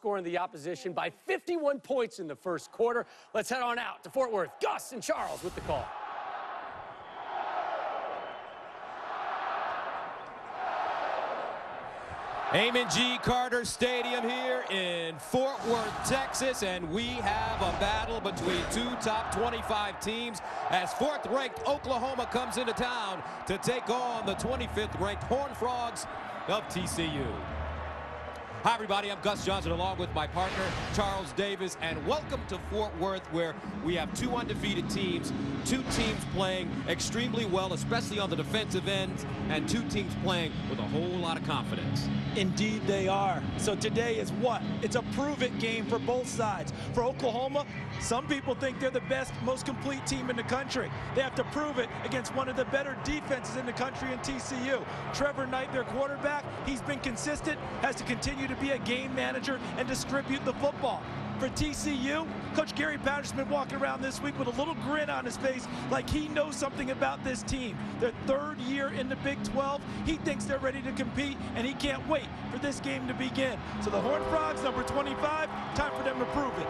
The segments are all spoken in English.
outscoring the opposition by 51 points in the first quarter. Let's head on out to Fort Worth. Gus and Charles with the call. Amon G. Carter Stadium here in Fort Worth, Texas, and we have a battle between two top 25 teams as fourth-ranked Oklahoma comes into town to take on the 25th-ranked Horned Frogs of TCU. Hi, everybody. I'm Gus Johnson along with my partner, Charles Davis, and welcome to Fort Worth, where we have two undefeated teams, two teams playing extremely well, especially on the defensive end, and two teams playing with a whole lot of confidence. Indeed they are. So today is what? It's a prove-it game for both sides. For Oklahoma, some people think they're the best, most complete team in the country. They have to prove it against one of the better defenses in the country in TCU. Trevor Knight, their quarterback, he's been consistent, has to continue to be a game manager and distribute the football. For TCU, Coach Gary Patterson's been walking around this week with a little grin on his face like he knows something about this team. Their third year in the Big 12, he thinks they're ready to compete, and he can't wait for this game to begin. So the Horned Frogs, number 25, time for them to prove it.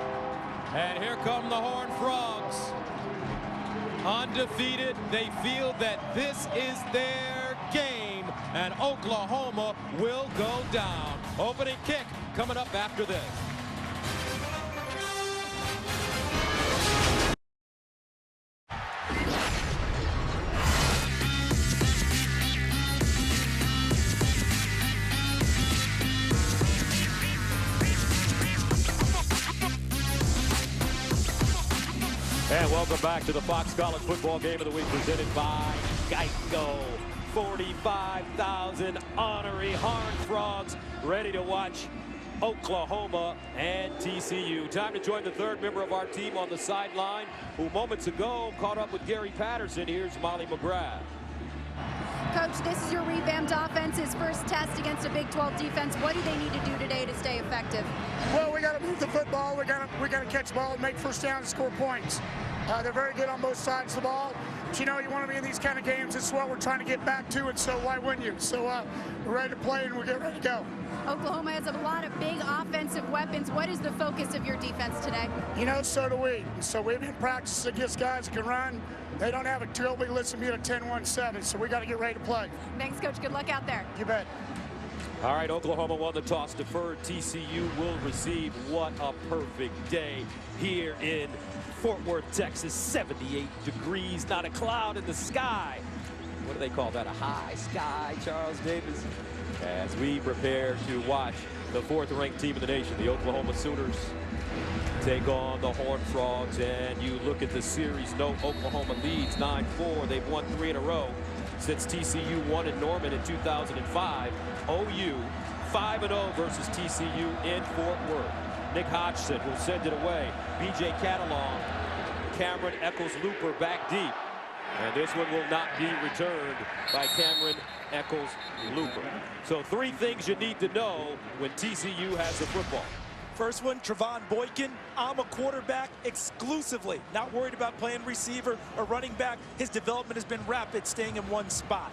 And here come the Horned Frogs. Undefeated, they feel that this is their game, and Oklahoma will go down. Opening kick coming up after this. And welcome back to the Fox College Football Game of the Week presented by Geico. 45,000 honorary Horned Frogs ready to watch Oklahoma and TCU. Time to join the third member of our team on the sideline, who moments ago caught up with Gary Patterson. Here's Molly McGrath. Coach, this is your revamped offense, his first test against a Big 12 defense. What do they need to do today to stay effective? Well, we got to move the football. We got to catch the ball and make first down and score points. They're very good on both sides of the ball. But you know, you want to be in these kind of games. It's what we're trying to get back to, and so why wouldn't you? So we're ready to play, and we're getting ready to go. Oklahoma has a lot of big offensive weapons. What is the focus of your defense today? You know, so do we. So we've been practicing against guys that can run. They don't have a real big list to be at a 10-1-7, so we got to get ready to play. Thanks, Coach. Good luck out there. You bet. All right, Oklahoma won the toss deferred. TCU will receive. What a perfect day here in Fort Worth, Texas. 78 degrees, not a cloud in the sky. What do they call that? A high sky, Charles Davis? As we prepare to watch the fourth-ranked team in the nation, the Oklahoma Sooners, take on the Horned Frogs. And you look at the series, no, Oklahoma leads 9-4. They've won 3 in a row since TCU won in Norman in 2005. OU 5-0 versus TCU in Fort Worth. Nick Hodgson will send it away. B.J. Catalong, Cameron Eccles-Looper back deep. And this one will not be returned by Cameron Eccles-Looper. So 3 things you need to know when TCU has the football. First one, Trevon Boykin. I'm a quarterback exclusively. Not worried about playing receiver or running back. His development has been rapid, staying in one spot.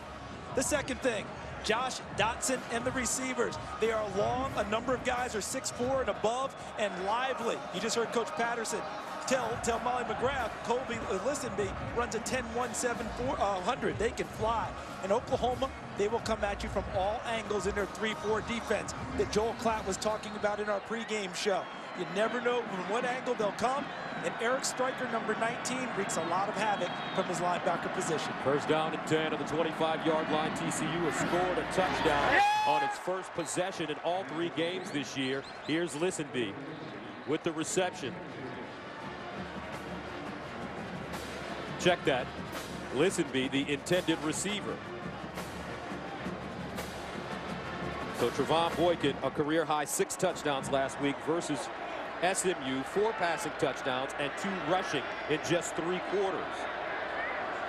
The second thing, Josh Dotson and the receivers. They are long. A number of guys are 6'4" and above and lively. You just heard Coach Patterson tell Molly McGrath, Colby Listenby runs a 10-1-7-400. They can fly. In Oklahoma, they will come at you from all angles in their 3-4 defense that Joel Klatt was talking about in our pregame show. You never know from what angle they'll come. And Eric Stryker, number 19, wreaks a lot of havoc from his linebacker position. First down and 10 on the 25-yard line. TCU has scored a touchdown on its first possession in all 3 games this year. Here's Listenby with the reception. Check that. Listenby, the intended receiver. So Trevon Boykin, a career-high 6 touchdowns last week versus SMU, 4 passing touchdowns and 2 rushing in just 3 quarters.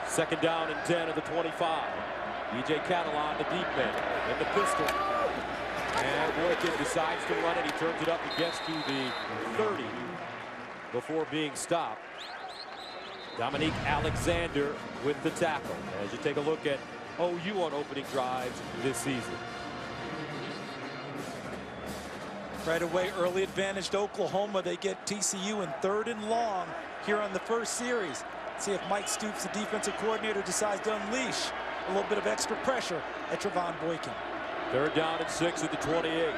Second down and 10 of the 25. B.J. Catalan, the deep man, in the pistol. And Boykin decides to run it. He turns it up and gets to the 30 before being stopped. Dominique Alexander with the tackle as you take a look at OU on opening drives this season. Right away, early advantage to Oklahoma. They get TCU in 3rd and long here on the first series. See if Mike Stoops, the defensive coordinator, decides to unleash a little bit of extra pressure at Trevon Boykin. 3rd down and 6 at the 28.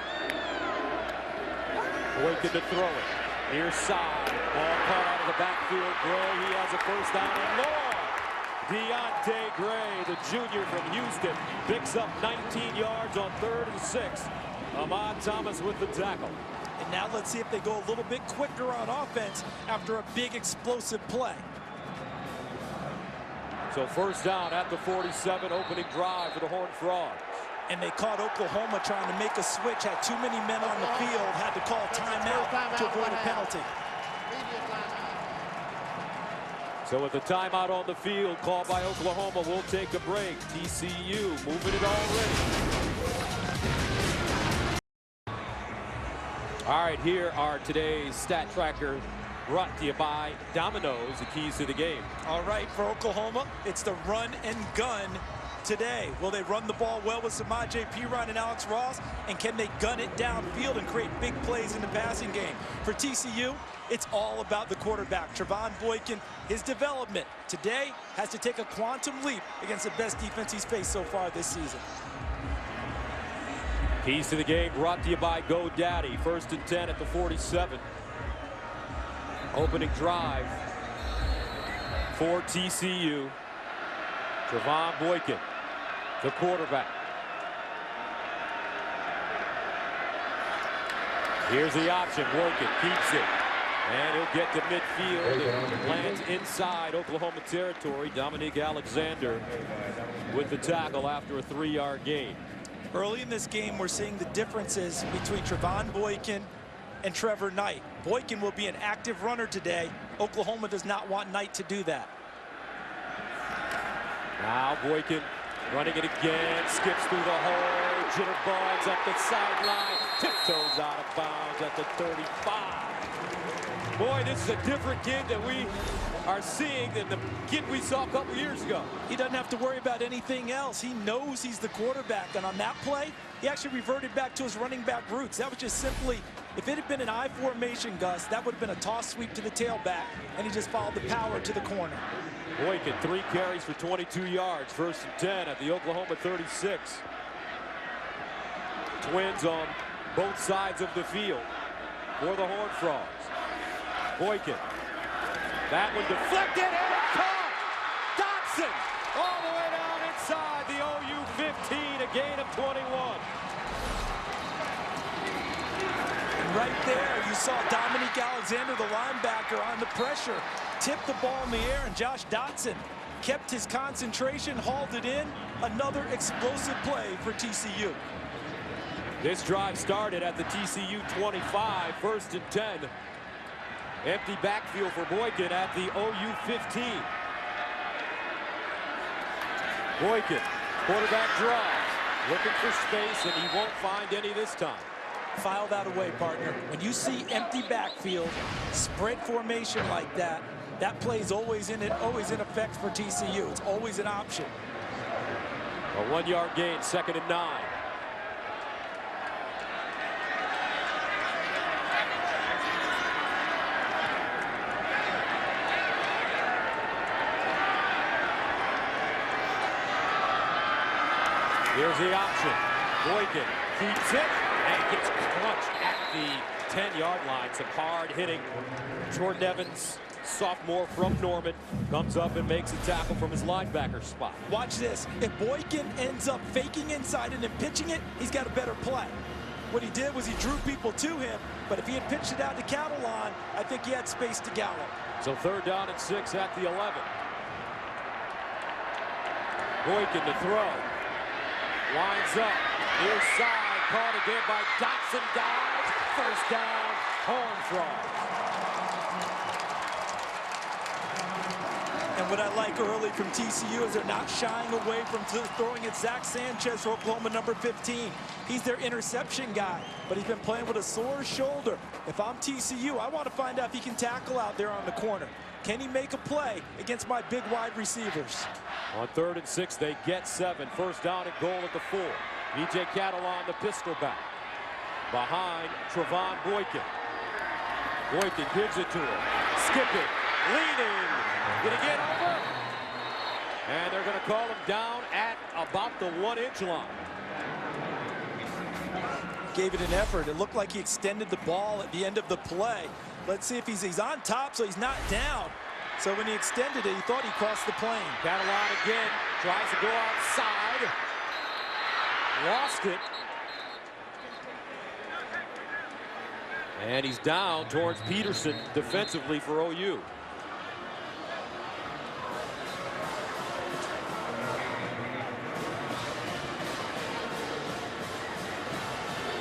Boykin to throw it. Near side. Ball caught out of the backfield. Gray, he has a 1st down and long. Deontay Gray, the junior from Houston, picks up 19 yards on 3rd and 6. Ahmad Thomas with the tackle. And now let's see if they go a little bit quicker on offense after a big explosive play. So 1st down at the 47, opening drive for the Horned Frogs. And they caught Oklahoma trying to make a switch, had too many men on the field, had to call timeout to avoid a penalty. So with the timeout on the field called by Oklahoma, we'll take a break. TCU moving it already. All right, here are today's stat tracker brought to you by Domino's, the keys to the game. All right, for Oklahoma, it's the run and gun today. Will they run the ball well with Samaje Perine and Alex Ross? And can they gun it downfield and create big plays in the passing game? For TCU, it's all about the quarterback. Trevon Boykin, his development today has to take a quantum leap against the best defense he's faced so far this season. Keys to the game brought to you by GoDaddy. 1st and 10 at the 47. Opening drive for TCU. Trevon Boykin, the quarterback. Here's the option. Boykin keeps it. And he'll get to midfield and lands inside Oklahoma territory. Dominique Alexander with the tackle after a 3-yard gain. Early in this game, we're seeing the differences between Trevon Boykin and Trevor Knight. Boykin will be an active runner today. Oklahoma does not want Knight to do that. Now Boykin running it again, skips through the hole, jitterbugs up the sideline, tiptoes out of bounds at the 35. Boy, this is a different kid that we are seeing than the kid we saw a couple years ago. He doesn't have to worry about anything else. He knows he's the quarterback, and on that play, he actually reverted back to his running back roots. That was just simply, if it had been an I formation, Gus, that would have been a toss sweep to the tailback, and he just followed the power to the corner. Boykin, 3 carries for 22 yards. 1st and 10 at the Oklahoma 36. Twins on both sides of the field for the Horned Frogs. Boykin. That one deflected and caught. Dotson all the way down inside the OU 15, a gain of 21. And right there, you saw Dominique Alexander, the linebacker, on the pressure, tip the ball in the air, and Josh Dotson kept his concentration, hauled it in. Another explosive play for TCU. This drive started at the TCU 25, 1st and 10. Empty backfield for Boykin at the OU 15. Boykin, quarterback draws, looking for space, and he won't find any this time. File that away, partner. When you see empty backfield, spread formation like that, that play is always in effect for TCU. It's always an option. A 1-yard gain, 2nd and 9. Here's the option. Boykin keeps it and gets crunched at the 10-yard line. Some hard hitting. Jordan Evans, sophomore from Norman, comes up and makes a tackle from his linebacker spot. Watch this. If Boykin ends up faking inside and then pitching it, he's got a better play. What he did was he drew people to him, but if he had pitched it out to Catalan, I think he had space to gallop. So 3rd down and 6 at the 11. Boykin to throw. Winds up, near side, caught again by Dotson, dives, 1st down, Horned Frogs. And what I like early from TCU is they're not shying away from throwing at Zach Sanchez for Oklahoma, number 15. He's their interception guy, but he's been playing with a sore shoulder. If I'm TCU, I want to find out if he can tackle out there on the corner. Can he make a play against my big wide receivers? On 3rd and 6, they get 7. 1st down and goal at the 4. VJ Catalan, the pistol back. behind Trevon Boykin. Boykin gives it to him. Skipping, leaning. Did he get over? And they're going to call him down at about the 1-inch line. Gave it an effort. It looked like he extended the ball at the end of the play. Let's see if he's on top, so he's not down. So when he extended it, he thought he crossed the plane. Catalan again, tries to go outside. Lost it. And he's down towards Peterson defensively for OU.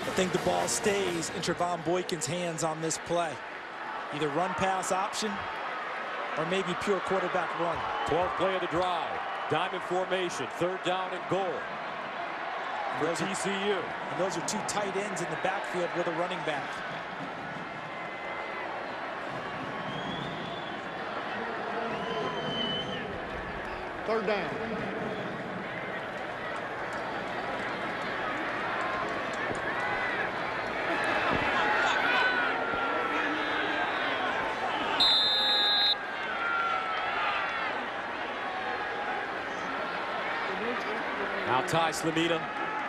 I think the ball stays in Trevon Boykin's hands on this play. Either run-pass option or maybe pure quarterback run. 12th play of the drive. Diamond formation. 3rd down and goal for TCU. And those are 2 tight ends in the backfield with a running back. Third down. Now Ty Slamina,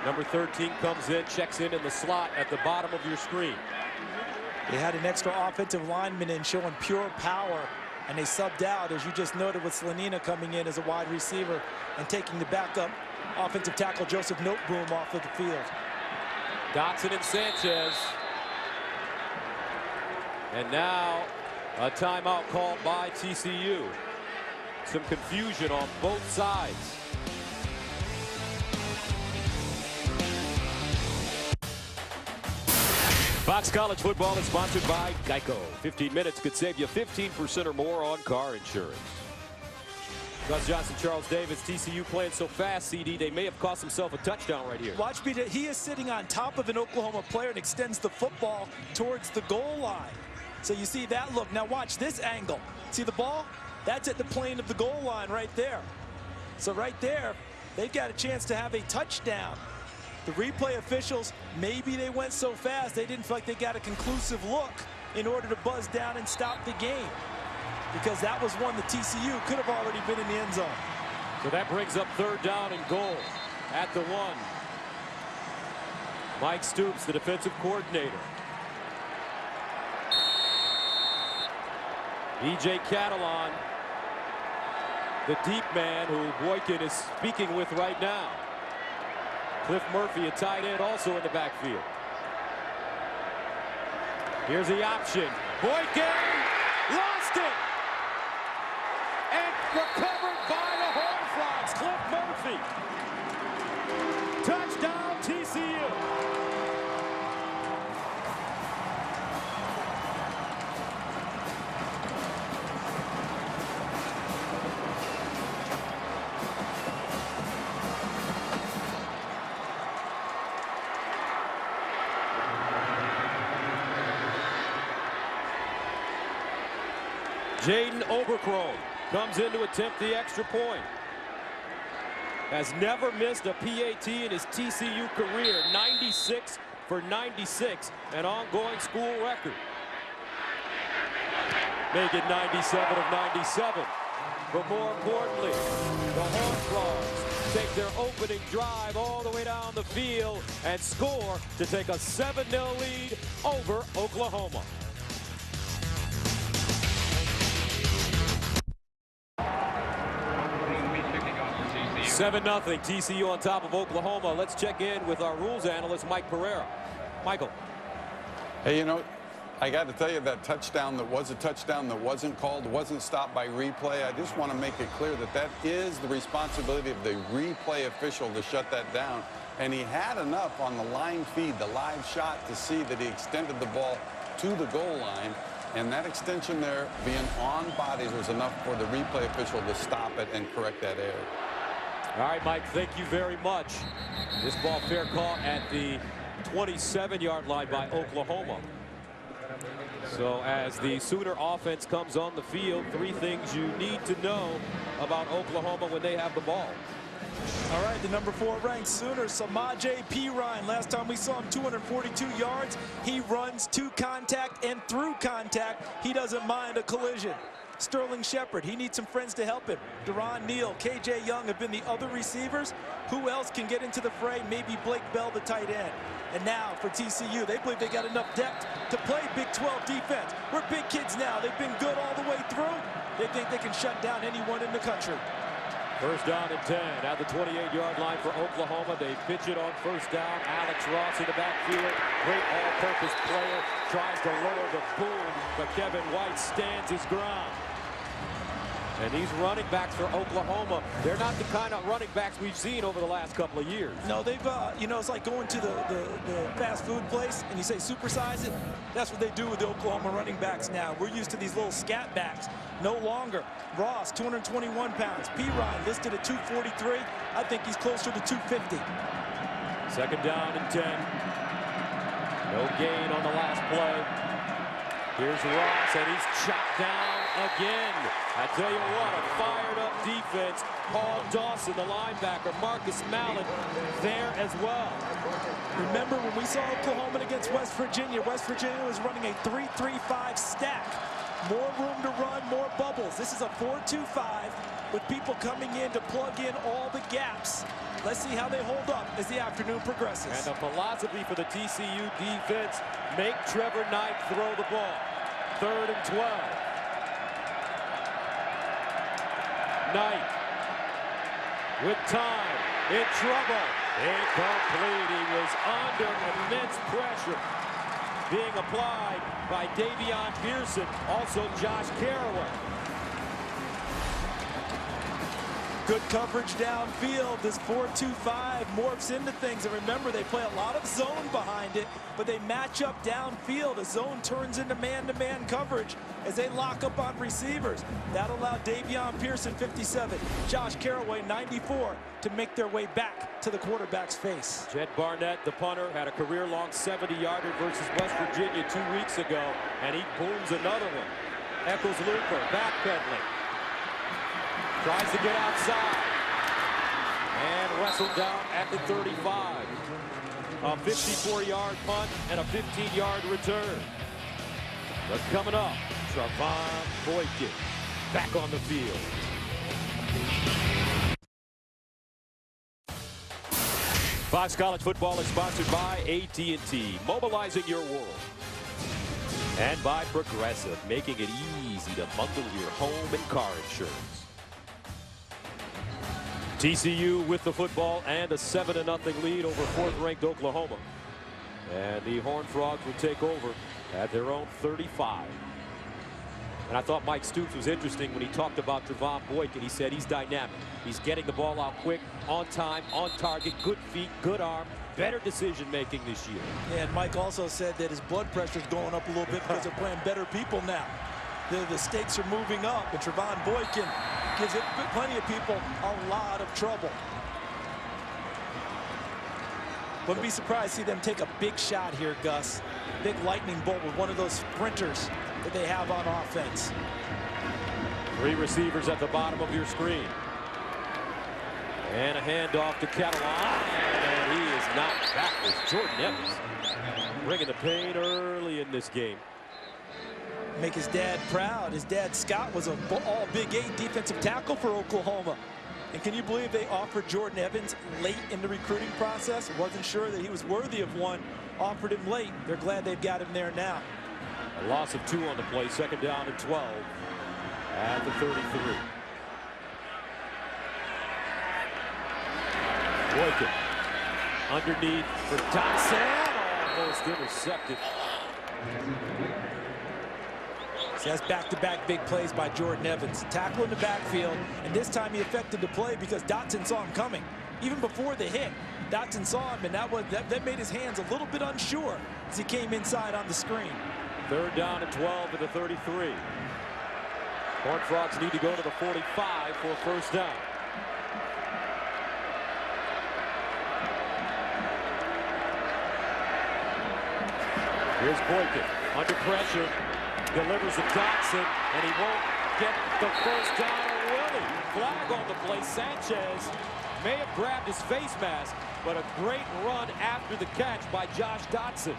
number 13, comes in, checks in the slot at the bottom of your screen. They had an extra offensive lineman in showing pure power, and they subbed out, as you just noted, with Slanina coming in as a wide receiver and taking the backup offensive tackle Joseph Noteboom off of the field. Dotson and Sanchez. And now a timeout called by TCU. Some confusion on both sides. Fox College Football is sponsored by Geico. 15 minutes could save you 15% or more on car insurance. Gus Johnson, Charles Davis, TCU playing so fast, CD, they may have cost themselves a touchdown right here. Watch me. He is sitting on top of an Oklahoma player and extends the football towards the goal line. So you see that look. Now watch this angle. See the ball? That's at the plane of the goal line right there. So right there, they've got a chance to have a touchdown. The replay officials, maybe they went so fast they didn't feel like they got a conclusive look in order to buzz down and stop the game, because that was one that TCU could have already been in the end zone. So that brings up 3rd down and goal at the 1. Mike Stoops, the defensive coordinator. E.J. Catalan, the deep man who Boykin is speaking with right now. Cliff Murphy, a tight end, also in the backfield. Here's the option. Boykin lost it. And recovered by the Horned Frogs. Cliff Murphy. Touchdown, TCU. Jaden Obercrombie comes in to attempt the extra point. Has never missed a PAT in his TCU career. 96 for 96, an ongoing school record. Make it 97 of 97. But more importantly, the Horned Frogs take their opening drive all the way down the field and score to take a 7-0 lead over Oklahoma. Seven 0 TCU on top of Oklahoma. Let's check in with our rules analyst, Mike Pereira. Michael. Hey, you know, I got to tell you, that touchdown that was a touchdown that wasn't called, wasn't stopped by replay. I just want to make it clear that that is the responsibility of the replay official to shut that down. And he had enough on the line feed, the live shot, to see that he extended the ball to the goal line. And that extension there, being on bodies, was enough for the replay official to stop it and correct that error. All right, Mike, thank you very much. This ball fair caught at the 27-yard line by Oklahoma. So as the Sooner offense comes on the field, 3 things you need to know about Oklahoma when they have the ball. All right, the number 4 ranked Sooners, Samaje Perine. Last time we saw him, 242 yards. He runs to contact and through contact. He doesn't mind a collision. Sterling Shepard, he needs some friends to help him. Deron Neal, KJ Young have been the other receivers. Who else can get into the fray? Maybe Blake Bell, the tight end. And now for TCU, they believe they got enough depth to play Big 12 defense. We're big kids now. They've been good all the way through. They think they can shut down anyone in the country. First down and 10 at the 28-yard line for Oklahoma. They pitch it on first down. Alex Ross in the backfield. Great all-purpose player. Tries to lower the boom, but Kevin White stands his ground. And these running backs for Oklahoma, they're not the kind of running backs we've seen over the last couple of years. No, they've, you know, it's like going to the fast food place and you say supersize it. That's what they do with the Oklahoma running backs now. We're used to these little scat backs. No longer. Ross, 221 pounds. Perine listed at 243. I think he's closer to 250. Second down and 10. No gain on the last play. Here's Ross, and he's chopped down again. I tell you what, a fired-up defense. Paul Dawson, the linebacker, Marcus Mallett there as well. Remember when we saw Oklahoma against West Virginia was running a 3-3-5 stack. More room to run, more bubbles. This is a 4-2-5 with people coming in to plug in all the gaps. Let's see how they hold up as the afternoon progresses. And the philosophy for the TCU defense, make Trevor Knight throw the ball. 3rd and 12. Knight with time, in trouble, incomplete. He was under immense pressure being applied by Davion Pearson, also Josh Caraway. Good coverage downfield. This 4-2-5 morphs into things. And remember, they play a lot of zone behind it, but they match up downfield. A zone turns into man-to-man coverage as they lock up on receivers. That allowed Davion Pearson, 57, Josh Caraway, 94, to make their way back to the quarterback's face. Jed Barnett, the punter, had a career-long 70-yarder versus West Virginia 2 weeks ago, and he booms another one. Eccles-Looper backpedaling. Tries to get outside. And wrestled down at the 35. A 54-yard punt and a 15-yard return. But coming up, Trevon Boykin back on the field. Fox College Football is sponsored by AT&T, mobilizing your world. And by Progressive, making it easy to bundle your home and car insurance. TCU with the football and a 7-0 lead over 4th-ranked Oklahoma. And the Horned Frogs will take over at their own 35. And I thought Mike Stoops was interesting when he talked about Trevon Boykin. He said he's dynamic. He's getting the ball out quick, on time, on target, good feet, good arm, better decision-making this year. Yeah, and Mike also said that his blood pressure is going up a little bit because they're playing better people now. The stakes are moving up, and Trevon Boykin gives plenty of people a lot of trouble. Wouldn't be surprised to see them take a big shot here, Gus. Big lightning bolt with one of those sprinters that they have on offense. 3 receivers at the bottom of your screen. And a handoff to Catalan, and he is knocked backwards. Jordan Evans bringing the pain early in this game. Make his dad proud. His dad, Scott, was an all Big 8 defensive tackle for Oklahoma. And can you believe they offered Jordan Evans late in the recruiting process? Wasn't sure that he was worthy of one. Offered him late. They're glad they've got him there now. A loss of 2 on the play. 2nd down and 12 at the 33. Boykin underneath for Dotson. Almost intercepted. So that's back-to-back big plays by Jordan Evans. Tackle in the backfield, and this time he affected the play because Dotson saw him coming. Even before the hit, Dotson saw him, and that made his hands a little bit unsure as he came inside on the screen. 3rd down and 12 at the 33. Horned Frogs need to go to the 45 for a 1st down. Here's Boykin under pressure. Delivers to Dotson, and he won't get the 1st down, or will he? flag on the play. Sanchez may have grabbed his face mask, but a great run after the catch by Josh Dotson.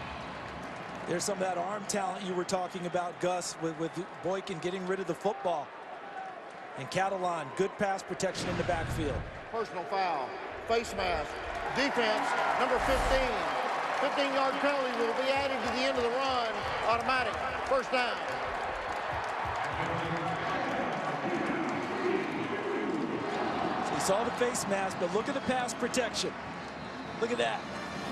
There's some of that arm talent you were talking about, Gus, with Boykin getting rid of the football. And Catalan, good pass protection in the backfield. Personal foul, face mask, defense, number 15. 15-yard penalty will be added to the end of the run, automatic, first down. So you saw the face mask, but look at the pass protection. Look at that.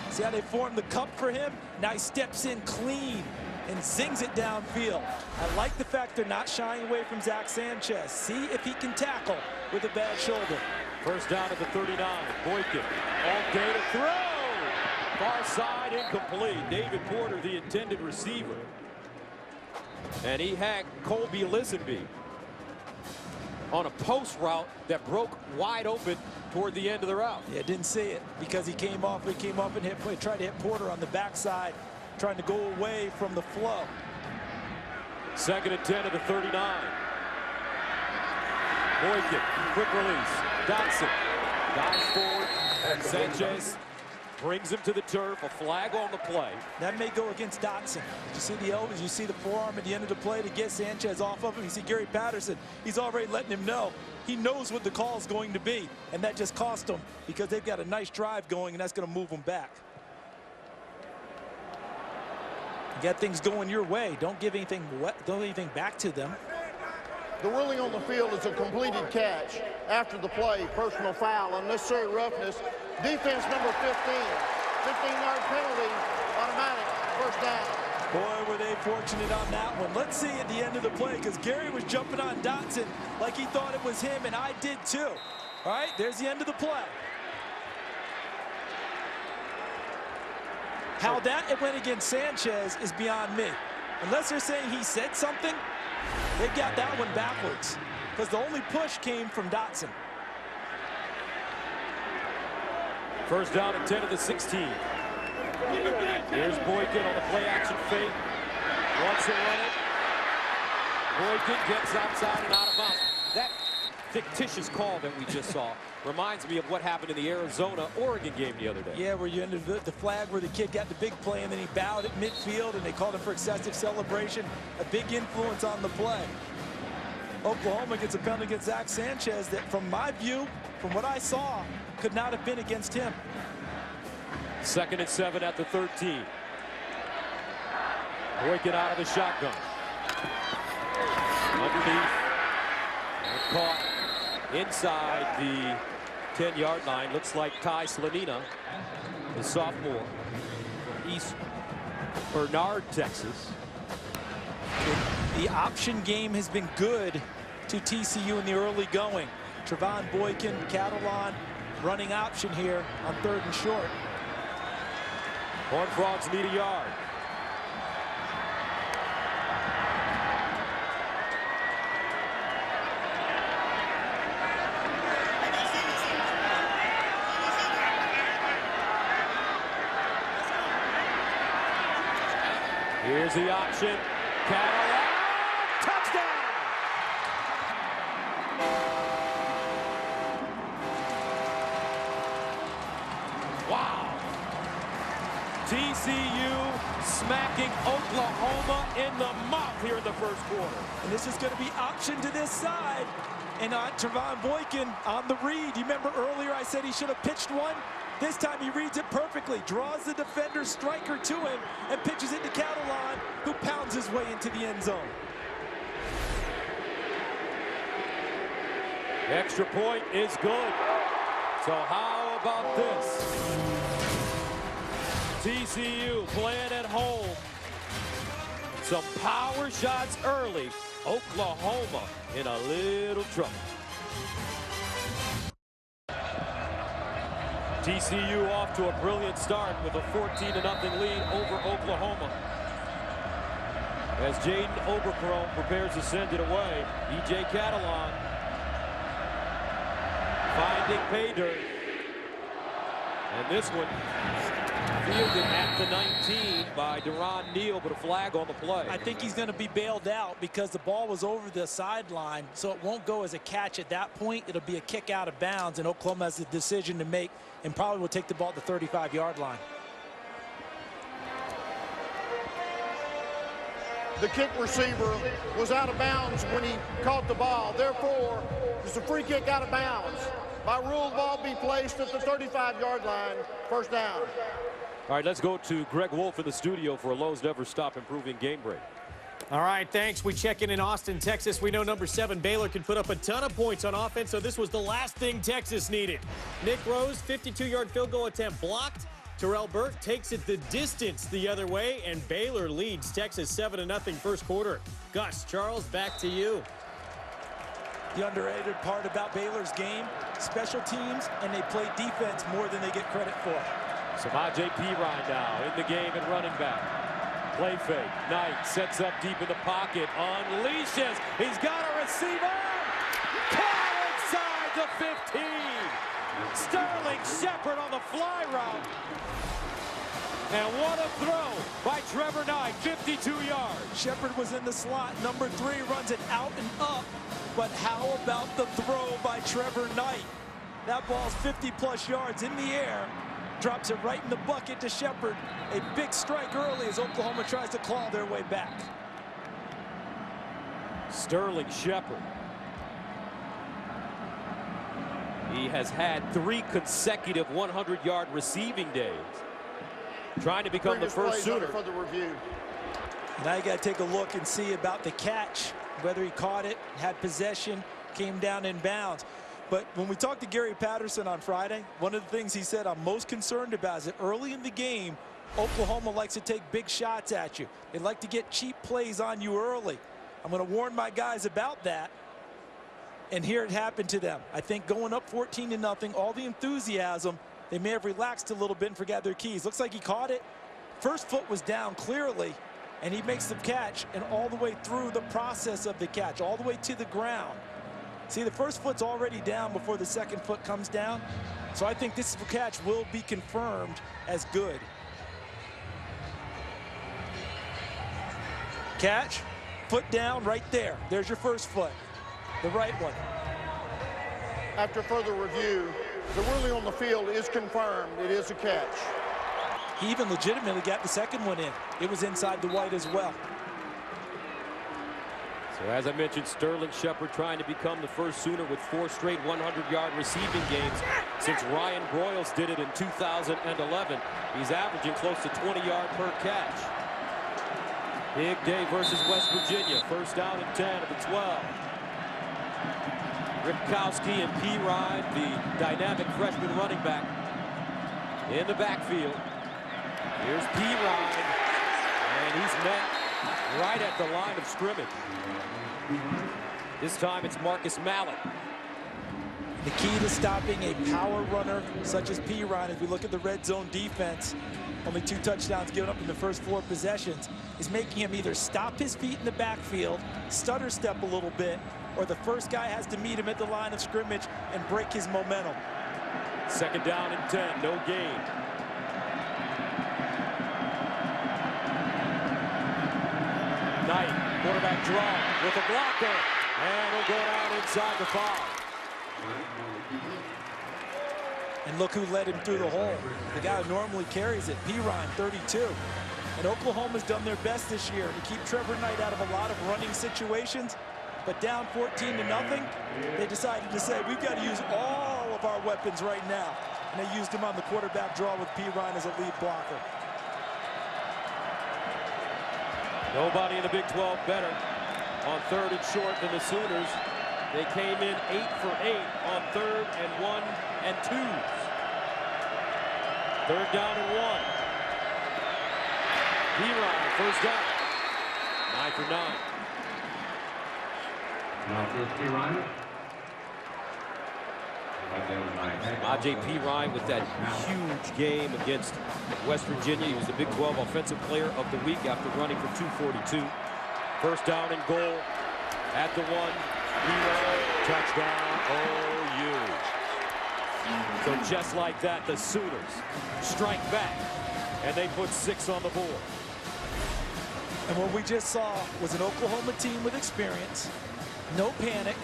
See how they formed the cup for him? Now he steps in clean and zings it downfield. I like the fact they're not shying away from Zach Sanchez. See if he can tackle with a bad shoulder. First down at the 39. Boykin all day to throw. Far side, incomplete. David Porter, the intended receiver. And he had Colby Lisenby on a post route that broke wide open toward the end of the route. Yeah, didn't see it because he came off and tried to hit Porter on the backside, trying to go away from the flow. Second and 10 of the 39. Boykin, quick release. Dotson dives forward. Sanchez brings him to the turf. A flag on the play. That may go against Dotson. You see the elbows, you see the forearm at the end of the play to get Sanchez off of him. You see Gary Patterson, he's already letting him know. He knows what the call is going to be, and that just cost them because they've got a nice drive going, and that's going to move them back. Get things going your way. Don't give anything back to them. The ruling on the field is a completed catch. After the play, personal foul, unnecessary roughness. Defense number 15. 15-yard penalty, automatic, first down. Boy, were they fortunate on that one. Let's see at the end of the play, because Gary was jumping on Dotson like he thought it was him, and I did too. All right, there's the end of the play. How that went against Sanchez is beyond me. Unless they're saying he said something, they got that one backwards, because the only push came from Dotson. First down and 10 of the 16. Here's Boykin on the play action fake. Wants to run it. Boykin gets outside and out of bounds. That fictitious call that we just saw reminds me of what happened in the Arizona-Oregon game the other day. Yeah, where you ended the flag where the kid got the big play and then he bowed at midfield and they called him for excessive celebration. A big influence on the play. Oklahoma gets a penalty against Zach Sanchez that, from my view, from what I saw, could not have been against him. Second and 7 at the 13. Boykin out of the shotgun. Underneath. And caught inside the 10-yard line. Looks like Ty Slanina, the sophomore, East Bernard, Texas. The option game has been good to TCU in the early going. Trevon Boykin, Catalan, running option here on 3rd and short. Horned Frogs need a yard. Here's the option. Catalan, touchdown! Wow. TCU smacking Oklahoma in the mouth here in the first quarter. And this is going to be option to this side. And Trevon Boykin on the read. You remember earlier I said he should have pitched one? This time he reads it perfectly, draws the defender striker to him, and pitches it to Catalan, who pounds his way into the end zone. Extra point is good. So how about this? TCU playing at home. Some power shots early. Oklahoma in a little trouble. TCU off to a brilliant start with a 14-0 lead over Oklahoma. As Jaden Oberchrome prepares to send it away, E.J. Catalan finding pay dirt. And this one Fielded at the 19 by Deron Neal, but a flag on the play. I think he's going to be bailed out because the ball was over the sideline, so it won't go as a catch at that point. It'll be a kick out of bounds, and Oklahoma has a decision to make and probably will take the ball to the 35-yard line. The kick receiver was out of bounds when he caught the ball. Therefore, it's a free kick out of bounds. By rule, the ball be placed at the 35-yard line, first down. All right, let's go to Greg Wolf in the studio for a Lowe's Never Stop Improving Game Break. All right, thanks. We check in Austin, Texas. We know number 7, Baylor, can put up a ton of points on offense, so this was the last thing Texas needed. Nick Rose, 52-yard field goal attempt blocked. Terrell Burke takes it the distance the other way, and Baylor leads Texas 7-0 first quarter. Gus, Charles, back to you. The underrated part about Baylor's game, special teams, and they play defense more than they get credit for. Samaje Perine now in the game and running back. Play fake. Knight sets up deep in the pocket. Unleashes. He's got a receiver. Caught inside the 15. Sterling Shepard on the fly route. And what a throw by Trevor Knight, 52 yards. Shepard was in the slot. Number 3 runs it out and up. But how about the throw by Trevor Knight? That ball's 50-plus yards in the air. Drops it right in the bucket to Shepard. A big strike early as Oklahoma tries to claw their way back. Sterling Shepard. He has had 3 consecutive 100-yard receiving days. Trying to become the first Sooner. For the review. Now you got to take a look and see about the catch, whether he caught it, had possession, came down in bounds. But when we talked to Gary Patterson on Friday, one of the things he said I'm most concerned about is that early in the game, Oklahoma likes to take big shots at you. They like to get cheap plays on you early. I'm going to warn my guys about that. And here it happened to them. I think going up 14-0, all the enthusiasm, they may have relaxed a little bit and forgot their keys. Looks like he caught it. First foot was down clearly, and he makes the catch, and all the way through the process of the catch, all the way to the ground. See, the first foot's already down before the second foot comes down. So I think this catch will be confirmed as good. Catch, foot down right there. There's your first foot, the right one. After further review, the ruling on the field is confirmed. It is a catch. He even legitimately got the second one in. It was inside the white as well. So as I mentioned, Sterling Shepard trying to become the first Sooner with 4 straight 100-yard receiving games since Ryan Broyles did it in 2011. He's averaging close to 20 yards per catch. Big day versus West Virginia. First down and 10 of the 12. Ripkowski and Perine, the dynamic freshman running back, in the backfield. Here's Perine, and he's met right at the line of scrimmage. This time it's Marcus Mallett. The key to stopping a power runner such as Perine, as we look at the red zone defense, only 2 touchdowns given up in the first 4 possessions, is making him either stop his feet in the backfield, stutter step a little bit, or the first guy has to meet him at the line of scrimmage and break his momentum. Second down and 10, no gain. Knight, quarterback draw with a blocker, and he'll go down inside the 5. And look who led him through the hole. The guy who normally carries it, Perine, 32. And Oklahoma's done their best this year to keep Trevor Knight out of a lot of running situations. But down 14-0, they decided to say, we've got to use all of our weapons right now. And they used him on the quarterback draw with Perine as a lead blocker. Nobody in the Big 12 better on 3rd and short than the Sooners. They came in 8 for 8 on 3rd and 1 and 2s. 3rd down and 1. Perine, first down. 9 for 9. Samaje Perine with that huge game against West Virginia. He was the Big 12 Offensive Player of the Week after running for 242. First down and goal at the 1. Perine, touchdown, OU. So just like that, the Sooners strike back and they put 6 on the board. And what we just saw was an Oklahoma team with experience, no panic,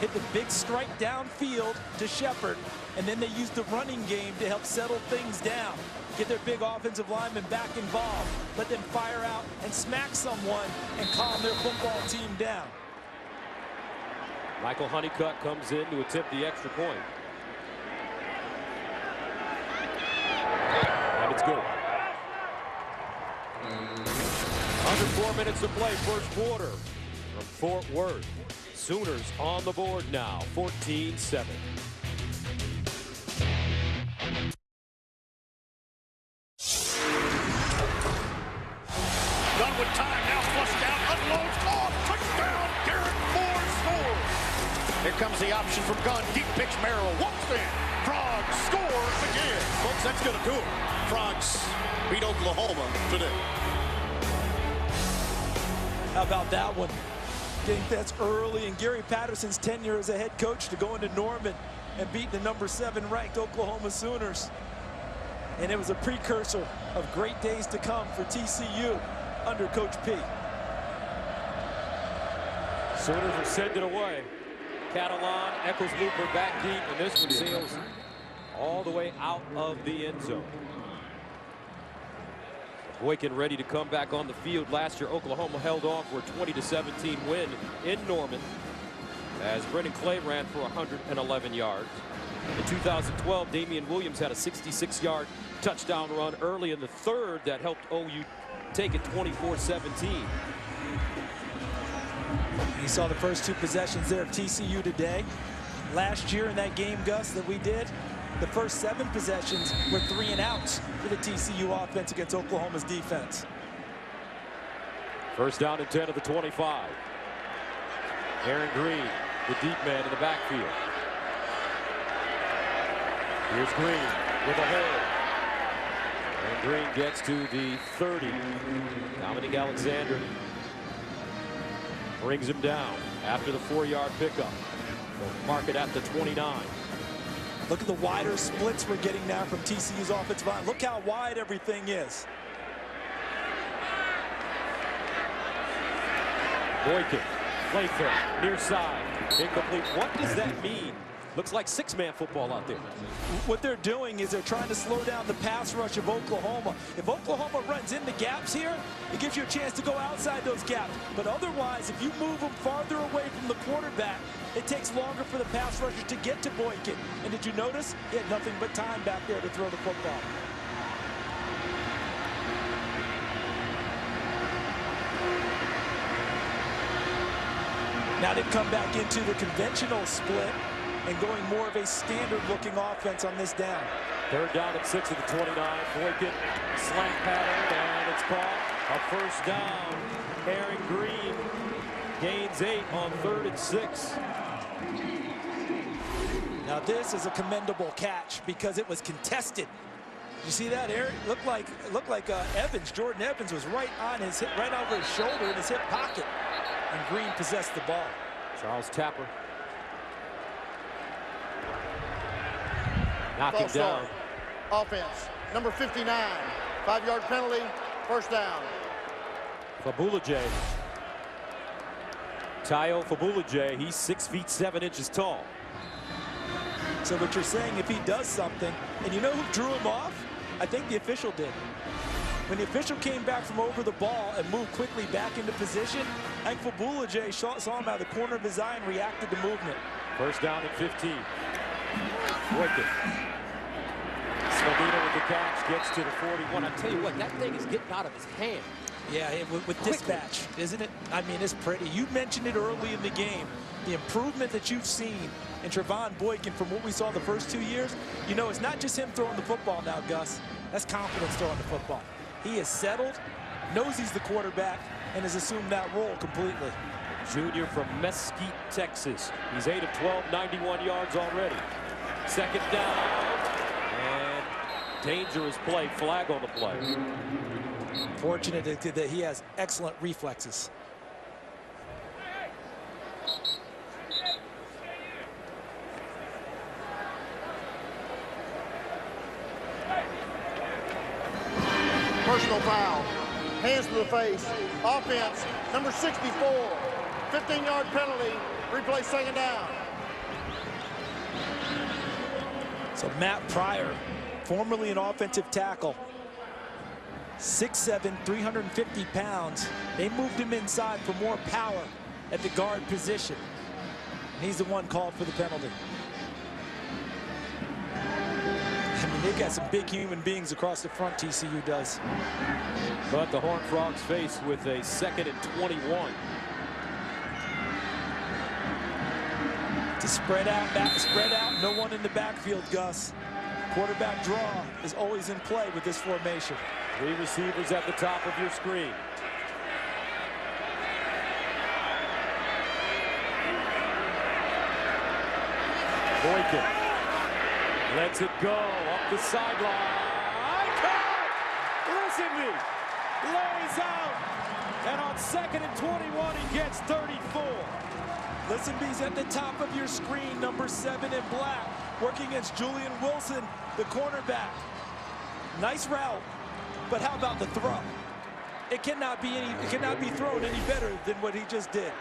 hit the big strike downfield to Shepard, and then they used the running game to help settle things down. Get their big offensive linemen back involved, let them fire out and smack someone and calm their football team down. Michael Honeycutt comes in to attempt the extra point. And it's good. Under 4 minutes to play, first quarter from Fort Worth. Sooners on the board now, 14-7. Done with time, now flushed out, unloads, off, touchdown, Garrett Moore scores. Here comes the option from Gunn, deep pitch, Merrill, walks in, Frogs scores again. Folks, that's gonna do it. Frogs beat Oklahoma today. How about that one? Getting that's early in Gary Patterson's tenure as a head coach to go into Norman and beat the number 7 ranked Oklahoma Sooners. And it was a precursor of great days to come for TCU under Coach P. Sooners will send it away. Catalan, Eccles Looper back deep, and this one sails all the way out of the end zone. Boykin ready to come back on the field. Last year, Oklahoma held on for a 20-17 win in Norman as Brendan Clay ran for 111 yards. In 2012, Damian Williams had a 66-yard touchdown run early in the third that helped OU take it 24-17. You saw the first 2 possessions there of TCU today. Last year in that game, Gus, that we did, the first 7 possessions were 3 and outs for the TCU offense against Oklahoma's defense. First down and 10 of the 25. Aaron Green, the deep man in the backfield. Here's Green with a hold. And Green gets to the 30. Dominic Alexander brings him down after the 4-yard pickup. They'll mark it at the 29. Look at the wider splits we're getting now from TCU's offensive line. Look how wide everything is. Boykin, play throw, near side, incomplete. What does that mean? Looks like 6-man football out there. What they're doing is they're trying to slow down the pass rush of Oklahoma. If Oklahoma runs into gaps here, it gives you a chance to go outside those gaps. But otherwise, if you move them farther away from the quarterback, it takes longer for the pass rushers to get to Boykin. And did you notice? He had nothing but time back there to throw the football. Now they've come back into the conventional split and going more of a standard-looking offense on this down. Third down at 6 of the 29. Boykin, slant pattern, and it's caught. A first down. Aaron Green gains 8 on 3rd and 6. Now this is a commendable catch because it was contested. You see that, Aaron? It looked like Evans, Jordan Evans, was right on his hip, right over his shoulder in his hip pocket, and Green possessed the ball. Charles Tapper. Knock him False down. start. Offense, number 59. 5-yard penalty, first down. Fabulajay. Tayo Fabulajay, he's 6 feet 7 inches tall. So what you're saying, if he does something, and you know who drew him off? I think the official did. When the official came back from over the ball and moved quickly back into position, I think Fabulajay saw him out of the corner of his eye and reacted to movement. First down at 15. Boykin. Slovina with the catch, gets to the 41. I tell you what, that thing is getting out of his hand. Yeah, with dispatch, isn't it? I mean, it's pretty. You mentioned it early in the game. The improvement that you've seen in Trevon Boykin from what we saw the first 2 years, you know, it's not just him throwing the football now, Gus. That's confidence throwing the football. He is settled, knows he's the quarterback, and has assumed that role completely. Junior from Mesquite, Texas. He's 8 of 12, 91 yards already. Second down, and dangerous play, flag on the play. Fortunate that he has excellent reflexes. personal foul. Hands to the face. Offense, number 64. 15-yard penalty. Replay second down. So Matt Pryor, formerly an offensive tackle, 6'7", 350 pounds. They moved him inside for more power at the guard position. And he's the one called for the penalty. I mean, they've got some big human beings across the front, TCU does. But the Horned Frogs face with a 2nd and 21. To spread out, no one in the backfield, Gus. Quarterback draw is always in play with this formation. 3 receivers at the top of your screen. Boykin lets it go up the sideline. Listenby lays out, and on 2nd and 21, he gets 34. Listenby's at the top of your screen, number 7 in black, working against Julian Wilson, the cornerback. Nice route, but how about the throw? It cannot be thrown any better than what he just did.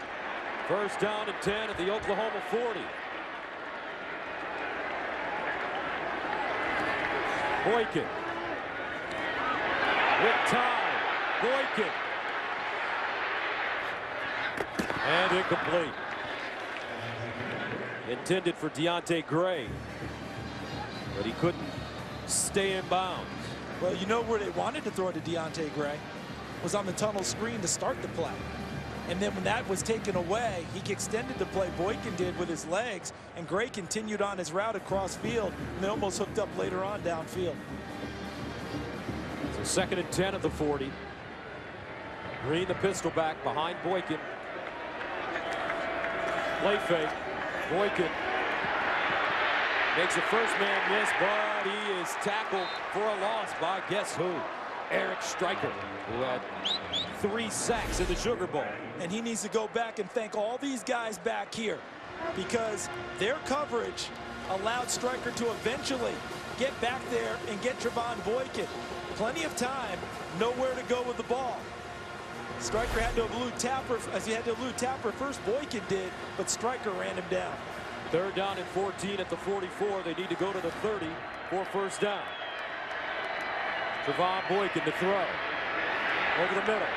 First down and 10 at the Oklahoma 40. Boykin. With time, Boykin. And incomplete. Intended for Deontay Gray, but he couldn't stay in bounds. Well, you know where they wanted to throw it to Deontay Gray was on the tunnel screen to start the play. And then when that was taken away, he extended the play. Boykin did with his legs, and Gray continued on his route across field, and they almost hooked up later on downfield. So 2nd and 10 at the 40. Green, the pistol back behind Boykin. Play fake. Boykin makes a first man miss, but he is tackled for a loss by guess who? Eric Stryker, who had 3 sacks in the Sugar Bowl. And he needs to go back and thank all these guys back here, because their coverage allowed Stryker to eventually get back there and get Trevon Boykin. Plenty of time, nowhere to go with the ball. Stryker had to elude Tapper, as he had to elude Tapper first. Boykin did, but Stryker ran him down. 3rd down and 14 at the 44. They need to go to the 30 for first down. Trevon Boykin to throw. Over the middle.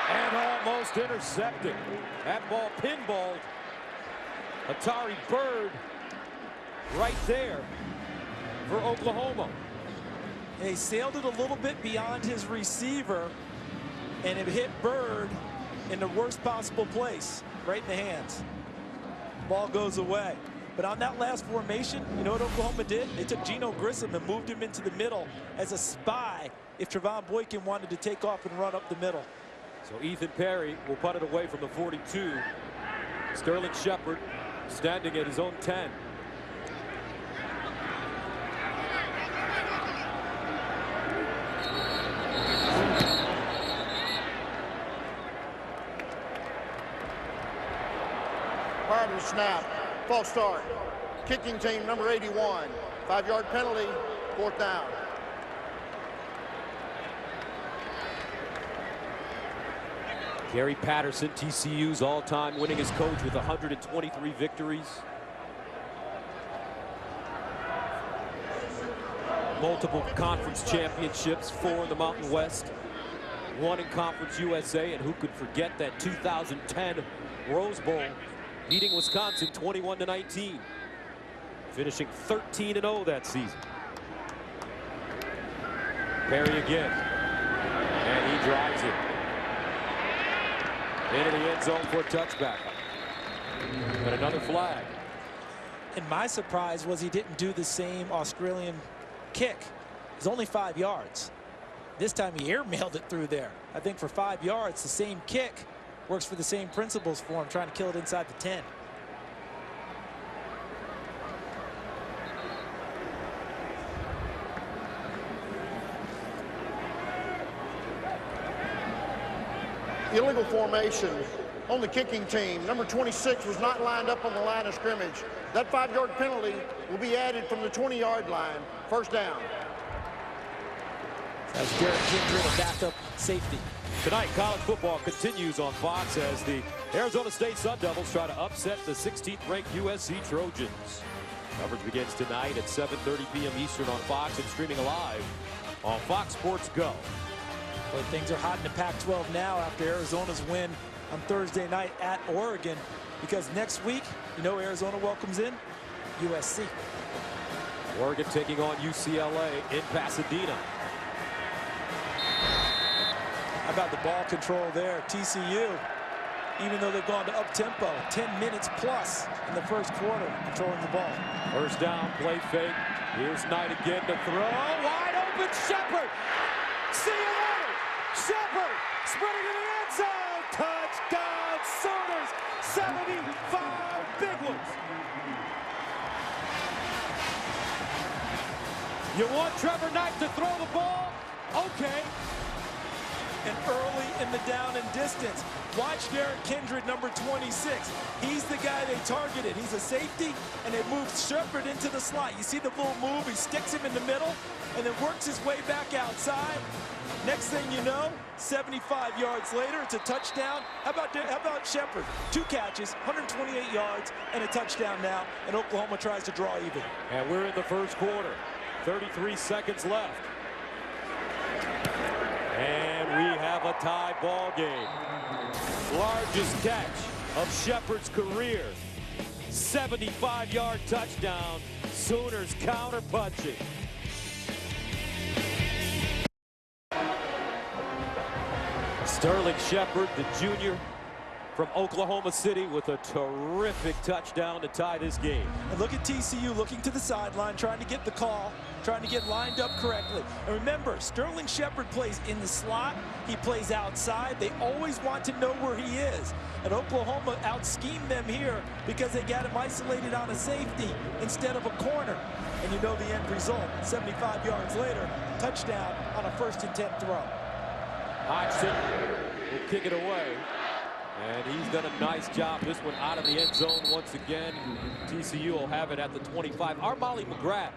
And almost intercepted. That ball pinballed Atari Bird right there for Oklahoma. He sailed it a little bit beyond his receiver, and it hit Bird in the worst possible place, right in the hands. Ball goes away. But on that last formation, you know what Oklahoma did? They took Geno Grissom and moved him into the middle as a spy if Trevon Boykin wanted to take off and run up the middle. So Ethan Perry will punt it away from the 42. Sterling Shepard standing at his own 10. Prior to the snap, false start. Kicking team, number 81. 5-yard penalty, 4th down. Gary Patterson, TCU's all-time winningest coach with 123 victories. Multiple conference championships, 4 in the Mountain West, 1 in Conference USA, and who could forget that 2010 Rose Bowl, beating Wisconsin 21-19, finishing 13-0 that season. Perry again, and he drives it into the end zone for a touchback. And another flag. And my surprise was he didn't do the same Australian kick. It's only 5 yards. This time he airmailed it through there. I think for 5 yards, the same kick works for the same principles for him, trying to kill it inside the 10. Illegal formation on the kicking team. Number 26 was not lined up on the line of scrimmage. That 5-yard penalty will be added from the 20-yard line. First down. That's Derek Kindred, a backup safety. Tonight, college football continues on Fox as the Arizona State Sun Devils try to upset the 16th-ranked USC Trojans. Coverage begins tonight at 7:30 p.m. Eastern on Fox and streaming live on Fox Sports Go. But things are hot in the Pac-12 now after Arizona's win on Thursday night at Oregon, because next week, you know, Arizona welcomes in USC. Oregon taking on UCLA in Pasadena. How about the ball control there? TCU, even though they've gone to up-tempo, 10 minutes plus in the first quarter, controlling the ball. First down, play fake. Here's Knight again to throw. Wide open, Shepard. See you later. Shepard spreading to the end zone. Touchdown, Sooners. 75 big ones. You want Trevor Knight to throw the ball? Okay. And early in the down and distance, watch Derek Kindred, number 26. He's the guy they targeted. He's a safety, and they moved Shepard into the slot. You see the little move? He sticks him in the middle and then works his way back outside. Next thing you know, 75 yards later, it's a touchdown. How about Shepard? 2 catches, 128 yards, and a touchdown now, and Oklahoma tries to draw even. And we're in the first quarter. 33 seconds left. And we have a tie ball game. Largest catch of Shepard's career. 75-yard touchdown. Sooners counter punching. Sterling Shepard, the junior from Oklahoma City, with a terrific touchdown to tie this game. And look at TCU looking to the sideline, trying to get the call, trying to get lined up correctly. And remember, Sterling Shepard plays in the slot. He plays outside. They always want to know where he is. And Oklahoma out-schemed them here because they got him isolated on a safety instead of a corner. And you know the end result, 75 yards later, touchdown on a 1st and 10 throw. Hodgson will kick it away. And he's done a nice job. This one out of the end zone once again. TCU will have it at the 25. Our Molly McGrath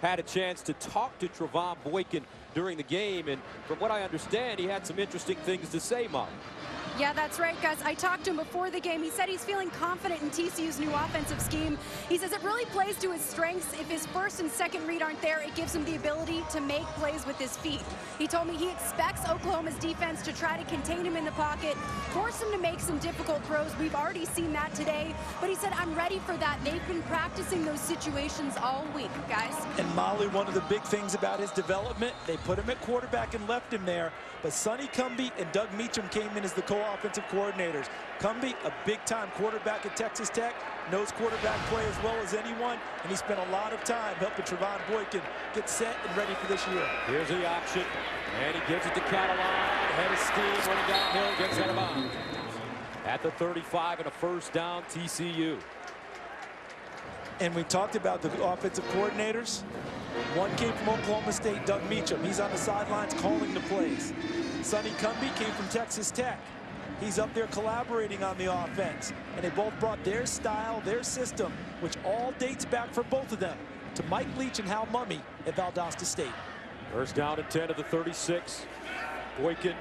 had a chance to talk to Trevon Boykin during the game, and from what I understand, he had some interesting things to say, Molly. Yeah, that's right, Gus. I talked to him before the game. He said he's feeling confident in TCU's new offensive scheme. He says it really plays to his strengths. If his first and second read aren't there, it gives him the ability to make plays with his feet. He told me he expects Oklahoma's defense to try to contain him in the pocket, force him to make some difficult throws. We've already seen that today, but he said, I'm ready for that. They've been practicing those situations all week, guys. And Molly, one of the big things about his development, they put him at quarterback and left him there, but Sonny Cumbie and Doug Meacham came in as the co-offensive coordinators. Cumbie, a big-time quarterback at Texas Tech, knows quarterback play as well as anyone, and he spent a lot of time helping Trevon Boykin get set and ready for this year. Here's the option, and he gives it to Catalan. Head of steam, running downhill, gets out of bounds. At the 35 and a first down, TCU. And we talked about the offensive coordinators. One came from Oklahoma State, Doug Meacham. He's on the sidelines calling the plays. Sonny Cumbie came from Texas Tech. He's up there collaborating on the offense. And they both brought their style, their system, which all dates back for both of them to Mike Leach and Hal Mumme at Valdosta State. First down and 10 of the 36. Boykin.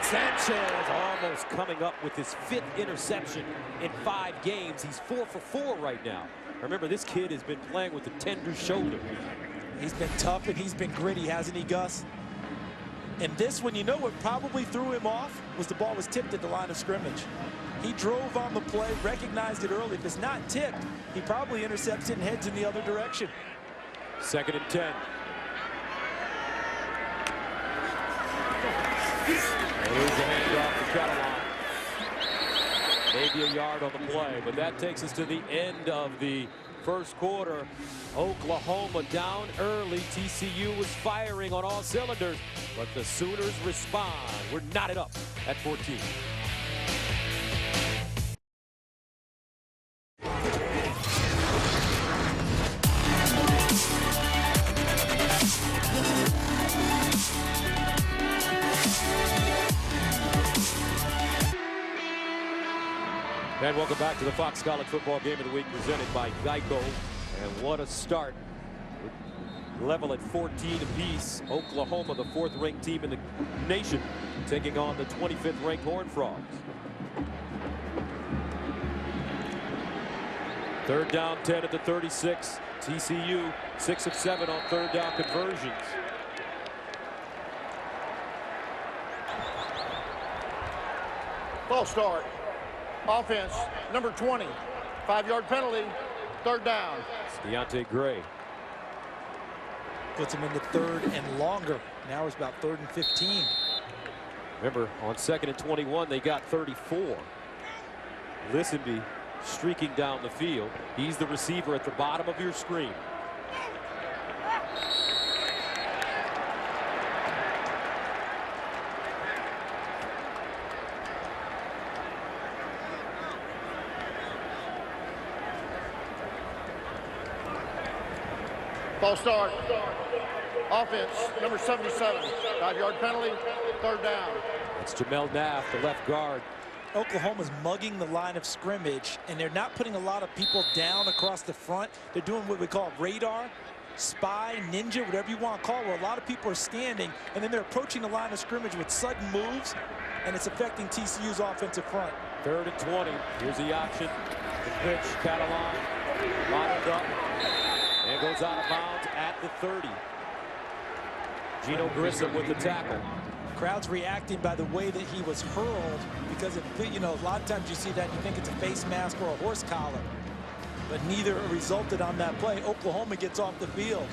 Sanchez almost coming up with his 5th interception in 5 games. He's 4 for 4 right now. Remember, this kid has been playing with a tender shoulder. He's been tough and he's been gritty, hasn't he, Gus? And this one, you know what probably threw him off was the ball was tipped at the line of scrimmage. He drove on the play, recognized it early. If it's not tipped, he probably intercepts it and heads in the other direction. 2nd and 10. There's a handoff to Catalan. Maybe a yard on the play, but that takes us to the end of the first quarter. Oklahoma down early. TCU was firing on all cylinders, but the Sooners respond. We're knotted up at 14. And welcome back to the Fox College Football Game of the Week presented by Geico. And what a start. level at 14 apiece. Oklahoma, the 4th-ranked team in the nation, taking on the 25th-ranked Horned Frogs. 3rd down, 10 at the 36. TCU 6 of 7 on 3rd down conversions. False start. Offense, number 20. 5-yard penalty, 3rd down. It's Deontay Gray. Puts him in the 3rd and longer. Now it's about 3rd and 15. Remember, on 2nd and 21, they got 34. Listenby streaking down the field. He's the receiver at the bottom of your screen. False start. Offense, number 77. 5-yard penalty, 3rd down. It's Jamel Naff, the left guard. Oklahoma's mugging the line of scrimmage, and they're not putting a lot of people down across the front. They're doing what we call radar, spy, ninja, whatever you want to call it, where a lot of people are standing, and then they're approaching the line of scrimmage with sudden moves, and it's affecting TCU's offensive front. 3rd and 20. Here's the option. The pitch, Catalan, bottomed up, and goes out of bounds at the 30. Gino Grissom with the tackle. Crowd's reacting by the way that he was hurled, because you know, a lot of times you see that and you think it's a face mask or a horse collar, but neither resulted on that play. Oklahoma gets off the field.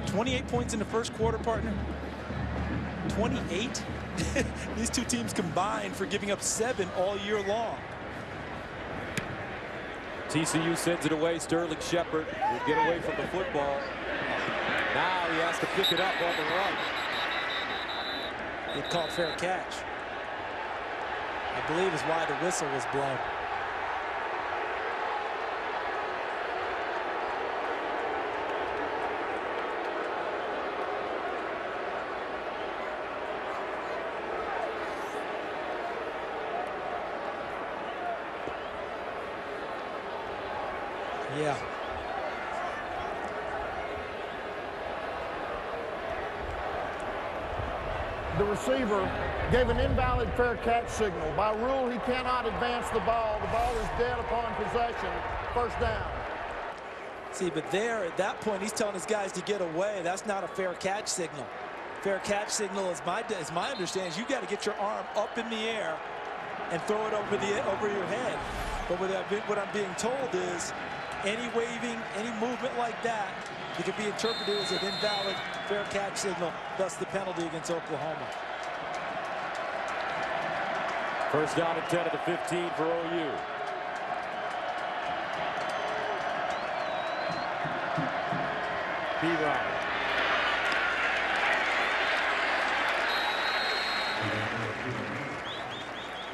28 points in the 1st quarter, partner. 28. These two teams combined for giving up 7 all year long. TCU sends it away. Sterling Shepard will get away from the football. Now he has to pick it up on the run. It called fair catch. I believe is why the whistle was blown. Yeah. The receiver gave an invalid fair catch signal. By rule, he cannot advance the ball. The ball is dead upon possession. 1st down. See, but there, at that point, he's telling his guys to get away. That's not a fair catch signal. Fair catch signal, is my understanding, is you got to get your arm up in the air and throw it over your head. But what I'm being told is any waving, any movement like that, it could be interpreted as an invalid fair catch signal, thus the penalty against Oklahoma. 1st down and 10 at the 15 for OU. P-Ryan.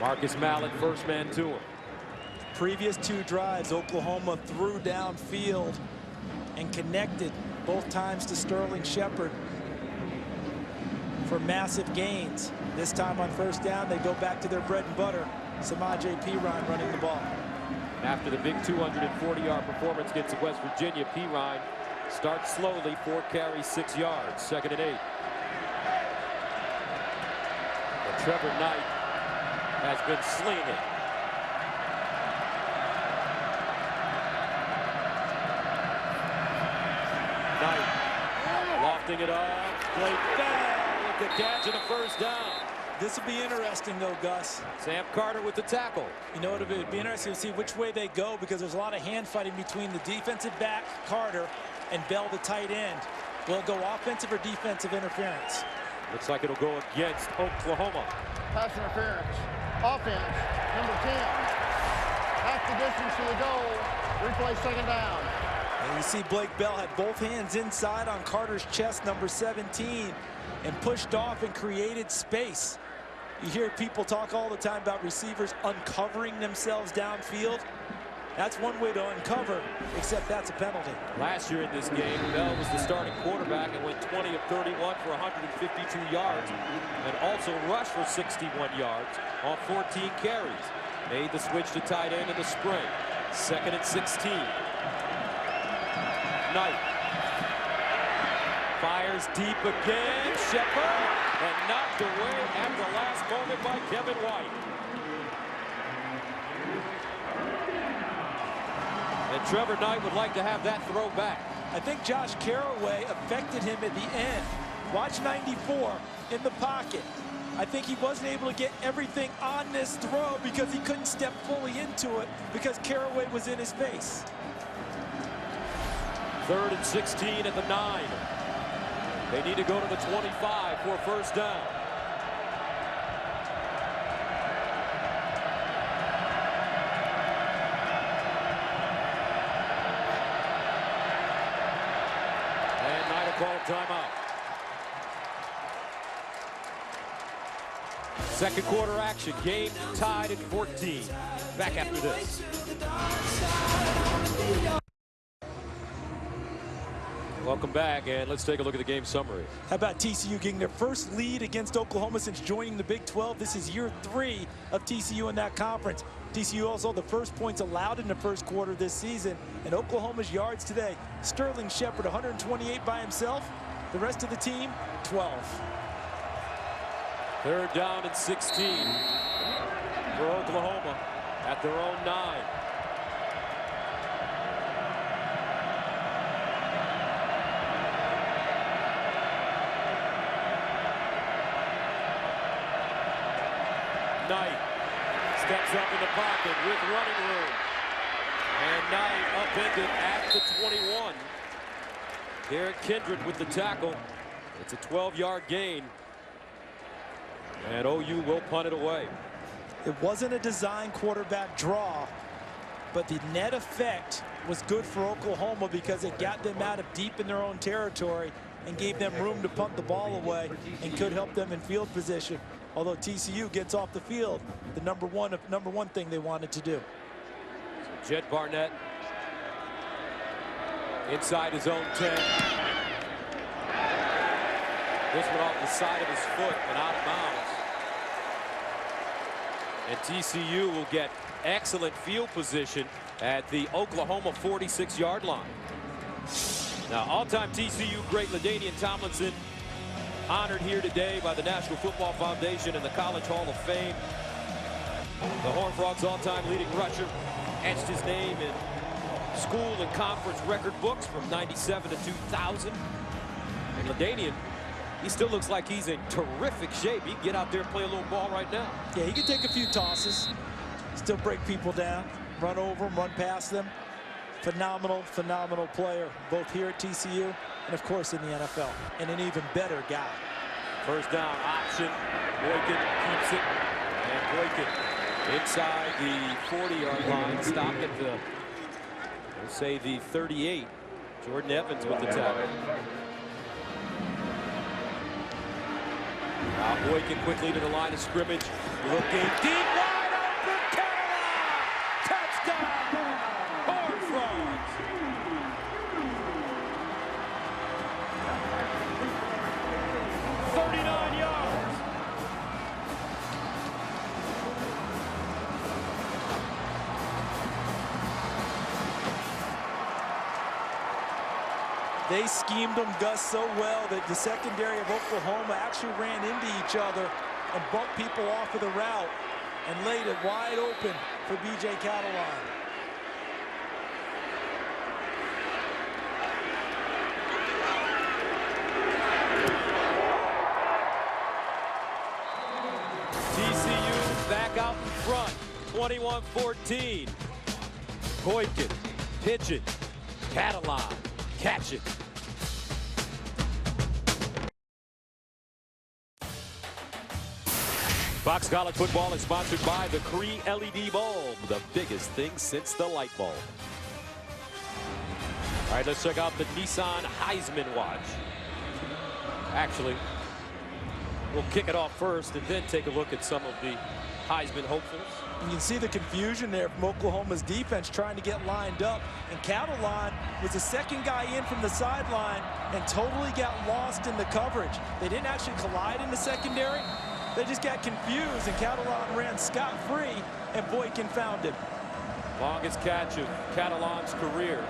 Marcus Mallett, 1st man to him. Previous 2 drives, Oklahoma threw downfield and connected both times to Sterling Shepard for massive gains. This time on 1st down, they go back to their bread and butter. Samaje Perine running the ball. After the big 240-yard performance against West Virginia, Perine starts slowly, 4 carries, 6 yards, 2nd and 8. But Trevor Knight has been slinging. Knight lofting it off, played back with the catch and a 1st down. This will be interesting, though, Gus. Sam Carter with the tackle. You know, it would be interesting to see which way they go, because there's a lot of hand fighting between the defensive back, Carter, and Bell, the tight end. Will it go offensive or defensive interference? Looks like it'll go against Oklahoma. Pass interference. Offense, number 10. Half the distance to the goal. Replay 2nd down. And you see Blake Bell had both hands inside on Carter's chest, number 17, and pushed off and created space. You hear people talk all the time about receivers uncovering themselves downfield. That's one way to uncover, except that's a penalty. Last year in this game, Bell was the starting quarterback and went 20 of 31 for 152 yards, and also rushed for 61 yards on 14 carries. Made the switch to tight end in the spring. 2nd and 16. Knight Fires deep again. Shepard. And knocked away at the last moment by Kevin White. And Trevor Knight would like to have that throw back. I think Josh Caraway affected him at the end. Watch 94 in the pocket. I think he wasn't able to get everything on this throw because he couldn't step fully into it because Caraway was in his face. 3rd and 16 at the 9. They need to go to the 25 for a first down. And Knight will call a timeout. Second quarter action, game tied at 14. Back after this. Welcome back, and let's take a look at the game summary. How about TCU getting their first lead against Oklahoma since joining the Big 12? This is year 3 of TCU in that conference. TCU also the first points allowed in the first quarter this season. And Oklahoma's yards today, Sterling Shepard, 128 by himself. The rest of the team, 12. 3rd down and 16 for Oklahoma at their own 9. Knight steps up in the pocket with running room. And Knight upended at the 21. Derek Kindred with the tackle. It's a 12-yard gain. And OU will punt it away. It wasn't a design quarterback draw, but the net effect was good for Oklahoma because it got them out of deep in their own territory and gave them room to punt the ball away and could help them in field position. Although TCU gets off the field, the number one thing they wanted to do. So Jed Barnett inside his own 10. This one off the side of his foot and out of bounds. And TCU will get excellent field position at the Oklahoma 46-yard line. Now, all-time TCU great LaDainian Tomlinson honored here today by the National Football Foundation and the College Hall of Fame. The Horned Frogs' all-time leading rusher etched his name in school and conference record books from 97 to 2000. And LaDainian, he still looks like he's in terrific shape. He can get out there and play a little ball right now. Yeah, he can take a few tosses, still break people down, run over them, run past them. Phenomenal, phenomenal player, both here at TCU and, of course, in the NFL. And an even better guy. First down option. Boykin keeps it. And Boykin inside the 40-yard line. Stopped at the, we'll say, the 38. Jordan Evans with the tackle. Now Boykin quickly to the line of scrimmage. Looking deep, wide open, Caroline! Touchdown! Horned Frogs! They schemed them, Gus, so well that the secondary of Oklahoma actually ran into each other and bumped people off of the route and laid it wide open for B.J. Catalan. TCU back out in front, 21-14. Boykin, pitch it, Catalan, catch it. Fox College Football is sponsored by the Cree LED bulb, the biggest thing since the light bulb. All right, let's check out the Nissan Heisman Watch. Actually, we'll kick it off first and then take a look at some of the Heisman hopefuls. You can see the confusion there from Oklahoma's defense trying to get lined up. And Catalan was the second guy in from the sideline and totally got lost in the coverage. They didn't actually collide in the secondary. They just got confused, and Catalan ran scot-free, and Boykin found him. Longest catch of Catalan's career.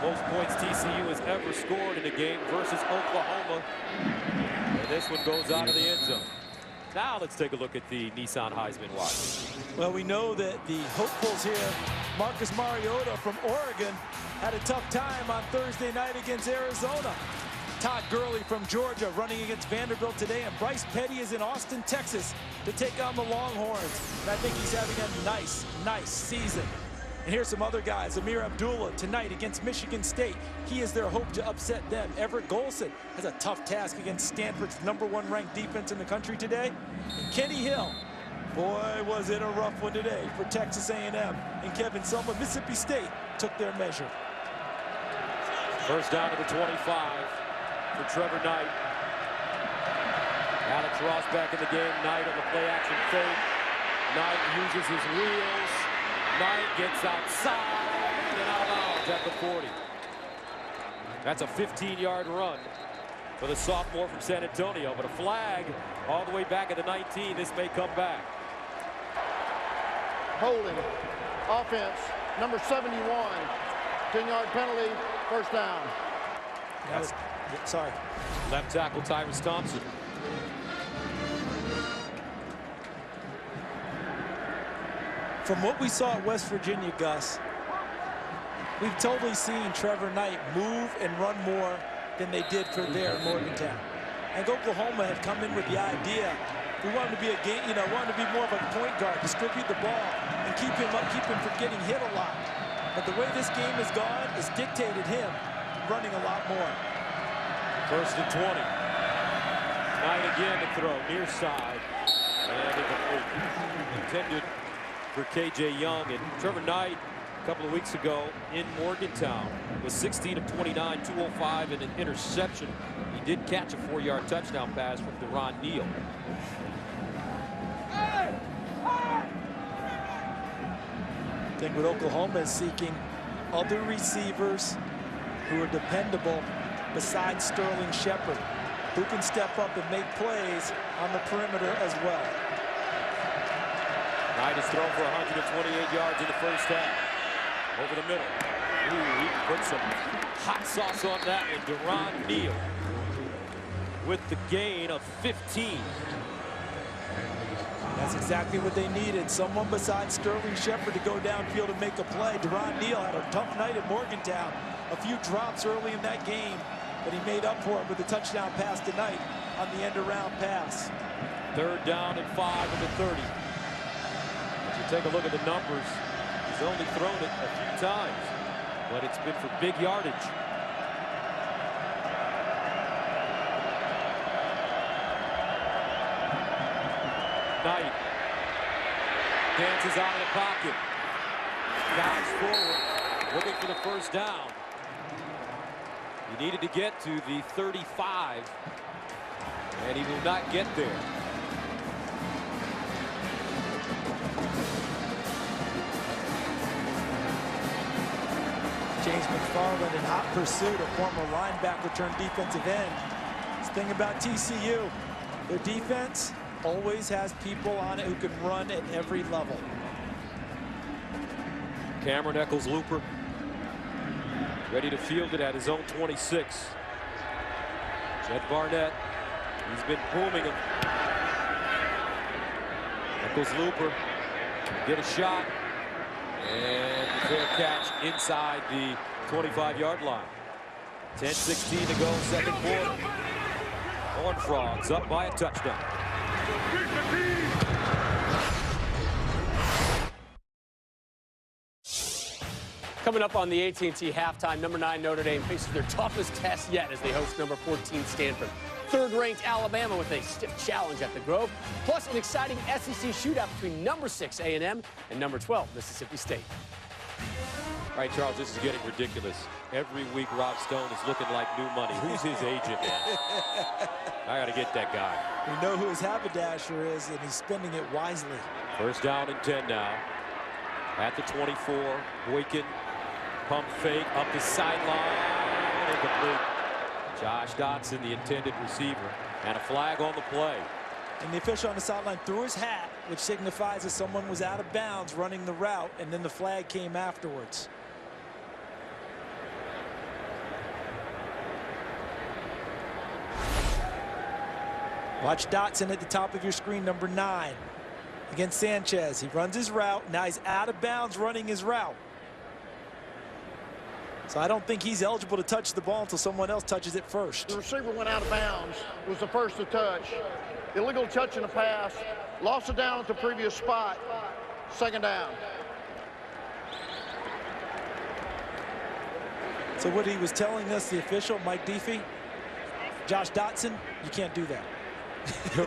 Most points TCU has ever scored in a game versus Oklahoma. And this one goes out of the end zone. Now let's take a look at the Nissan Heisman watch. Well, we know that the hopefuls here, Marcus Mariota from Oregon, had a tough time on Thursday night against Arizona. Todd Gurley from Georgia running against Vanderbilt today, and Bryce Petty is in Austin, Texas to take on the Longhorns. And I think he's having a nice season. And here's some other guys. Amir Abdullah tonight against Michigan State. He is their hope to upset them. Everett Golson has a tough task against Stanford's #1 ranked defense in the country today. And Kenny Hill, boy, was it a rough one today for Texas A&M. And Kevin Sumlin, Mississippi State, took their measure. First down to the 25 for Trevor Knight. Alex Ross back in the game. Knight on the play-action fake. Knight uses his wheels. Knight gets outside and out of bounds at the 40. That's a 15-yard run for the sophomore from San Antonio, but a flag all the way back at the 19. This may come back. Holding. Offense, number 71. 10-yard penalty, first down. Sorry. Left tackle Tyrus Thompson. From what we saw at West Virginia, Gus, we've totally seen Trevor Knight move and run more than they did for there in Morgantown. And Oklahoma had come in with the idea we wanted to be a game, wanted to be more of a point guard, distribute the ball, and keep him from getting hit a lot. But the way this game has gone has dictated him running a lot more. First and 20. Knight again to throw, near side. And incomplete. Intended for KJ Young. And Trevor Knight, a couple of weeks ago in Morgantown, was 16 of 29, 205, and an interception. He did catch a 4-yard touchdown pass from Deron Neal. I think what Oklahoma is seeking, other receivers who are dependable besides Sterling Shepard, who can step up and make plays on the perimeter as well. Knight has thrown for 128 yards in the first half. Over the middle. Ooh, he put some hot sauce on that one. Deron Neal with the gain of 15. That's exactly what they needed. Someone besides Sterling Shepard to go downfield and make a play. Deron Neal had a tough night at Morgantown. A few drops early in that game, but he made up for it with a touchdown pass tonight on the end-around pass. Third down and 5 at the 30. As you take a look at the numbers, he's only thrown it a few times, but it's been for big yardage. Knight dances out of the pocket, dives forward, looking for the first down. He needed to get to the 35, and he will not get there. James McFarland in hot pursuit, a former linebacker turned defensive end. This thing about TCU, their defense always has people on it who can run at every level. Cameron Eccles-Looper ready to field it at his own 26. Jed Barnett, he's been booming him. Eccles-Looper get a shot, and fair catch inside the 25-yard line. 10-16 to go, second quarter. Horned Frogs up by a touchdown. Coming up on the AT&T halftime, number 9 Notre Dame faces their toughest test yet as they host number 14 Stanford. Third-ranked Alabama with a stiff challenge at the Grove, plus an exciting SEC shootout between number 6 A&M and number 12 Mississippi State. All right, Charles, this is getting ridiculous. Every week, Rob Stone is looking like new money. Who's his agent? I got to get that guy. We know who his haberdasher is, and he's spending it wisely. First down and 10 now. At the 24, Boykin, pump fake, up the sideline, incomplete. Josh Dotson, the intended receiver, and a flag on the play. And the official on the sideline threw his hat, which signifies that someone was out of bounds running the route, and then the flag came afterwards. Watch Dotson at the top of your screen, number 9. Against Sanchez, he runs his route. Now he's out of bounds running his route. So I don't think he's eligible to touch the ball until someone else touches it first. The receiver went out of bounds, was the first to touch. Illegal touch in the pass, lost it down at the previous spot. Second down. So what he was telling us, the official, Mike Diffie, Josh Dotson, you can't do that.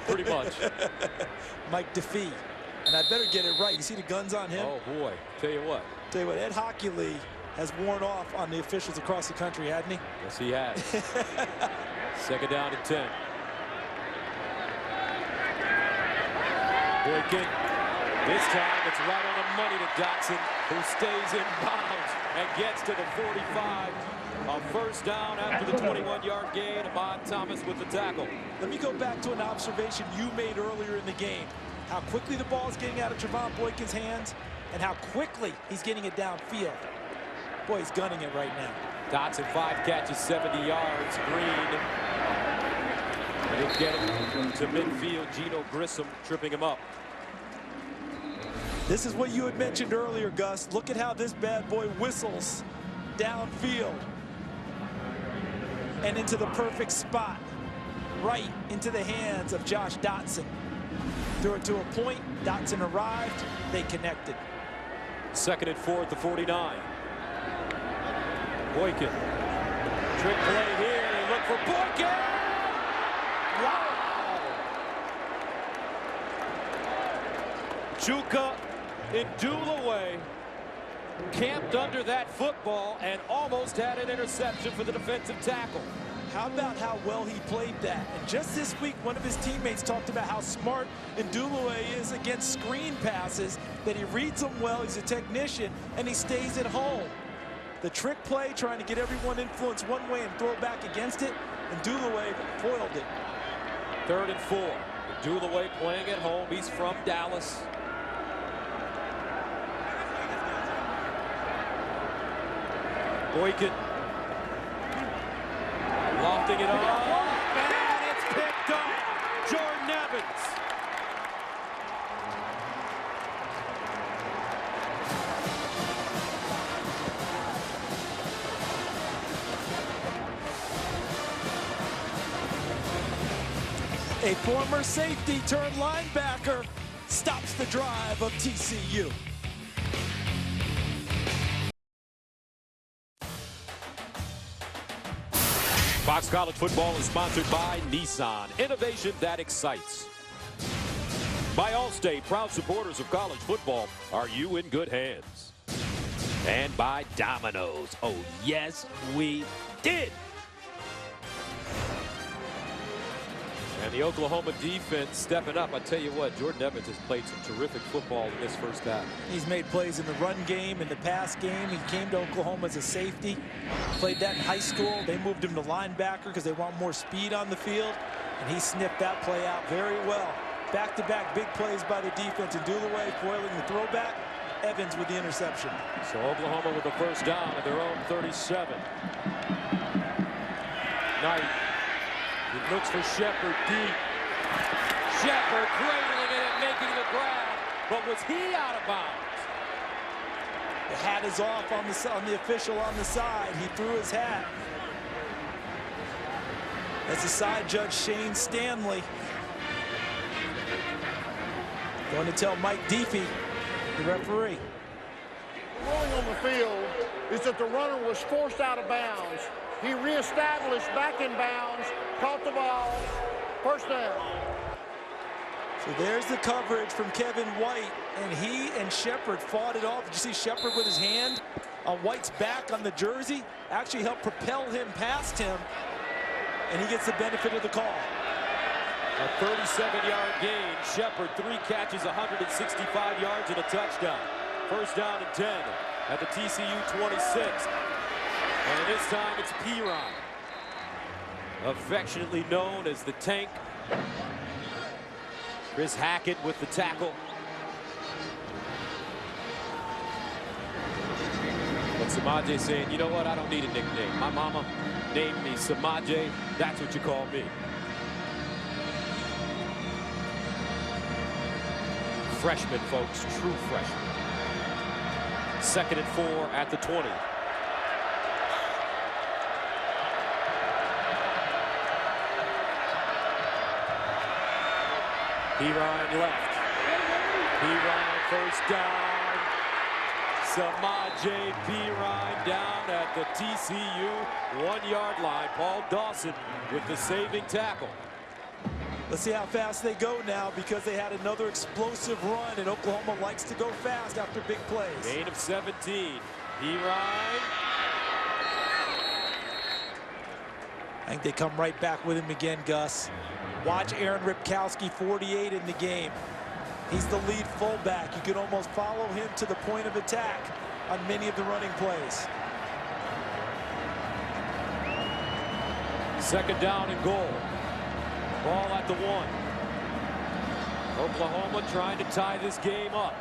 Pretty much. Mike Diffie. And I better get it right. You see the guns on him? Oh, boy. Tell you what, Ed Hockley has worn off on the officials across the country, hasn't he? yes, he has. Second down and 10. Boykin. This time it's right on the money to Dotson, who stays in bounds and gets to the 45. A first down after the 21-yard gain. Ahmad Thomas with the tackle. Let me go back to an observation you made earlier in the game. How quickly the ball is getting out of Trevon Boykin's hands and how quickly he's getting it downfield. Boy, he's gunning it right now. Dotson, 5 catches, 70 yards. Green. He'll get him to midfield. Geno Grissom tripping him up. This is what you had mentioned earlier, Gus. Look at how this bad boy whistles downfield and into the perfect spot, right into the hands of Josh Dotson. Threw it to a point. Dotson arrived. They connected. Second and 4 at the 49. Boykin. Trick play here. They look for Boykin. Wow. Chuka Ndulaway camped under that football and almost had an interception for the defensive tackle. How about how well he played that? And just this week, one of his teammates talked about how smart Ndulaway is against screen passes, that he reads them well, he's a technician, and he stays at home. The trick play, trying to get everyone influenced one way and throw back against it, and Ndulaway foiled it. Third and 4. Ndulaway playing at home. He's from Dallas. Boykin. Lofting it off, and it's picked up. Jordan Evans. A former safety turned linebacker stops the drive of TCU. Fox College Football is sponsored by Nissan, innovation that excites. By Allstate, proud supporters of college football. Are you in good hands? And by Domino's. Oh, yes, we did. And the Oklahoma defense stepping up. I tell you what, Jordan Evans has played some terrific football in this first half. He's made plays in the run game, in the pass game. He came to Oklahoma as a safety. Played that in high school. They moved him to linebacker because they want more speed on the field. And he sniffed that play out very well. Back-to-back big plays by the defense. And Ndulaway foiling the throwback. Evans with the interception. So Oklahoma with the first down at their own 37. Knight. He looks for Shepard deep. Shepard cradling it and making the grab. But was he out of bounds? The hat is off on the official on the side. He threw his hat. That's the side judge, Shane Stanley. Going to tell Mike Diffie, the referee. The ruling on the field is that the runner was forced out of bounds. He reestablished back in bounds, caught the ball, first down. So there's the coverage from Kevin White, and he and Shepard fought it off. Did you see Shepard with his hand on White's back on the jersey? Actually helped propel him past him, and he gets the benefit of the call. A 37-yard gain. Shepard, 3 catches, 165 yards and a touchdown. First down and 10 at the TCU 26. And this time it's Piron, affectionately known as the Tank. Chris Hackett with the tackle. But Samaje saying, you know what, I don't need a nickname. My mama named me Samaje. That's what you call me. Freshman, folks, true freshman. 2nd and 4 at the 20. Perine left. Perine first down. Samaje Perine down at the TCU 1-yard line. Paul Dawson with the saving tackle. Let's see how fast they go now, because they had another explosive run, and Oklahoma likes to go fast after big plays. Gain of 17. Perine. I think they come right back with him again, Gus. Watch Aaron Ripkowski, 48 in the game. He's the lead fullback. You can almost follow him to the point of attack on many of the running plays. 2nd down and goal. Ball at the 1. Oklahoma trying to tie this game up.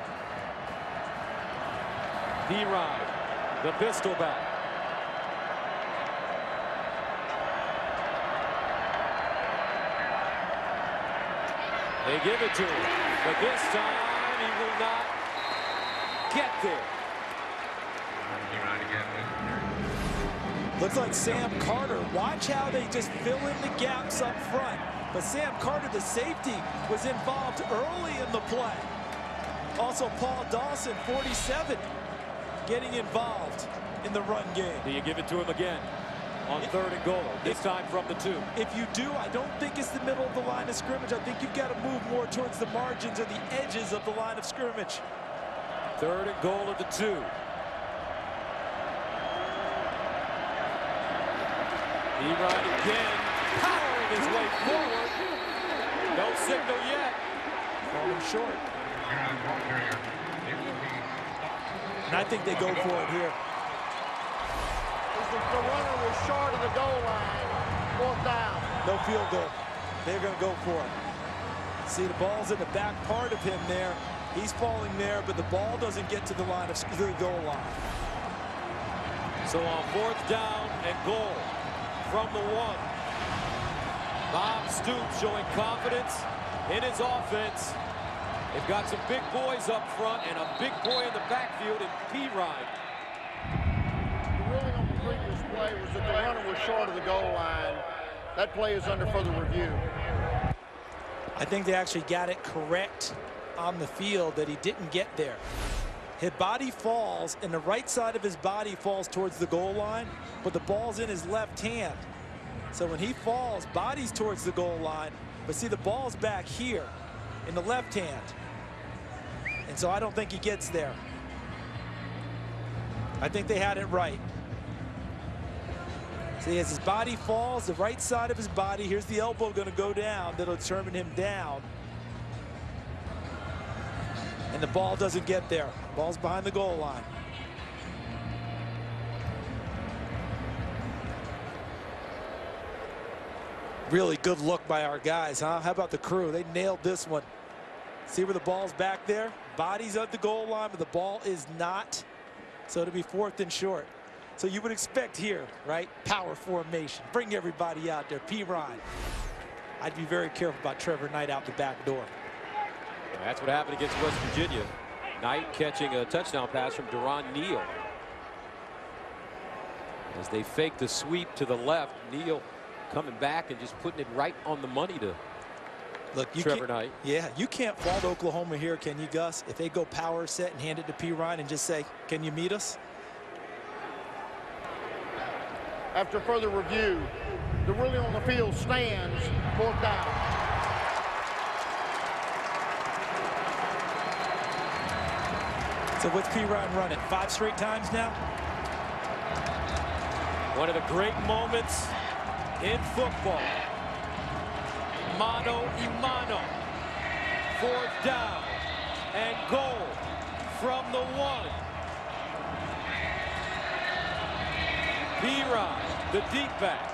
Perine, the pistol back. They give it to him, but this time he will not get there. Looks like Sam Carter. Watch how they just fill in the gaps up front. But Sam Carter, the safety, was involved early in the play. Also, Paul Dawson, 47, getting involved in the run game. Do you give it to him again on 3rd and goal, this time from the 2? If you do, I don't think it's the middle of the line of scrimmage. I think you've got to move more towards the margins or the edges of the line of scrimmage. 3rd and goal at the 2. Perine again, powering his way forward. No signal yet. Falling short. And I think they go for it here. The runner was short of the goal line. 4th down. No field goal. They're going to go for it. See, the ball's in the back part of him there. He's falling there, but the ball doesn't get to the line of the goal line. So on 4th down and goal from the 1. Bob Stoops showing confidence in his offense. They've got some big boys up front and a big boy in the backfield in Perine. The ruling on the previous play was that the runner was short of the goal line. That play is under further review. I think they actually got it correct on the field, that he didn't get there. His body falls, and the right side of his body falls towards the goal line, but the ball's in his left hand. So when he falls, body's towards the goal line, but see, the ball's back here in the left hand. And so I don't think he gets there. I think they had it right. See, as his body falls, the right side of his body, here's the elbow going to go down. That'll determine him down. And the ball doesn't get there. Ball's behind the goal line. Really good look by our guys, huh? How about the crew? They nailed this one. See where the ball's back there? Body's at the goal line, but the ball is not. So it'll be 4th and short. So you would expect here, right? Power formation. Bring everybody out there. Perine. I'd be very careful about Trevor Knight out the back door. That's what happened against West Virginia. Knight catching a touchdown pass from Deron Neal. As they fake the sweep to the left, Neal coming back and just putting it right on the money to Trevor Knight. Yeah, you can't fault Oklahoma here, can you, Gus? If they go power set and hand it to Perine and just say, can you meet us? After further review, the ruling on the field stands. 4th down. So what's Perine running? 5 straight times now? One of the great moments in football. Mano a mano. 4th down and goal from the 1. Perine, the deep back.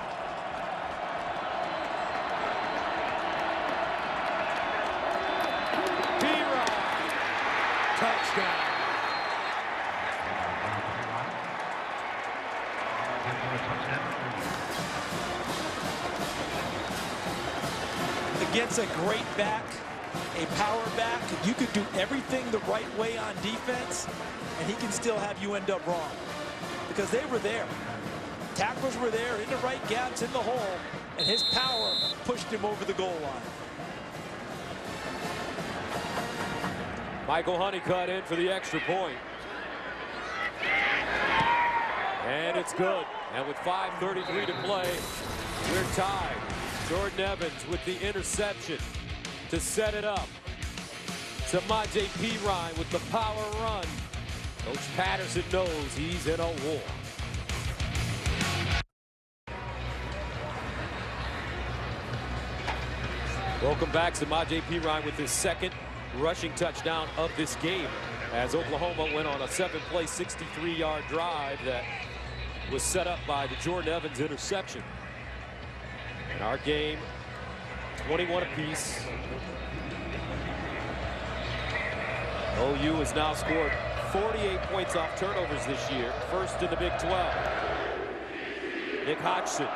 Perine, touchdown. Against a great back, a power back. You could do everything the right way on defense, and he can still have you end up wrong. Because they were there. Tackles were there in the right gaps in the hole, and his power pushed him over the goal line. Michael Honeycutt in for the extra point. And it's good. And with 5:33 to play, we're tied. Jordan Evans with the interception to set it up. Samaje Perine with the power run. Coach Patterson knows he's in a war. Welcome back, Samaje Perine with his second rushing touchdown of this game as Oklahoma went on a 7-play, 63-yard drive that was set up by the Jordan Evans interception. And our game, 21 apiece. OU has now scored 48 points off turnovers this year, first in the Big 12. Nick Hodgson.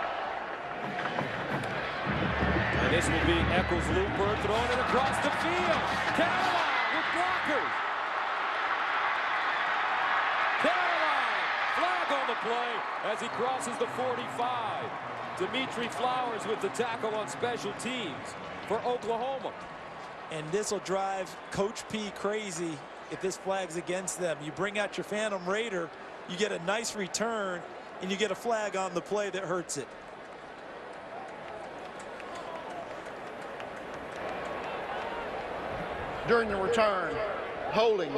And this will be Eccles Looper throwing it across the field. Caroline with blockers. Caroline, flag on the play as he crosses the 45. Dimitri Flowers with the tackle on special teams for Oklahoma. And this will drive Coach P crazy if this flag's against them. You bring out your Phantom Raider, you get a nice return, and you get a flag on the play that hurts it. During the return, holding,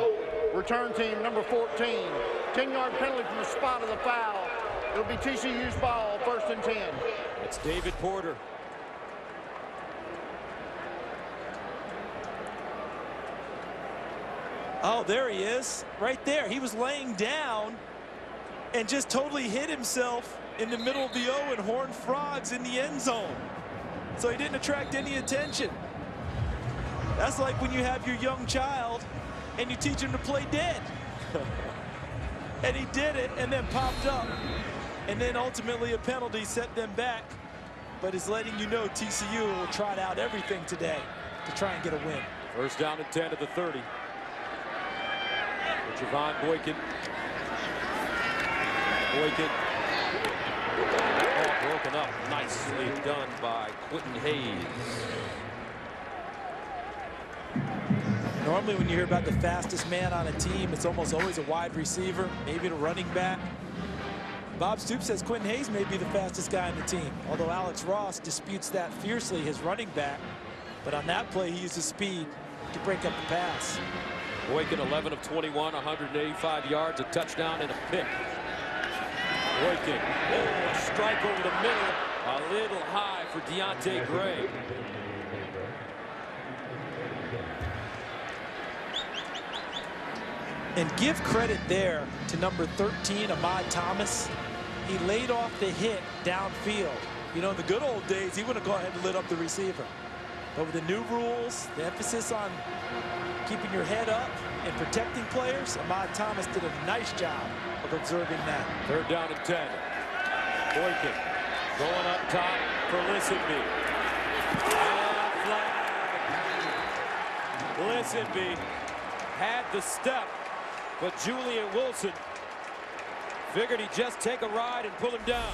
return team number 14, 10-yard penalty from the spot of the foul. It'll be TCU's ball, 1st and 10. It's David Porter. Oh, there he is, right there. He was laying down and just totally hit himself in the middle of the O and Horned Frogs in the end zone. So he didn't attract any attention. That's like when you have your young child and you teach him to play dead. And he did it and then popped up. And then ultimately a penalty set them back. But it's letting you know TCU will trot out everything today to try and get a win. First down and 10 at the 30. Javon Boykin. Boykin. Oh, broken up. Nicely done by Quentin Hayes. Normally when you hear about the fastest man on a team, it's almost always a wide receiver, maybe the running back. Bob Stoops says Quentin Hayes may be the fastest guy on the team, although Alex Ross disputes that fiercely, his running back. But on that play, he used his speed to break up the pass. Boykin 11 of 21, 185 yards, a touchdown and a pick. Boykin, oh, strike over the middle, a little high for Deontay Gray. And give credit there to number 13, Ahmad Thomas. He laid off the hit downfield. You know, in the good old days, he would have gone ahead and lit up the receiver. But with the new rules, the emphasis on keeping your head up and protecting players, Ahmad Thomas did a nice job of observing that. Third down and 10. Boykin going up top for Lisenby. And flag. Lisenby had the step, but Julian Wilson figured he'd just take a ride and pull him down.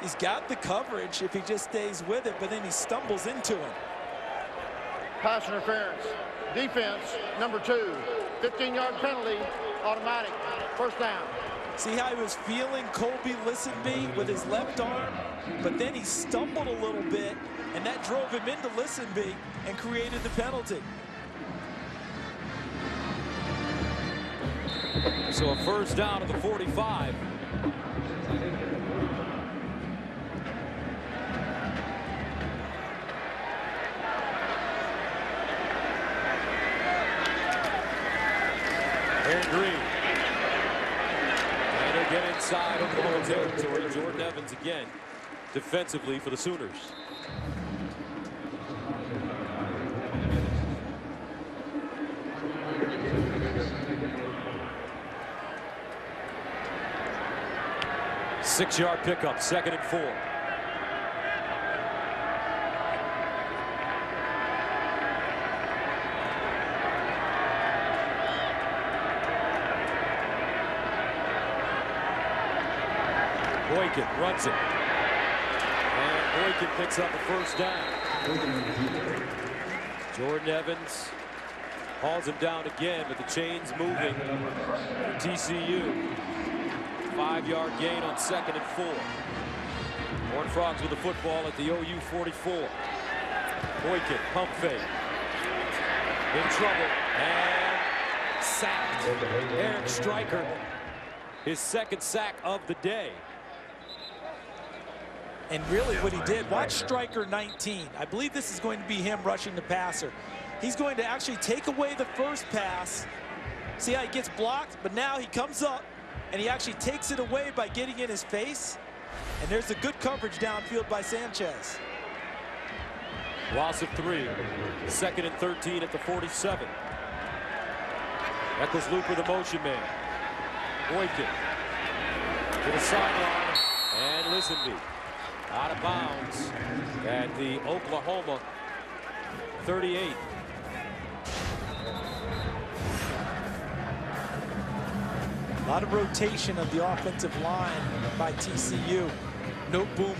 He's got the coverage if he just stays with it, but then he stumbles into him. Pass interference. Defense, number 2. 15-yard penalty, automatic. First down. See how he was feeling Colby Lisenby with his left arm, but then he stumbled a little bit, and that drove him into Lisenby and created the penalty. So a first down at the 45. Aaron Green. And he'll get inside Oklahoma territory. Jordan Evans again defensively for the Sooners. Six-yard pickup, 2nd and 4. Boykin runs it. And Boykin picks up a first down. Jordan Evans hauls him down again, but the chain's moving for TCU. 5-yard gain on 2nd and 4. Horned Frogs with the football at the OU 44. Boykin, pump fake. In trouble, and sacked. Eric Stryker, his 2nd sack of the day. And really what he did, watch Stryker 19. I believe this is going to be him rushing the passer. He's going to actually take away the first pass. See how he gets blocked? But now he comes up, and he actually takes it away by getting in his face. And there's a good coverage downfield by Sanchez. Loss of 3. 2nd and 13 at the 47. Eccles Looper, the motion man. Boykin to the sideline, and Lisenby out of bounds at the Oklahoma 38. A lot of rotation of the offensive line by TCU. Noteboom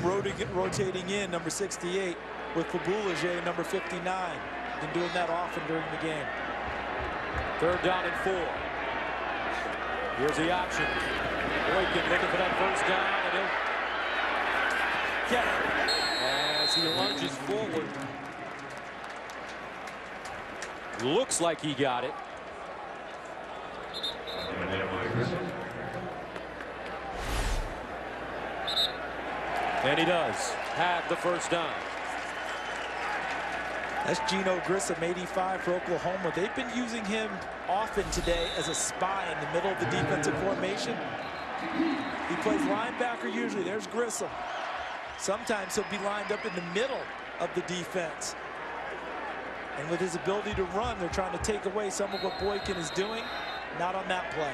rotating in, number 68, with Fabulaje, number 59. Been doing that often during the game. 3rd down and 4. Here's the option. Boykin looking for that first down, and he'll get it as he lunges forward. Looks like he got it. And he does have the first down. That's Gino Grissom, 85 for Oklahoma. They've been using him often today as a spy in the middle of the defensive formation. He plays linebacker usually. There's Grissom. Sometimes he'll be lined up in the middle of the defense. And with his ability to run, they're trying to take away some of what Boykin is doing. Not on that play.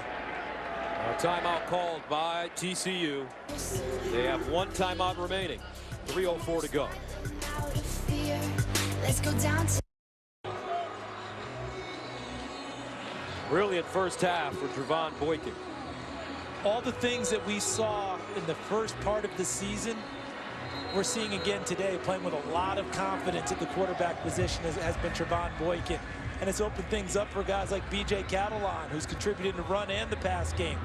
A timeout called by TCU. They have 1 timeout remaining. 3:04 to go. Let's go down to Brilliant first half for Trevon Boykin. All the things that we saw in the first part of the season, we're seeing again today, playing with a lot of confidence at the quarterback position has been Trevon Boykin. And it's opened things up for guys like B.J. Catalan, who's contributed in the run and the pass game.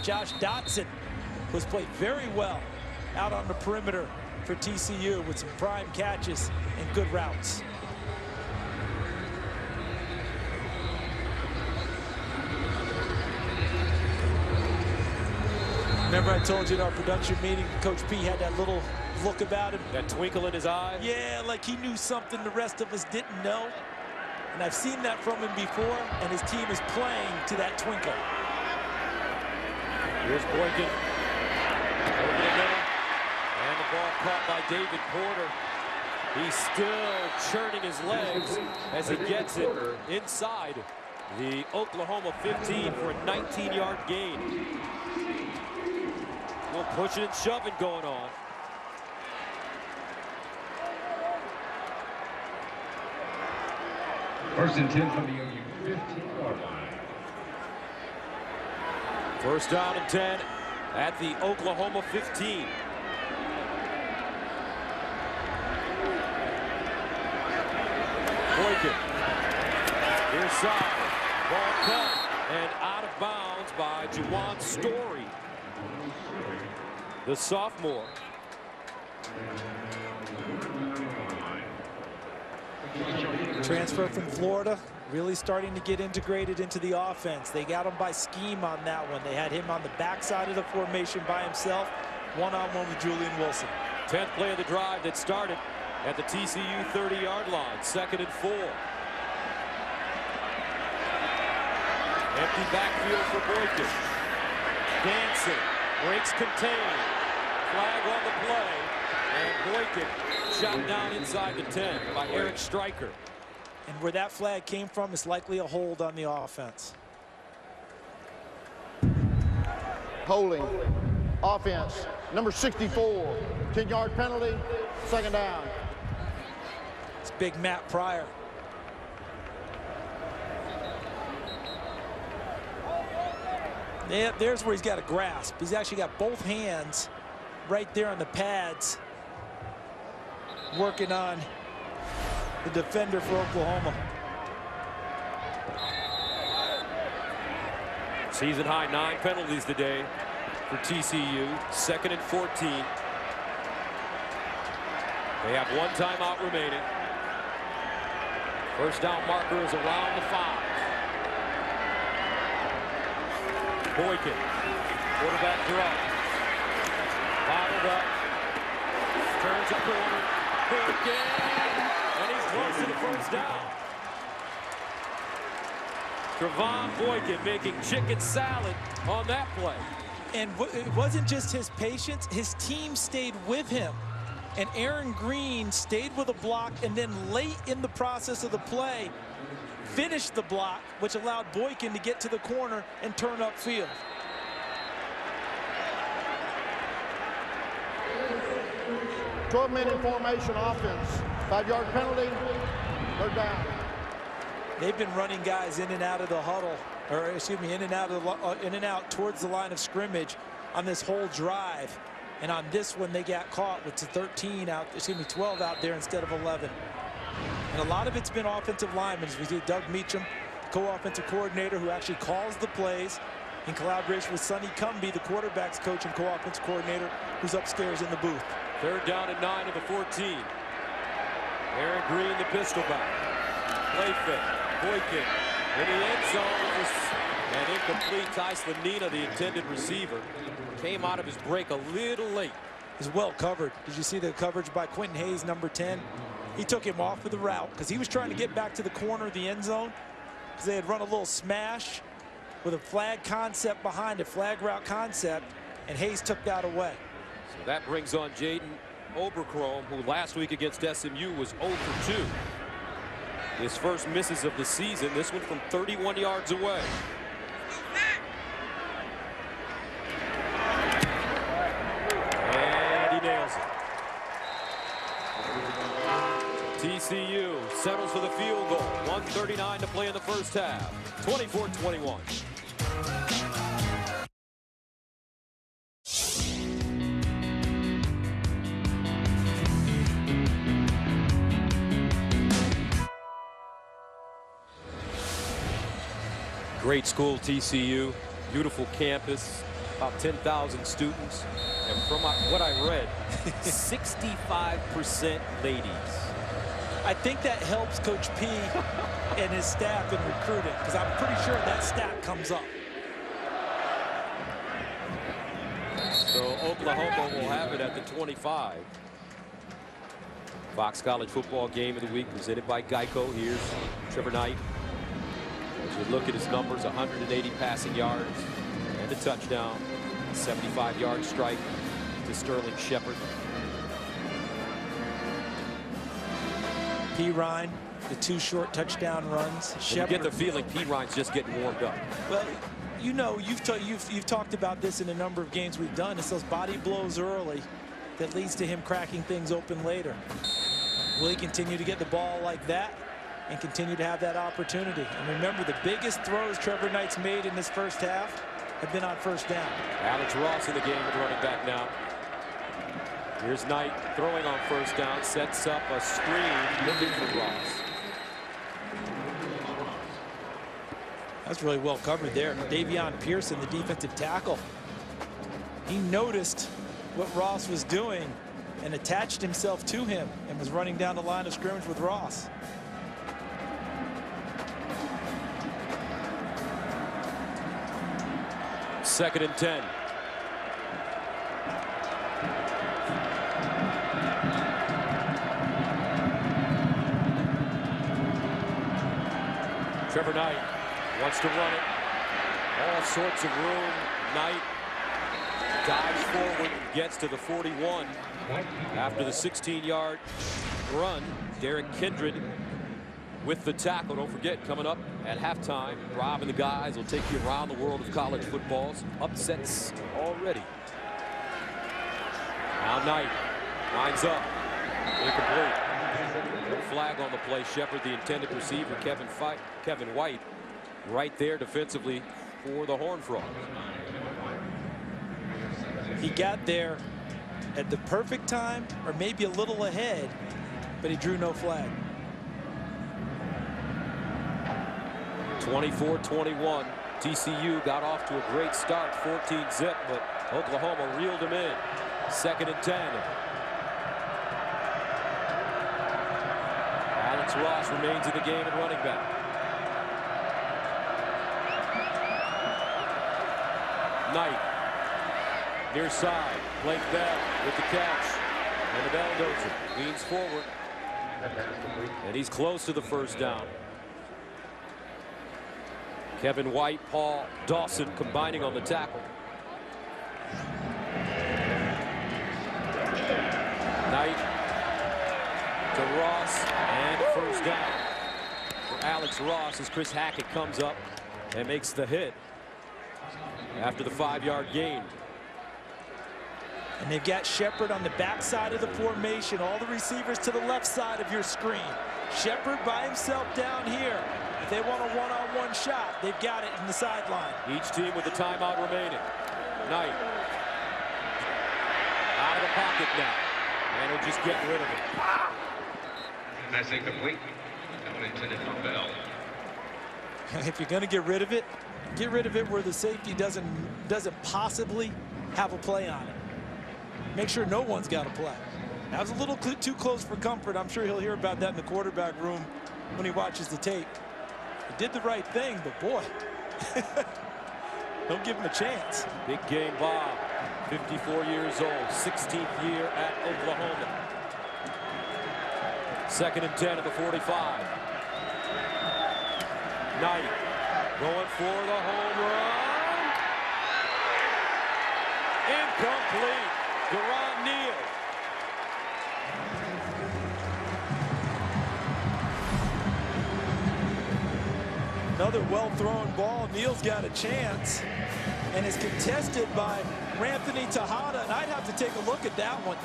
Josh Dotson, who's played very well out on the perimeter for TCU with some prime catches and good routes. Remember I told you in our production meeting, Coach P had that little look about him. That twinkle in his eye? Yeah, like he knew something the rest of us didn't know. And I've seen that from him before, and his team is playing to that twinkle. Here's Boykin. Over the middle. And the ball caught by David Porter. He's still churning his legs as he gets it inside the Oklahoma 15 for a 19-yard gain. A little pushing and shoving going on. First and 10 from the OU 15-yard line. First down and 10 at the Oklahoma 15. Boykin. Near side. Ball caught and out of bounds by Juwan Story, the sophomore. Transfer from Florida, really starting to get integrated into the offense. They got him by scheme on that one. They had him on the backside of the formation by himself, one-on-one with Julian Wilson. 10th play of the drive that started at the TCU 30-yard line. 2nd and 4. Empty backfield for Boykin. Dancing, breaks contained. Flag on the play, and Boykin shot down inside the 10 by Eric Stryker. And where that flag came from is likely a hold on the offense. Holding. Offense. Number 64. 10-yard penalty. 2nd down. It's big Matt Pryor. Yeah, there's where he's got a grasp. He's actually got both hands right there on the pads, working on the defender for Oklahoma. Season high 9 penalties today for TCU. 2nd and 14. They have 1 timeout remaining. First down marker is around the 5. Boykin, quarterback draw. Bottled up. Turns a corner. Boykin. And he's close to the first down. Trevon Boykin making chicken salad on that play. And it wasn't just his patience. His team stayed with him. And Aaron Green stayed with a block, and then late in the process of the play, finished the block, which allowed Boykin to get to the corner and turn upfield. "12-minute formation offense. 5-yard penalty. Third down." They've been running guys in and out of the huddle, or excuse me, in and out towards the line of scrimmage on this whole drive. And on this one, they got caught with 12 out there instead of 11. And a lot of it's been offensive linemen. We see Doug Meacham, co-offensive coordinator, who actually calls the plays in collaboration with Sonny Cumbie, the quarterback's coach and co-offensive coordinator, who's upstairs in the booth. 3rd down and 9 of the 14. Aaron Green, the pistol back. Play fake. Boykin in the end zone. And incomplete. Ty Slanina, the intended receiver, came out of his break a little late. He's well covered. Did you see the coverage by Quentin Hayes, number 10? He took him off of the route because he was trying to get back to the corner of the end zone because they had run a little smash with a flag concept behind it, flag route concept, and Hayes took that away. So that brings on Jaden Oberchrome, who last week against SMU was 0 for 2. His first misses of the season, this one from 31 yards away. And he nails it. TCU settles for the field goal. 1:39 to play in the first half. 24-21. Great school, TCU. Beautiful campus. About 10,000 students. And from what I read, 65% ladies. I think that helps Coach P and his staff in recruiting, because I'm pretty sure that stat comes up. So Oklahoma will have it at the 25. Fox College Football Game of the Week presented by Geico. Here's Trevor Knight. As you look at his numbers, 180 passing yards and a touchdown. 75-yard strike to Sterling Shepard. P. Ryan, the 2 short touchdown runs. You get the feeling P. Ryan's just getting warmed up. Well, you know, you've talked about this in a number of games we've done. It's those body blows early that leads to him cracking things open later. Will he continue to get the ball like that and continue to have that opportunity? And remember, the biggest throws Trevor Knight's made in this first half have been on first down. Alex Ross in the game at running back now. Here's Knight throwing on first down, sets up a screen looking for Ross. That's really well covered there. Davion Pearson, the defensive tackle. He noticed what Ross was doing and attached himself to him and was running down the line of scrimmage with Ross. Second and 10. Trevor Knight wants to run it. All sorts of room. Knight dives forward and gets to the 41. After the 16-yard run, Derek Kindred with the tackle. Don't forget, coming up at halftime, Rob and the guys will take you around the world of college footballs. Upsets already. Now Knight lines up. Incomplete. No flag on the play. Shepard, the intended receiver. Kevin White right there defensively for the Horned Frogs. He got there at the perfect time, or maybe a little ahead, but he drew no flag. 24-21. TCU got off to a great start, 14-zip, but Oklahoma reeled them in. 2nd and 10. Alex Ross remains in the game at running back. Knight, near side, Blake Bell with the catch, and the bell goes it. Leans forward, and he's close to the first down. Kevin White, Paul Dawson combining on the tackle. Knight to Ross, and first down for Alex Ross as Chris Hackett comes up and makes the hit after the 5-yard gain. And they've got Shepard on the backside of the formation, all the receivers to the left side of your screen. Shepard by himself down here. If they want a one-on-one shot, they've got it in the sideline. Each team with a timeout remaining. Knight out of the pocket now, and he'll just get rid of it. That's incomplete. That one intended for Bell. If you're going to get rid of it where the safety doesn't possibly have a play on it. Make sure no one's got a play. That was a little too close for comfort. I'm sure he'll hear about that in the quarterback room when he watches the tape. He did the right thing, but boy, don't give him a chance. Big game Bob, 54 years old, 16th year at Oklahoma. 2nd and 10 at the 45. Knight going for the home run. Incomplete. Deron Neal. Another well-thrown ball. Neal's got a chance and is contested by Anthony Tejada, and I'd have to take a look at that one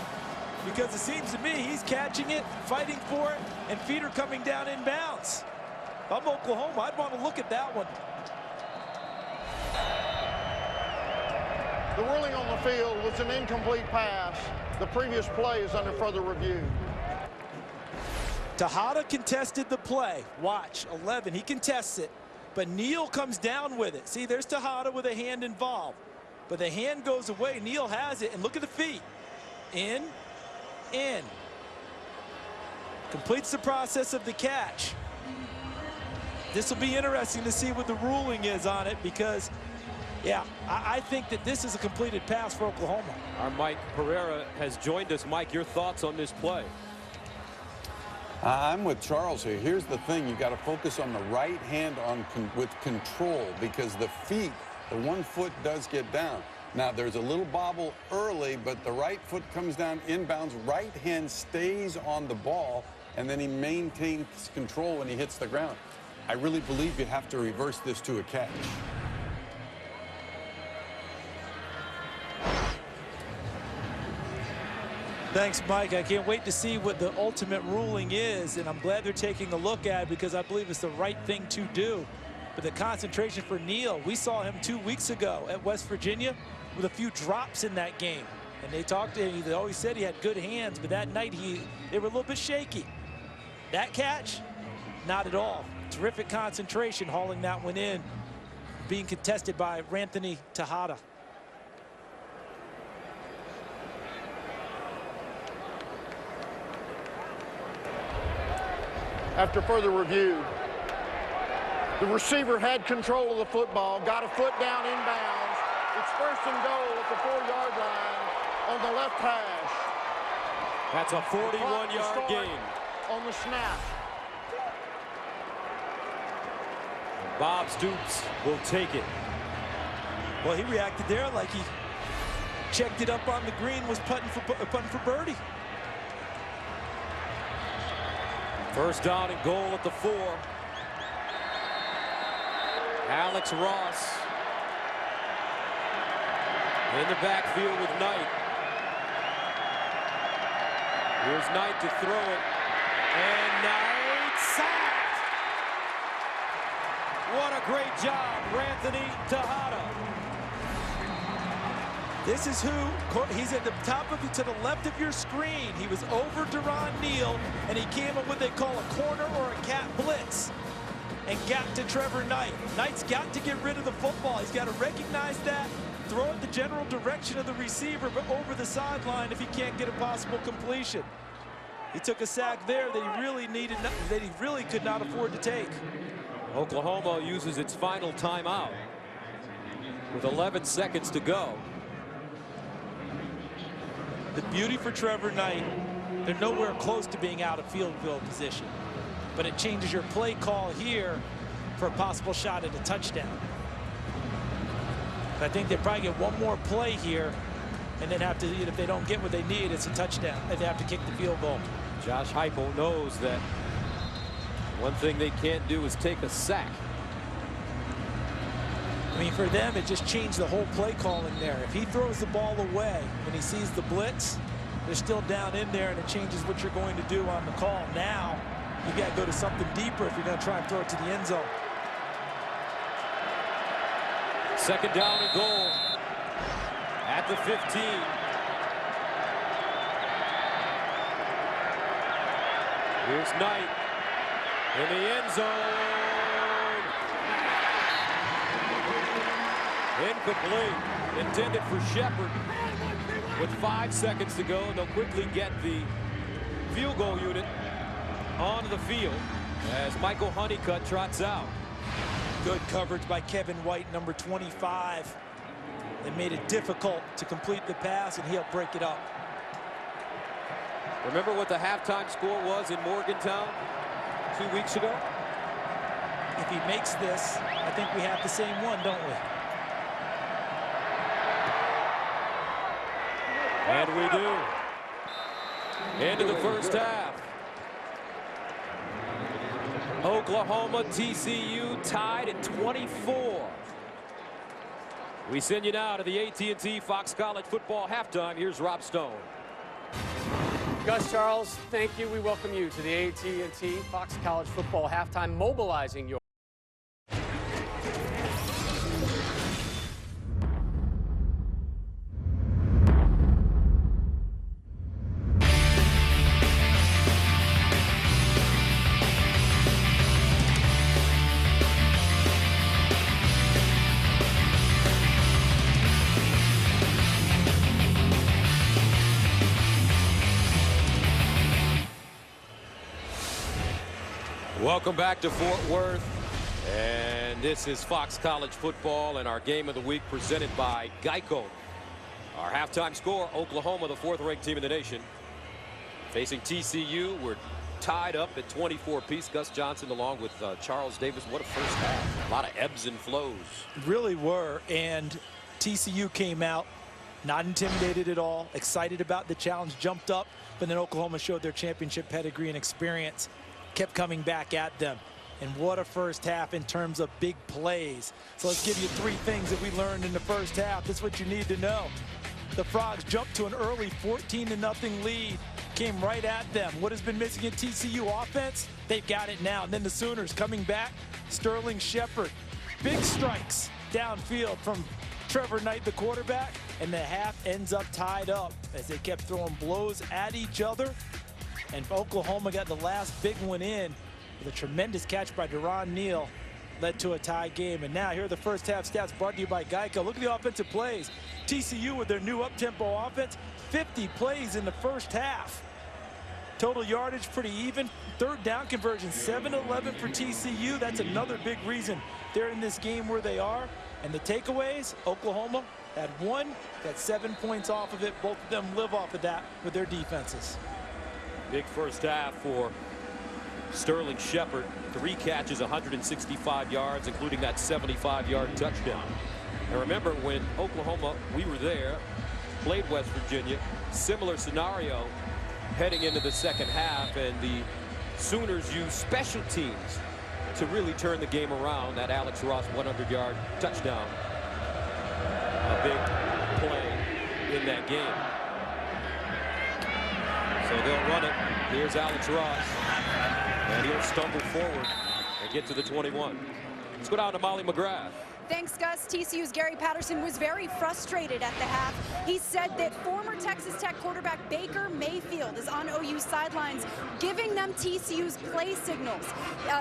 because it seems to me he's catching it, fighting for it, and feet are coming down inbounds. If I'm Oklahoma, I'd want to look at that one. The ruling on the field was an incomplete pass. The previous play is under further review. Tejada contested the play. Watch, 11, he contests it, but Neal comes down with it. See, there's Tejada with a hand involved, but the hand goes away. Neal has it, and look at the feet. In. Completes the process of the catch. This will be interesting to see what the ruling is on it because, yeah, I think that this is a completed pass for Oklahoma. Our Mike Pereira has joined us. Mike, your thoughts on this play? I'm with Charles here. Here's the thing. You got to focus on the right hand with control because the feet, the 1 foot does get down. Now, there's a little bobble early, but the right foot comes down inbounds. Right hand stays on the ball, and then he maintains control when he hits the ground. I really believe you have to reverse this to a catch. Thanks, Mike. I can't wait to see what the ultimate ruling is, and I'm glad they're taking a look at it because I believe it's the right thing to do. But the concentration for Neal, we saw him 2 weeks ago at West Virginia with a few drops in that game. And they talked to him, they always said he had good hands, but that night they were a little bit shaky. That catch, not at all. Terrific concentration hauling that one in, being contested by Anthony Tejada. After further review, the receiver had control of the football, got a foot down inbounds. It's 1st and goal at the 4-yard line on the left hash. That's a 41-yard gain. On the snap. Bob Stoops will take it. Well, he reacted there like he checked it up on the green, was putting for birdie. 1st down and goal at the 4. Alex Ross in the backfield with Knight. Here's Knight to throw it, and Knight sacked. What a great job, Anthony Tejada. This is who, he's at the top of, to the left of your screen. He was over Deron Neal, and he came up what they call a corner or a cat blitz and got to Trevor Knight. Knight's got to get rid of the football. He's got to recognize that, throw it the general direction of the receiver, but over the sideline if he can't get a possible completion. He took a sack there that he really needed, that he really could not afford to take. Oklahoma uses its final timeout with 11 seconds to go. The beauty for Trevor Knight, they're nowhere close to being out of field goal position, but it changes your play call here for a possible shot at a touchdown. I think they probably get one more play here and then have to, if they don't get what they need, it's a touchdown. They have to kick the field goal. Josh Heupel knows that one thing they can't do is take a sack. I mean, for them, it just changed the whole play calling there. If he throws the ball away when he sees the blitz, they're still down in there, and it changes what you're going to do on the call. Now, you got to go to something deeper if you're going to try and throw it to the end zone. Second down and goal at the 15. Here's Knight in the end zone. Incomplete. Intended for Shepard. With 5 seconds to go, and they'll quickly get the field goal unit onto the field as Michael Honeycutt trots out. Good coverage by Kevin White, number 25. They made it difficult to complete the pass, and he'll break it up. Remember what the halftime score was in Morgantown 2 weeks ago? If he makes this, I think we have the same one, don't we? And we do. Into the first half. Oklahoma, TCU tied at 24. We send you now to the AT&T Fox College Football halftime. Here's Rob Stone. Gus Charles, thank you. We welcome you to the AT&T Fox College Football halftime, mobilizing your Welcome back to Fort Worth, and this is Fox College Football and our game of the week presented by Geico. Our halftime score, Oklahoma, the 4th-ranked team in the nation, facing TCU. We're tied up at 24 apiece. Gus Johnson along with Charles Davis. What a first half. A lot of ebbs and flows. Really were, and TCU came out not intimidated at all, excited about the challenge, jumped up, but then Oklahoma showed their championship pedigree and experience, kept coming back at them. And what a first half in terms of big plays. So let's give you 3 things that we learned in the first half. That's what you need to know. The Frogs jumped to an early 14-0 lead, came right at them. What has been missing in TCU offense? They've got it now. And then the Sooners coming back, Sterling Shepard. Big strikes downfield from Trevor Knight, the quarterback, and the half ends up tied up as they kept throwing blows at each other. And Oklahoma got the last big one in with a tremendous catch by Deron Neal, led to a tie game. And now here are the first half stats brought to you by Geico. Look at the offensive plays. TCU with their new up-tempo offense, 50 plays in the first half. Total yardage pretty even. 3rd down conversion, 7-11 for TCU. That's another big reason they're in this game where they are. And the takeaways, Oklahoma had 1, got 7 points off of it. Both of them live off of that with their defenses. Big first half for Sterling Shepard. 3 catches, 165 yards, including that 75-yard touchdown. And remember, when Oklahoma, we were there, played West Virginia, similar scenario heading into the second half, and the Sooners used special teams to really turn the game around. That Alex Ross 100-yard touchdown. A big play in that game. So they'll run it. Here's Alex Ross. And he'll stumble forward and get to the 21. Let's go down to Molly McGrath. Thanks, Gus. TCU's Gary Patterson was very frustrated at the half. He said that former Texas Tech quarterback Baker Mayfield is on OU's sidelines, giving them TCU's play signals.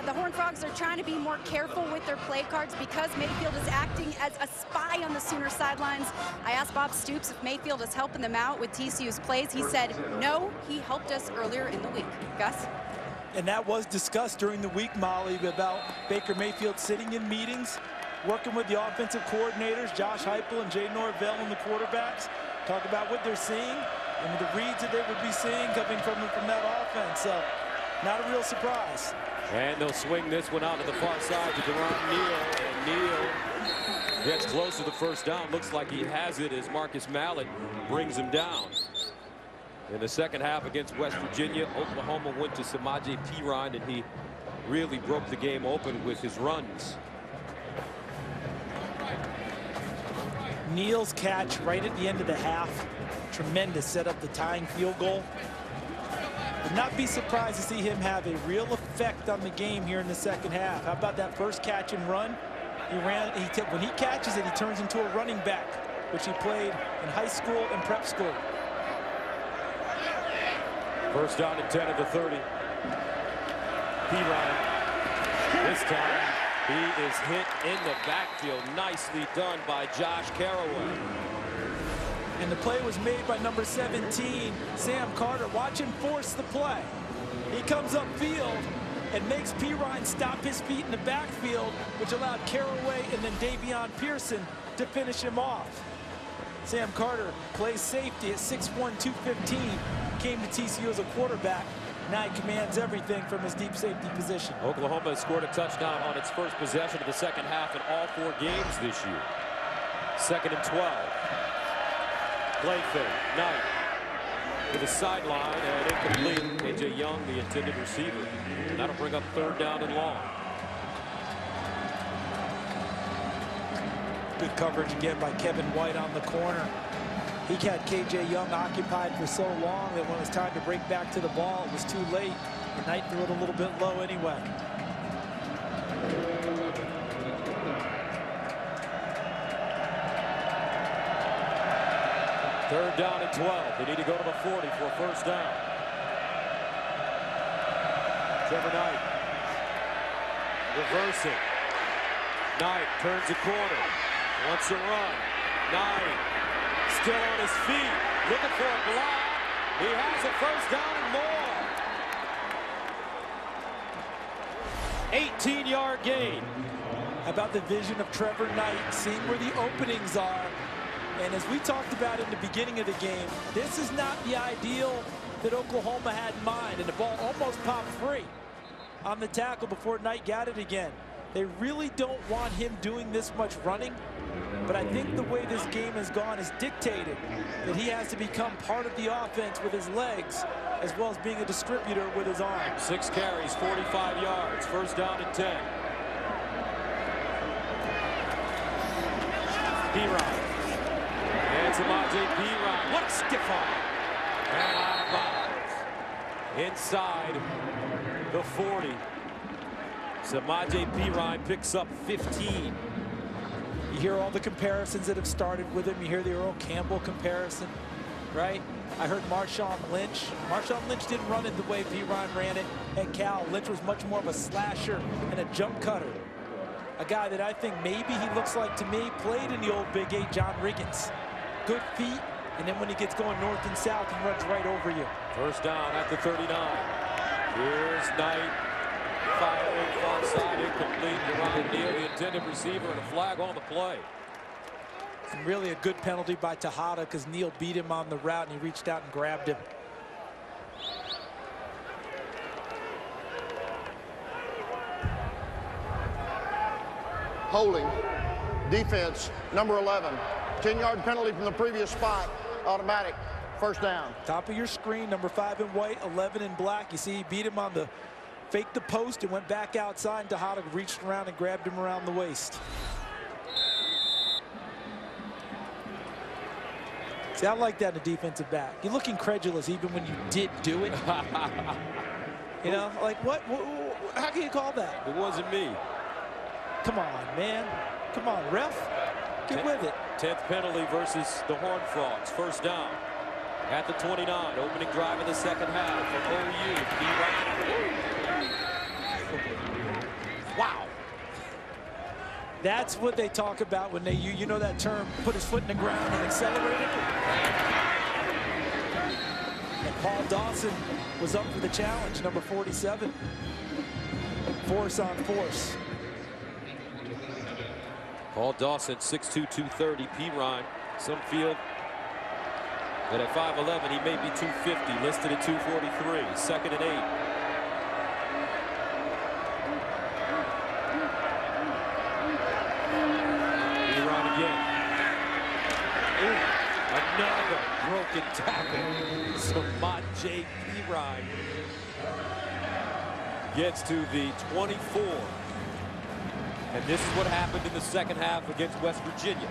The Horned Frogs are trying to be more careful with their play cards because Mayfield is acting as a spy on the Sooner sidelines. I asked Bob Stoops if Mayfield is helping them out with TCU's plays. He said, no, he helped us earlier in the week. Gus? And that was discussed during the week, Molly, about Baker Mayfield sitting in meetings, working with the offensive coordinators, Josh Heupel and Jay Norvell and the quarterbacks, talk about what they're seeing and the reads that they would be seeing coming from that offense. So, not a real surprise. And they'll swing this one out to the far side to Deron Neal. And Neal gets close to the first down. Looks like he has it as Marcus Mallett brings him down. In the second half against West Virginia, Oklahoma went to Samaje Perine, and he really broke the game open with his runs. Neal's catch right at the end of the half, tremendous, set up the tying field goal. Would not be surprised to see him have a real effect on the game here in the second half. How about that first catch and run? When he catches it, he turns into a running back, which he played in high school and prep school. First down and 10 at the 30. Perine, this time he is hit in the backfield. Nicely done by Josh Caraway. And the play was made by number 17, Sam Carter. Watch him force the play. He comes upfield and makes Perine stop his feet in the backfield, which allowed Caraway and then Davion Pearson to finish him off. Sam Carter plays safety at 6'1", 215. Came to TCU as a quarterback. Now he commands everything from his deep safety position. Oklahoma has scored a touchdown on its first possession of the second half in all 4 games this year. 2nd and 12. Play fake. Knight to the sideline and incomplete. A.J. Young, the intended receiver. And that'll bring up 3rd down and long. Good coverage again by Kevin White on the corner. He had K.J. Young occupied for so long that when it was time to break back to the ball, it was too late. The Knight threw it a little bit low anyway. Third down and 12. They need to go to the 40 for a first down. Trevor Knight reversing. Knight turns the corner. Wants to run. Knight still on his feet. Looking for a block. He has a first down and more. 18-yard gain. How about the vision of Trevor Knight, seeing where the openings are? And as we talked about in the beginning of the game, this is not the ideal that Oklahoma had in mind. And the ball almost popped free on the tackle before Knight got it again. They really don't want him doing this much running. But I think the way this game has gone is dictated that he has to become part of the offense with his legs as well as being a distributor with his arms. 6 carries, 45 yards. First down and 10. Perine. And Samaje Perine. What a stiff arm. And out of bounds. Inside the 40. Samaje Perine picks up 15. You hear all the comparisons that have started with him. You hear the Earl Campbell comparison, right? I heard Marshawn Lynch. Marshawn Lynch didn't run it the way Perine ran it at Cal. Lynch was much more of a slasher and a jump cutter. A guy that I think maybe he looks like to me played in the old Big 8, John Riggins. Good feet, and then when he gets going north and south, he runs right over you. First down at the 39. Here's Knight. Firing far side, incomplete to Ryan Neal, the intended receiver, and a flag on the play. And really a good penalty by Tejada because Neal beat him on the route and he reached out and grabbed him. Holding. Defense, number 11. 10-yard penalty from the previous spot. Automatic. First down. Top of your screen, number 5 in white, 11 in black. You see he beat him on the faked the post and went back outside, and Tejada reached around and grabbed him around the waist. See, I like that in a defensive back. You look incredulous even when you did do it. You know, like what? How can you call that? It wasn't me. Come on, man. Come on, ref. Get with it. 10th penalty versus the Horned Frogs. First down at the 29. Opening drive in the second half for OU. Wow. That's what they talk about when they, you know that term, put his foot in the ground and accelerate it. And Paul Dawson was up for the challenge, number 47. Force on force. Paul Dawson, 6'2", 230. P-Ryan, some field that at 5'11", he may be 250, listed at 243. Second and 8. P-Ryan again. Ooh, another broken tackle. Samaje P-Ryan gets to the 24. And this is what happened in the second half against West Virginia.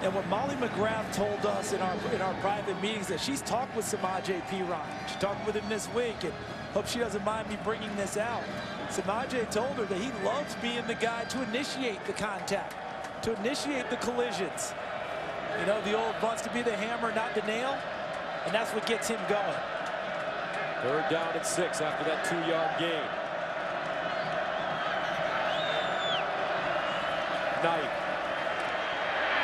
And what Molly McGrath told us in our private meetings, that she's talked with Samaje P-Ryan. She talked with him this week, and hope she doesn't mind me bringing this out. Samaje told her that he loves being the guy to initiate the contact, to initiate the collisions. You know, the old wants to be the hammer, not the nail, and that's what gets him going. Third down and 6 after that 2-yard gain. Knight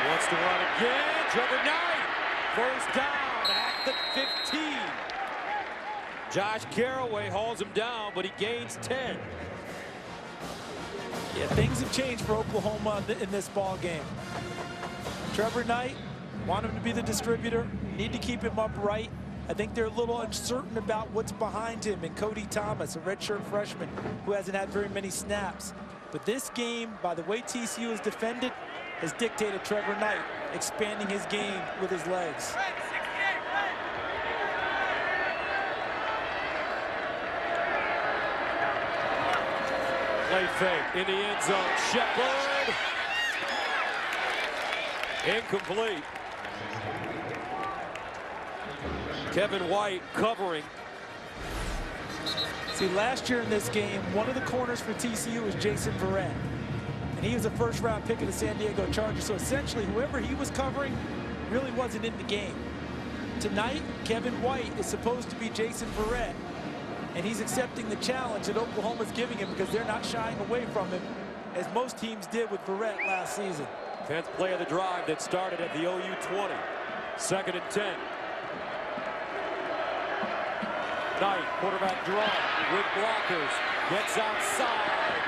wants to run again. Trevor Knight, first down at the 15. Josh Caraway hauls him down, but he gains 10. Yeah, things have changed for Oklahoma in this ball game. Trevor Knight, want him to be the distributor, need to keep him upright. I think they're a little uncertain about what's behind him, and Cody Thomas, a redshirt freshman who hasn't had very many snaps. But this game, by the way TCU is defended, has dictated Trevor Knight expanding his game with his legs. Play fake in the end zone. Shepard. Incomplete. Kevin White covering. See, last year in this game, one of the corners for TCU was Jason Verrett. And he was a first-round pick of the San Diego Chargers. So essentially, whoever he was covering really wasn't in the game. Tonight, Kevin White is supposed to be Jason Verrett. And he's accepting the challenge that Oklahoma's giving him because they're not shying away from him, as most teams did with Verrett last season. 10th play of the drive that started at the OU 20. Second and 10. Knight, quarterback draw with blockers, gets outside,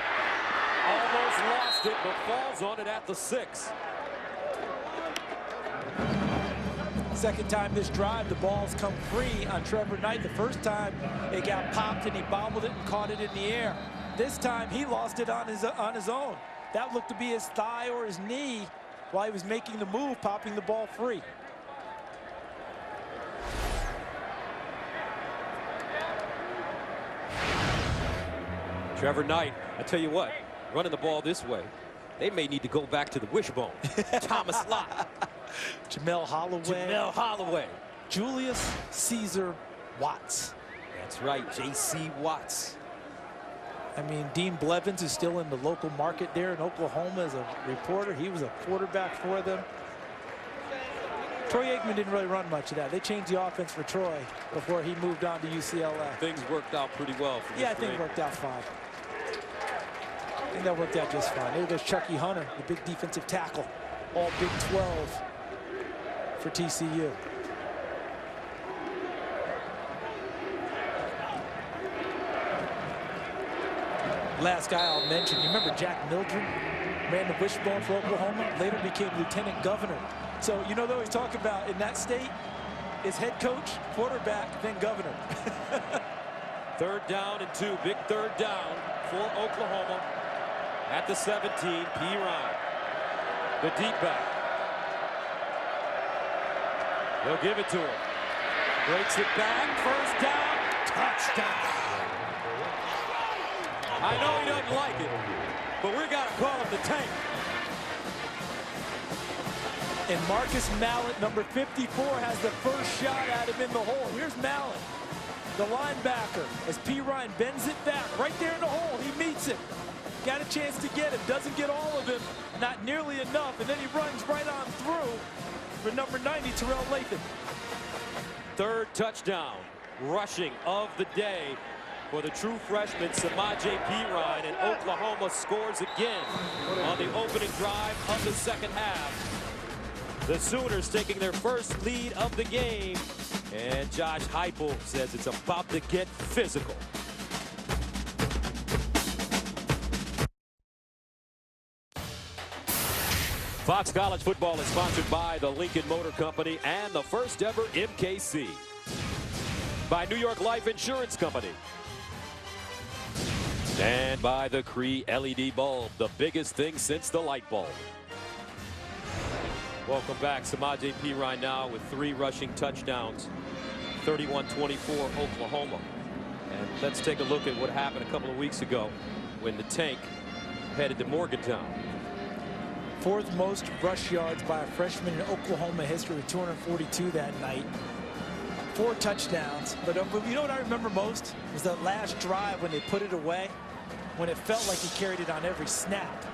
almost lost it, but falls on it at the 6. Second time this drive, the ball's come free on Trevor Knight. The first time it got popped and he bobbled it and caught it in the air. This time he lost it on his own. That looked to be his thigh or his knee while he was making the move, popping the ball free. Trevor Knight, I tell you what, running the ball this way, they may need to go back to the wishbone. Thomas Lott. Jamel Holloway. Julius Caesar Watts. That's right, J.C. Watts. I mean, Dean Blevins is still in the local market there in Oklahoma as a reporter. He was a quarterback for them. Troy Aikman didn't really run much of that. They changed the offense for Troy before he moved on to UCLA. Things worked out pretty well for I think it worked out fine. I think that worked out just fine. There goes Chucky Hunter, the big defensive tackle. All Big 12 for TCU. Last guy I'll mention, you remember Jack Mildren? Ran the wishbone for Oklahoma, later became lieutenant governor. So, you know, they always talk about in that state is head coach, quarterback, then governor. Third down and 2, big third down for Oklahoma at the 17. P-Ryan, the deep back. They'll give it to him. Breaks it back, first down, touchdown. I know he doesn't like it, but we got to call him the tank. And Marcus Mallett, number 54, has the first shot at him in the hole. Here's Mallett, the linebacker, as P. Ryan bends it back. Right there in the hole, he meets it. got a chance to get him, doesn't get all of him, not nearly enough, and then he runs right on through for number 90, Terrell Lathan. Third touchdown rushing of the day for the true freshman Samaje Perine, and Oklahoma scores again on the opening drive of the second half. The Sooners taking their first lead of the game, and Josh Heupel says it's about to get physical. Fox College Football is sponsored by the Lincoln Motor Company and the first ever MKC. By New York Life Insurance Company. And by the Cree LED bulb, the biggest thing since the light bulb. Welcome back. Samaje Perine now with 3 rushing touchdowns. 31-24 Oklahoma. And let's take a look at what happened a couple of weeks ago when the Tank headed to Morgantown. 4th most rush yards by a freshman in Oklahoma history with 242 that night. 4 touchdowns. But you know what I remember most was that last drive when they put it away, when it felt like he carried it on every snap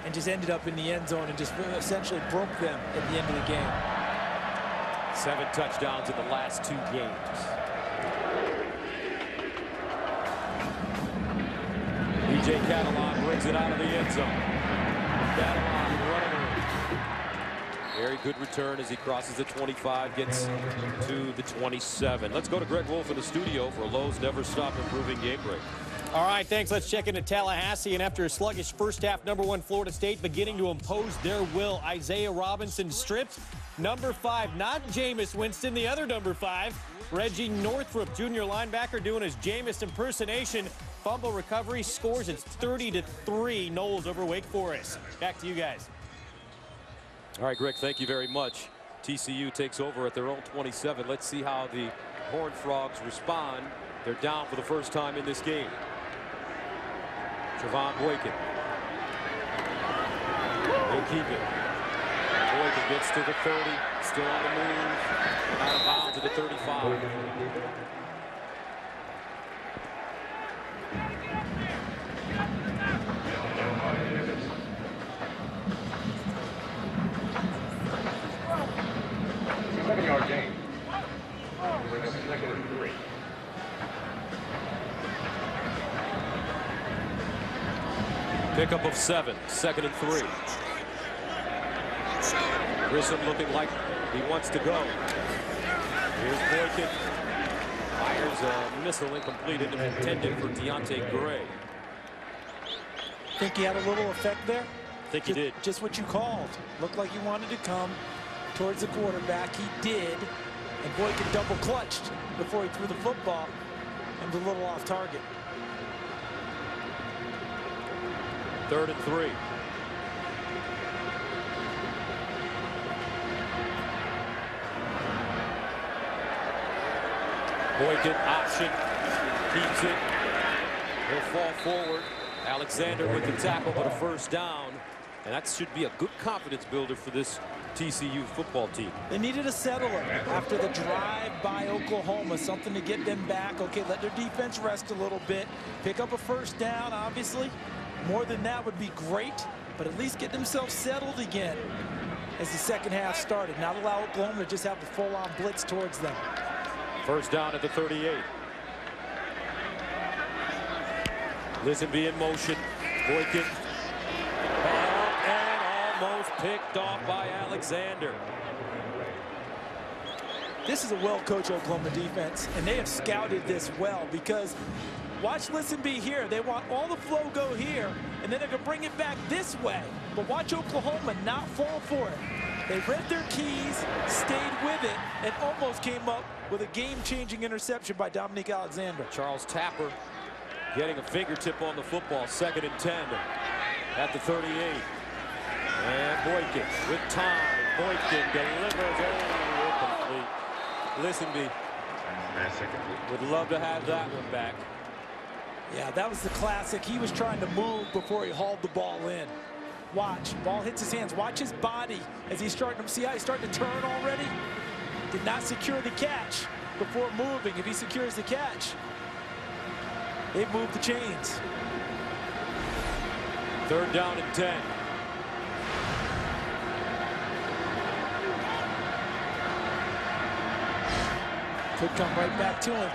and just ended up in the end zone and just essentially broke them at the end of the game. 7 touchdowns in the last 2 games. DJ Catalon brings it out of the end zone. Catalon running in. Very good return as he crosses the 25, gets to the 27. Let's go to Greg Wolf in the studio for Lowe's Never Stop Improving Game Break. All right, thanks. Let's check into Tallahassee. And after a sluggish first half, #1 Florida State beginning to impose their will. Isaiah Robinson stripped. Number 5, not Jameis Winston, the other number 5. Reggie Northrup, junior linebacker, doing his Jameis impersonation. Fumble recovery, scores. It's 30-3. Knowles over Wake Forest. Back to you guys. All right, Greg, thank you very much. TCU takes over at their own 27. Let's see how the Horned Frogs respond. They're down for the first time in this game. Trevon Boykin. They keep it. Boykin gets to the 30. Still on the move. Out of bounds to the 35. Seven-yard gain. Second and 3. Pickup of 7. 2nd and 3. Grissom looking like he wants to go. Here's Boykin. Fires a missile incomplete and intended for Deontay Gray. Think he had a little effect there? I think he did. Just what you called. Looked like he wanted to come towards the quarterback. He did. And Boykin double clutched before he threw the football and was a little off target. 3rd and 3. Boykin option, keeps it. He'll fall forward. Alexander with the tackle, but a first down. And that should be a good confidence builder for this TCU football team. They needed a settler after the drive by Oklahoma, something to get them back. Okay, let their defense rest a little bit. Pick up a first down, obviously. More than that would be great, but at least get themselves settled again as the second half started. Not allow Oklahoma to just have a full-on blitz towards them. First down at the 38. Lisenby in motion. Boykin. And almost picked off by Alexander. This is a well-coached Oklahoma defense, and they have scouted this well because watch Lisenby here. They want all the flow go here, and then they're going to bring it back this way. But watch Oklahoma not fall for it. They read their keys, stayed with it, and almost came up with a game-changing interception by Dominique Alexander. Charles Tapper getting a fingertip on the football. 2nd and 10 at the 38. And Boykin with time. Boykin delivers. Oh, incomplete. Lisenby would love to have that one back. Yeah, that was the classic. He was trying to move before he hauled the ball in. Watch, ball hits his hands. Watch his body as he's starting to see how he's starting to turn already. Did not secure the catch before moving. If he secures the catch, they've moved the chains. Third down and 10. Could come right back to him.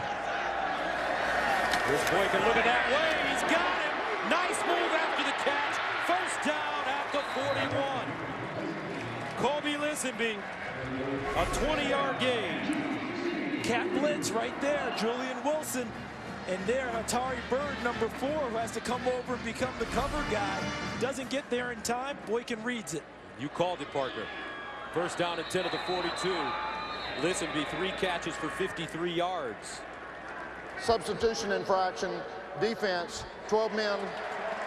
This boy can look at that way. He's got him. Nice move after the catch. First down at the 41. Kobe Lisenby, a 20-yard gain. Cat blitz right there. Julian Wilson. And there, Hatari Bird, number 4, who has to come over and become the cover guy. Doesn't get there in time. Boykin reads it. You called it, Parker. First down and 10 at the 42. Lisenby, 3 catches for 53 yards. Substitution infraction, defense, 12 men,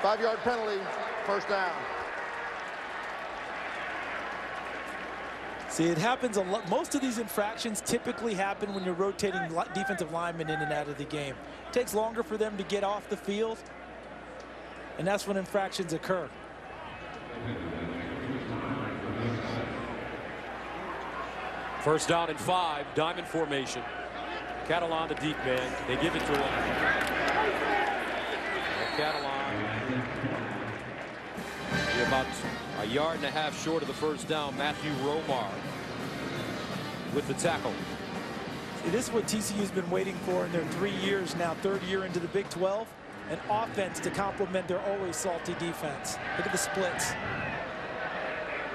5-yard penalty, first down. See, it happens a lot. Most of these infractions typically happen when you're rotating defensive linemen in and out of the game. It takes longer for them to get off the field, and that's when infractions occur. First down and 5, diamond formation. Catalan, the deep man. They give it to him. Catalan. You're about a yard and a half short of the first down. Matthew Romar with the tackle. See, this is what TCU's been waiting for in their 3 years now, third year into the Big 12. An offense to complement their always salty defense. Look at the splits.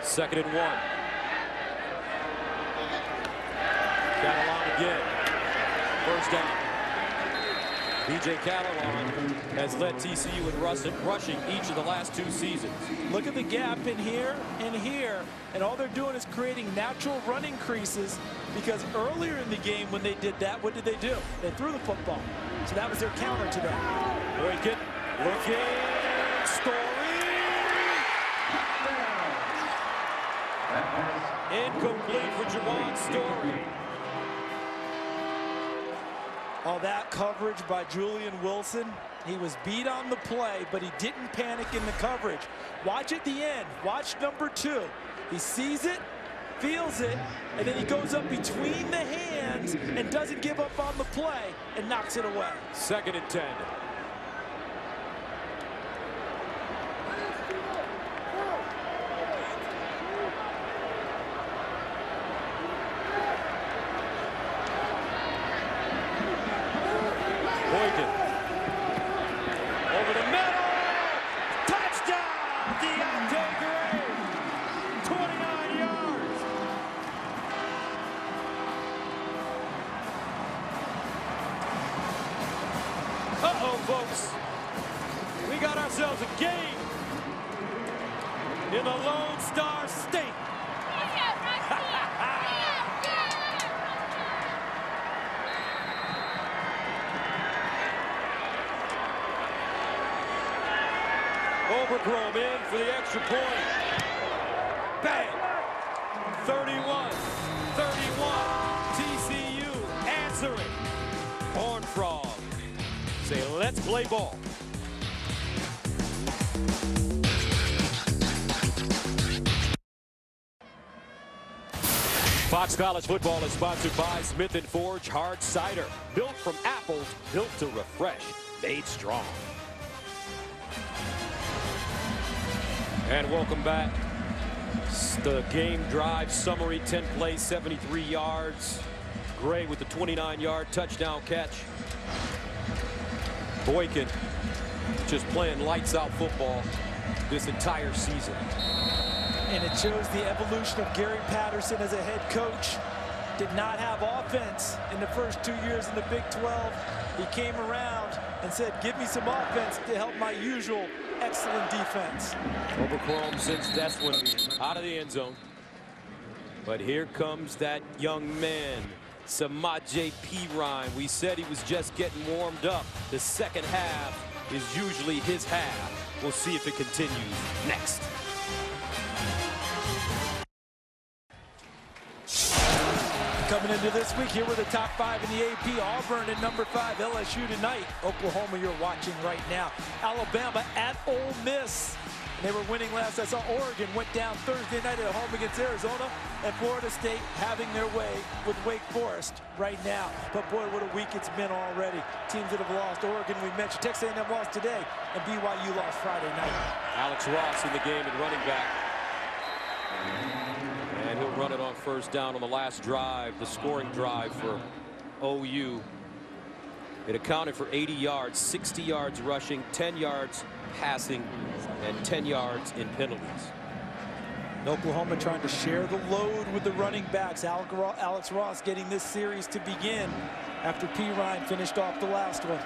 Second and 1. Catalan again. First down. B.J. Catalan has led TCU in rushing each of the last 2 seasons. Look at the gap in here and here. And all they're doing is creating natural running creases, because earlier in the game when they did that, what did they do? They threw the football. So that was their counter to that. Boykin looking. Story. Incomplete for Juwan Story. All that coverage by Julian Wilson. He was beat on the play, but he didn't panic in the coverage. Watch at the end. Watch number 2. He sees it, feels it, and then he goes up between the hands and doesn't give up on the play and knocks it away. Second and 10. Boykin. Over the middle. Touchdown, Deontay Gray. 29 yards. Uh-oh, folks. We got ourselves a game in the Lone Star State. Overgrown in for the extra point. Bang! 31-31. TCU answering. Horned Frog say, let's play ball. Fox College Football is sponsored by Smith & Forge Hard Cider. Built from apples, built to refresh, made strong. And welcome back. The game drive summary, 10 plays, 73 yards. Gray with the 29-yard touchdown catch. Boykin just playing lights out football this entire season. And it shows the evolution of Gary Patterson as a head coach. Did not have offense in the first 2 years in the Big 12. He came around and said, give me some offense to help my usual excellent defense. Overchrome since that's when out of the end zone. But here comes that young man, Samaje Perine. We said he was just getting warmed up. The second half is usually his half. We'll see if it continues next. Coming into this week, here were the top 5 in the AP. Auburn at number 5, LSU tonight. Oklahoma, you're watching right now. Alabama at Ole Miss. They were winning last. I saw Oregon went down Thursday night at home against Arizona, and Florida State having their way with Wake Forest right now. But boy, what a week it's been already. Teams that have lost. Oregon, we mentioned. Texas A&M lost today, and BYU lost Friday night. Alex Ross in the game at running back. And he'll run it on first down on the last drive, the scoring drive for OU. It accounted for 80 yards, 60 yards rushing, 10 yards passing, and 10 yards in penalties. Oklahoma trying to share the load with the running backs. Alex Ross getting this series to begin after P. Ryan finished off the last one.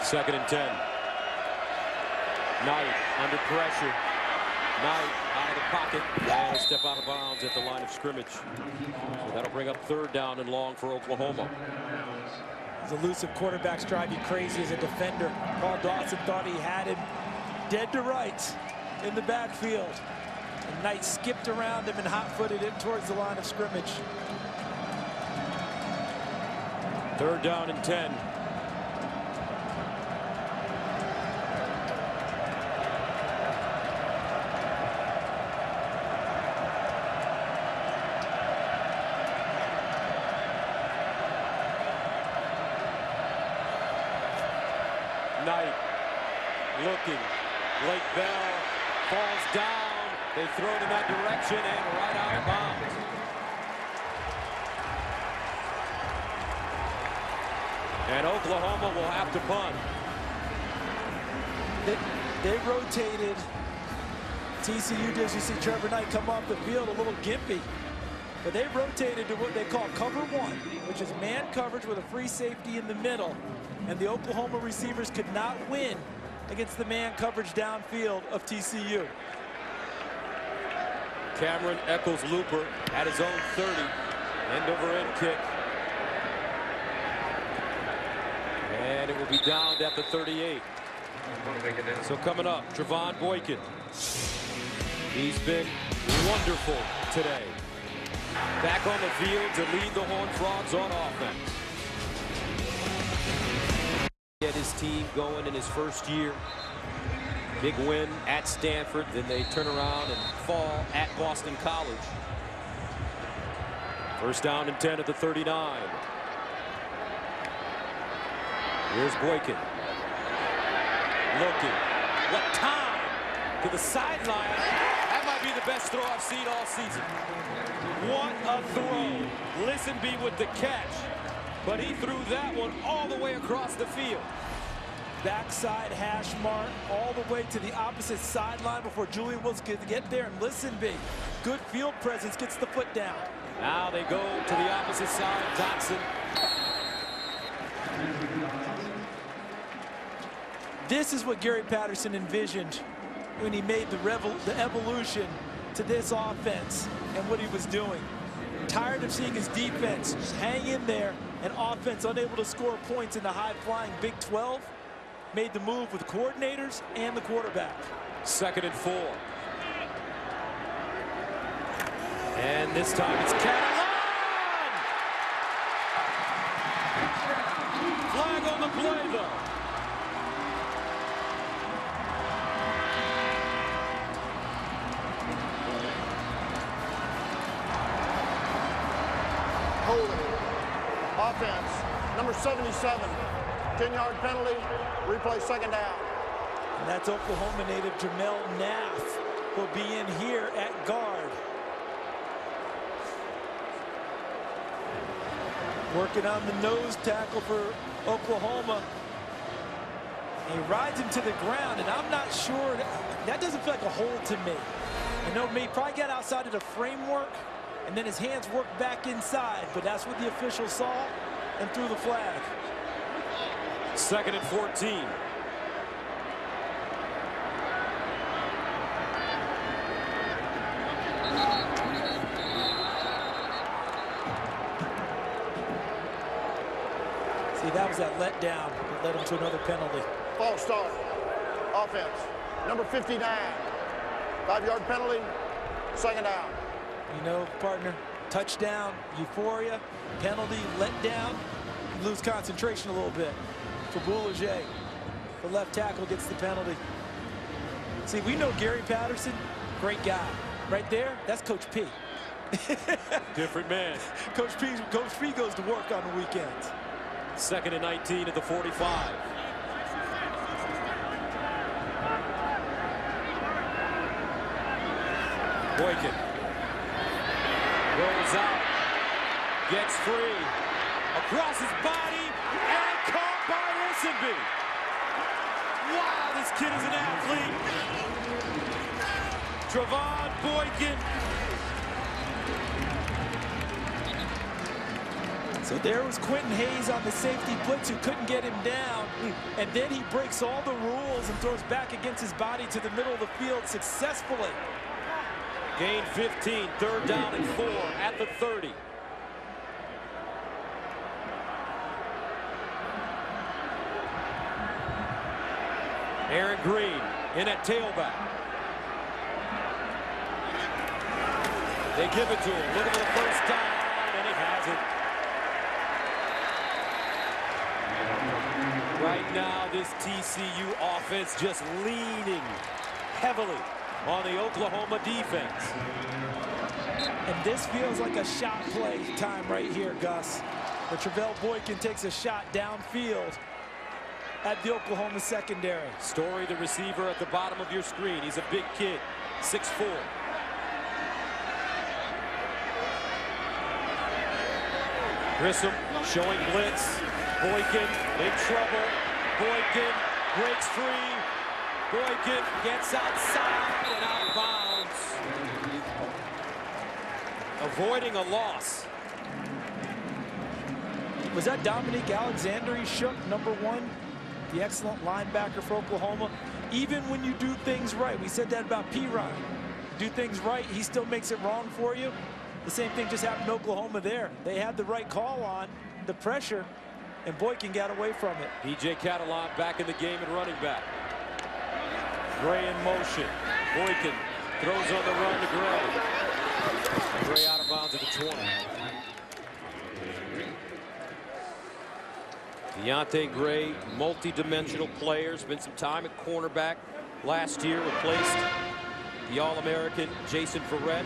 2nd and 10. Knight under pressure. Knight out of the pocket and a step out of bounds at the line of scrimmage. So that'll bring up 3rd down and long for Oklahoma. His elusive quarterbacks drive you crazy as a defender. Paul Dawson thought he had him dead to rights in the backfield. And Knight skipped around him and hot-footed it towards the line of scrimmage. 3rd down and 10. Knight looking. Blake Bell falls down. They throw it in that direction and right out of bounds. And Oklahoma will have to punt. They rotated. TCU does. You see Trevor Knight come off the field a little gimpy. But they rotated to what they call cover 1, which is man coverage with a free safety in the middle. And the Oklahoma receivers could not win against the man coverage downfield of TCU. Cameron Eccles-Looper at his own 30. End-over-end kick. And it will be downed at the 38. So coming up, Trevon Boykin. He's been wonderful today. Back on the field to lead the Horned Frogs on offense. Get his team going in his first year. Big win at Stanford, then they turn around and fall at Boston College. 1st down and 10 at the 39. Here's Boykin. Looking. What time? To the sideline. That might be the best throw I've seen all season. What a throw. Listenby with the catch. But he threw that one all the way across the field. Backside hash mark all the way to the opposite sideline before Julian Wilson could get there. And Listenby, good field presence, gets the foot down. Now they go to the opposite side. Johnson. This is what Gary Patterson envisioned when he made the evolution to this offense and what he was doing. Tired of seeing his defense just hang in there and offense unable to score points in the high-flying Big 12. Made the move with coordinators and the quarterback. 2nd and 4. And this time it's Catalan! Flag on the play, though. Holding. Offense. Number 77. 10-yard penalty. Replay 2nd down. And that's Oklahoma native Jamel Nath will be in here at guard. Working on the nose tackle for Oklahoma. He rides him to the ground, and I'm not sure. That doesn't feel like a hold to me. I know he probably got outside of the framework, and then his hands worked back inside, but that's what the official saw and threw the flag. 2nd and 14. See, that was that letdown that led him to another penalty. False start. Offense. Number 59. 5-yard penalty. 2nd down. You know, partner, touchdown, euphoria, penalty, letdown, lose concentration a little bit for Boulanger. The left tackle gets the penalty. See, we know Gary Patterson, great guy. Right there, that's Coach P. Different man. Coach P goes to work on the weekends. 2nd and 19 at the 45. Boykin rolls out, gets free, across his body, and caught by Issenby. Wow, this kid is an athlete. Trevon Boykin. So there was Quentin Hayes on the safety blitz who couldn't get him down. And then he breaks all the rules and throws back against his body to the middle of the field successfully. Gain 15, 3rd down and 4 at the 30. Aaron Green in at tailback. They give it to him, looking for the first down, and he has it. Right now, this TCU offense just leaning heavily on the Oklahoma defense. And this feels like a shot play time right here, Gus. Where Trevell Boykin takes a shot downfield at the Oklahoma secondary. Story, the receiver at the bottom of your screen. He's a big kid, 6'4". Grissom showing blitz. Boykin in trouble. Boykin breaks free. Boykin gets outside and out of bounds. Avoiding a loss. Was that Dominique Alexander he shook, number 1? The excellent linebacker for Oklahoma. Even when you do things right, we said that about P-Ryan. Do things right, he still makes it wrong for you. The same thing just happened to Oklahoma there. They had the right call on the pressure, and Boykin got away from it. P.J. Catalan back in the game and running back. Gray in motion. Boykin throws on the run to Gray. Gray out of bounds at the 20. Deontay Gray, multi-dimensional player, spent some time at cornerback last year, replaced the All-American Jason Verrett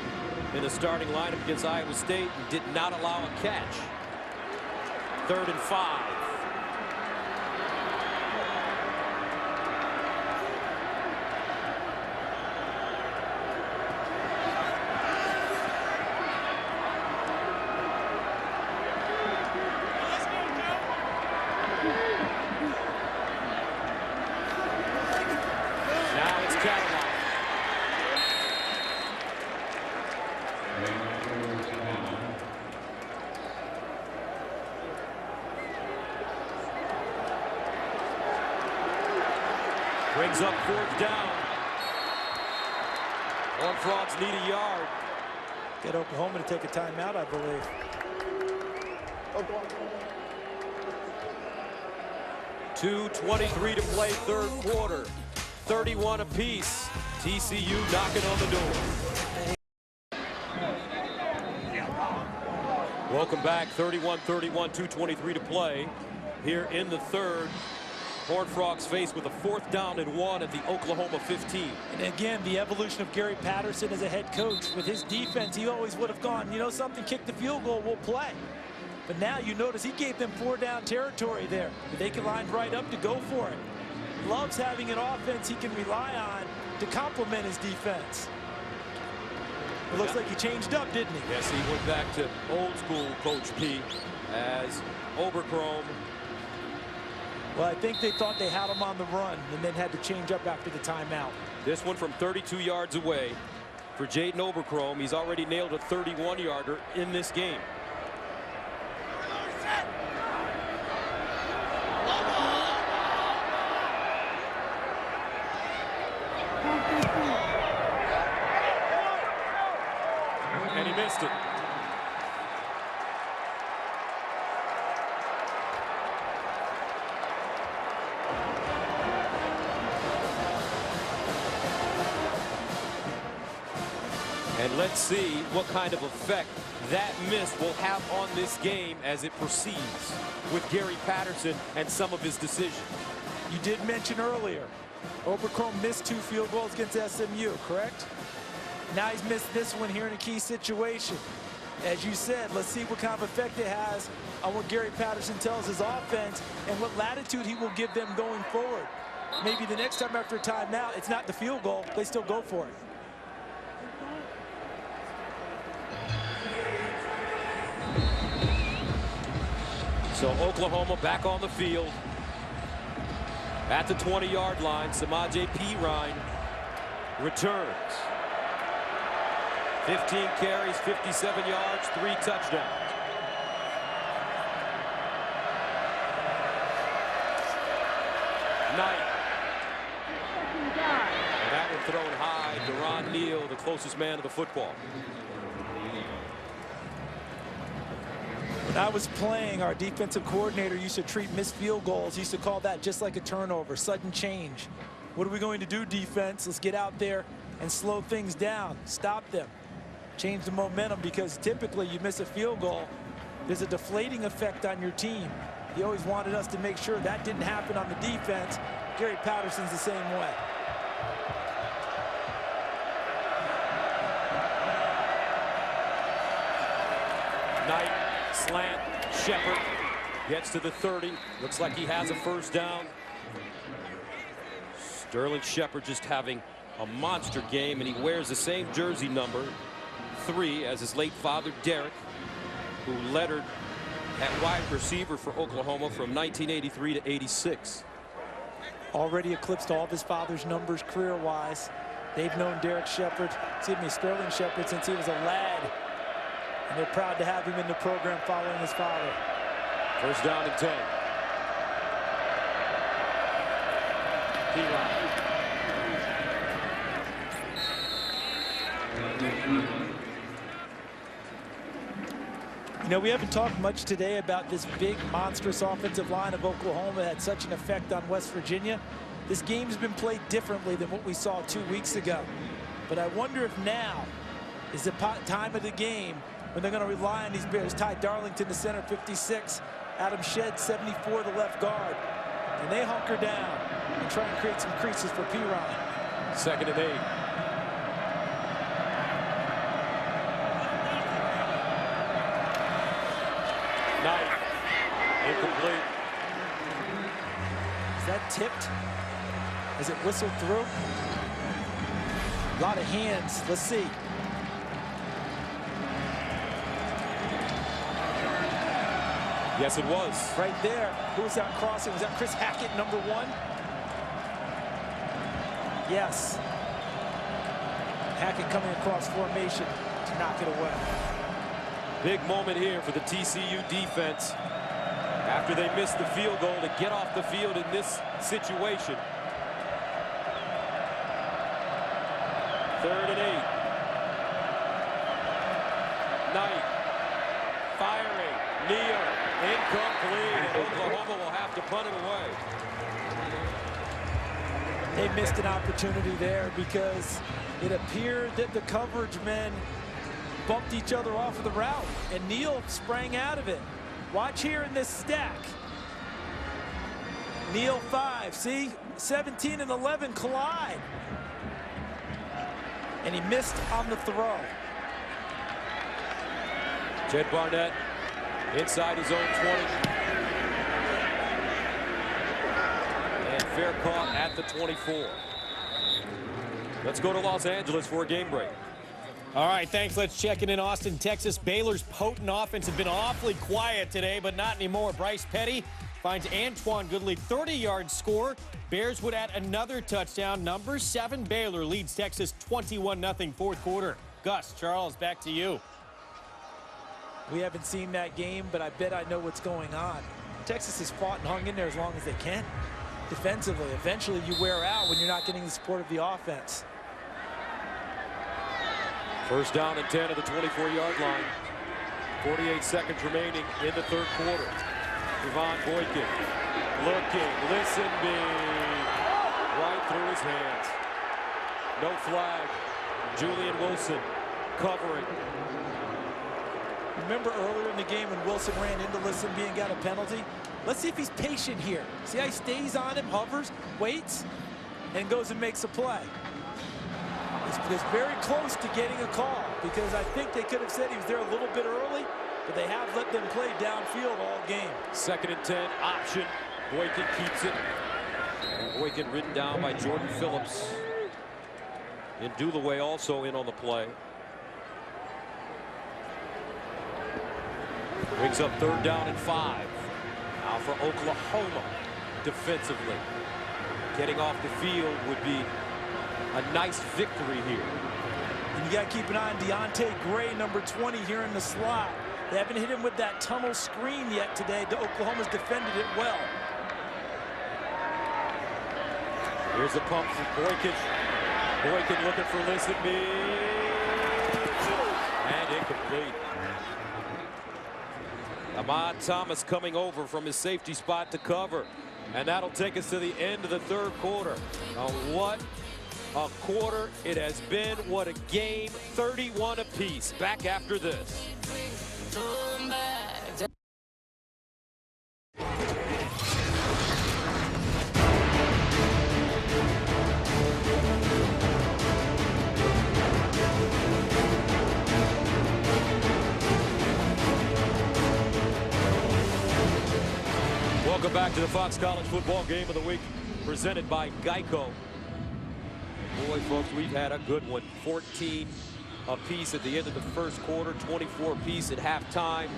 in the starting lineup against Iowa State and did not allow a catch. 3rd and 5. Now it's Catalan. Brings up 4th down. Horned Frogs need a yard. Get Oklahoma to take a timeout, I believe. Oklahoma. 2:23 to play, 3rd quarter. 31 apiece. TCU knocking on the door. Welcome back. 31-31, 2:23 to play here in the 3rd. Horned Frogs faced with a 4th down and 1 at the Oklahoma 15. And again, the evolution of Gary Patterson as a head coach. With his defense, he always would have gone, you know something, kick the field goal, we'll play. But now you notice he gave them 4-down territory there. They can line right up to go for it. Loves having an offense he can rely on to complement his defense. It looks like he changed up, didn't he? Yes, he went back to old school Coach P as Oberchrome. Well, I think they thought they had him on the run and then had to change up after the timeout. This one from 32 yards away for Jaden Oberchrome. He's already nailed a 31-yarder in this game. And he missed it. And let's see what kind of effect that miss will have on this game as it proceeds with Gary Patterson and some of his decisions. You did mention earlier, Obercombe missed 2 field goals against SMU, correct? Now he's missed this one here in a key situation. As you said, let's see what kind of effect it has on what Gary Patterson tells his offense and what latitude he will give them going forward. Maybe the next time after a timeout, it's not the field goal, they still go for it. So Oklahoma back on the field at the 20-yard line. Samaje Perine returns. 15 carries, 57 yards, 3 touchdowns. Knight. And that one thrown high. Deron Neal, the closest man to the football. When I was playing, our defensive coordinator used to treat missed field goals. He used to call that just like a turnover, sudden change. What are we going to do, defense? Let's get out there and slow things down, stop them, change the momentum, because typically you miss a field goal, there's a deflating effect on your team. He always wanted us to make sure that didn't happen on the defense. Gary Patterson's the same way. Knight, slant, Shepard gets to the 30. Looks like he has a first down. Sterling Shepard just having a monster game, and he wears the same jersey number 3 as his late father Derek, who lettered at wide receiver for Oklahoma from 1983 to 86. Already eclipsed all of his father's numbers career-wise. They've known Sterling Shepard since he was a lad, and they're proud to have him in the program following his father. First down and 10. Perine. You know, we haven't talked much today about this big, monstrous offensive line of Oklahoma that had such an effect on West Virginia. This game's been played differently than what we saw 2 weeks ago. But I wonder if now is the time of the game when they're going to rely on these Bears. Ty Darlington, the center, 56. Adam Shedd, 74, the left guard. And they hunker down and try and create some creases for Perine. 2nd and 8. Knight, incomplete. Is that tipped? Is it whistled through? A lot of hands. Let's see. Yes, it was. Right there. Who was that crossing? Was that Chris Hackett, number 1? Yes. Hackett coming across formation to knock it away. Big moment here for the TCU defense after they missed the field goal to get off the field in this situation. 3rd and 8. Knight firing. Neal incomplete, and Oklahoma will have to punt it away. They missed an opportunity there because it appeared that the coverage men bumped each other off of the route, and Neal sprang out of it. Watch here in this stack. Neal 5, see? 17 and 11 collide. And he missed on the throw. Jed Barnett inside his own 20. And fair caught at the 24. Let's go to Los Angeles for a game break. All right, thanks. Let's check in Austin, Texas. Baylor's potent offense has been awfully quiet today, but not anymore. Bryce Petty finds Antoine Goodley 30-yard score. Bears would add another touchdown. Number 7 Baylor leads Texas 21-0 fourth quarter. Gus, Charles, back to you. We haven't seen that game, but I bet I know what's going on. Texas has fought and hung in there as long as they can. Defensively, eventually you wear out when you're not getting the support of the offense. First down and 10 at the 24-yard line. 48 seconds remaining in the third quarter. Devon Boykin looking, Listenby, right through his hands. No flag. Julian Wilson covering. Remember earlier in the game when Wilson ran into Listenby and got a penalty? Let's see if he's patient here. See how he stays on him, hovers, waits, and goes and makes a play. It's very close to getting a call because I think they could have said he was there a little bit early, but they have let them play downfield all game. 2nd and 10, option. Boykin keeps it. Boykin ridden down by Jordan Phillips. And Dulaway also in on the play. Brings up 3rd down and 5. Now for Oklahoma defensively. Getting off the field would be a nice victory here. And you got to keep an eye on Deontay Gray, number 20, here in the slot. They haven't hit him with that tunnel screen yet today. Oklahoma's defended it well. Here's a pump from Boykin. Boykin looking for Listen Me. And incomplete. Ahmad Thomas coming over from his safety spot to cover. And that'll take us to the end of the 3rd quarter. Now what a quarter it has been. What a game. 31 apiece. Back after this. Welcome back to the Fox College Football Game of the Week, presented by Geico. Boy, folks, we've had a good one. 14 apiece at the end of the 1st quarter, 24 apiece at halftime,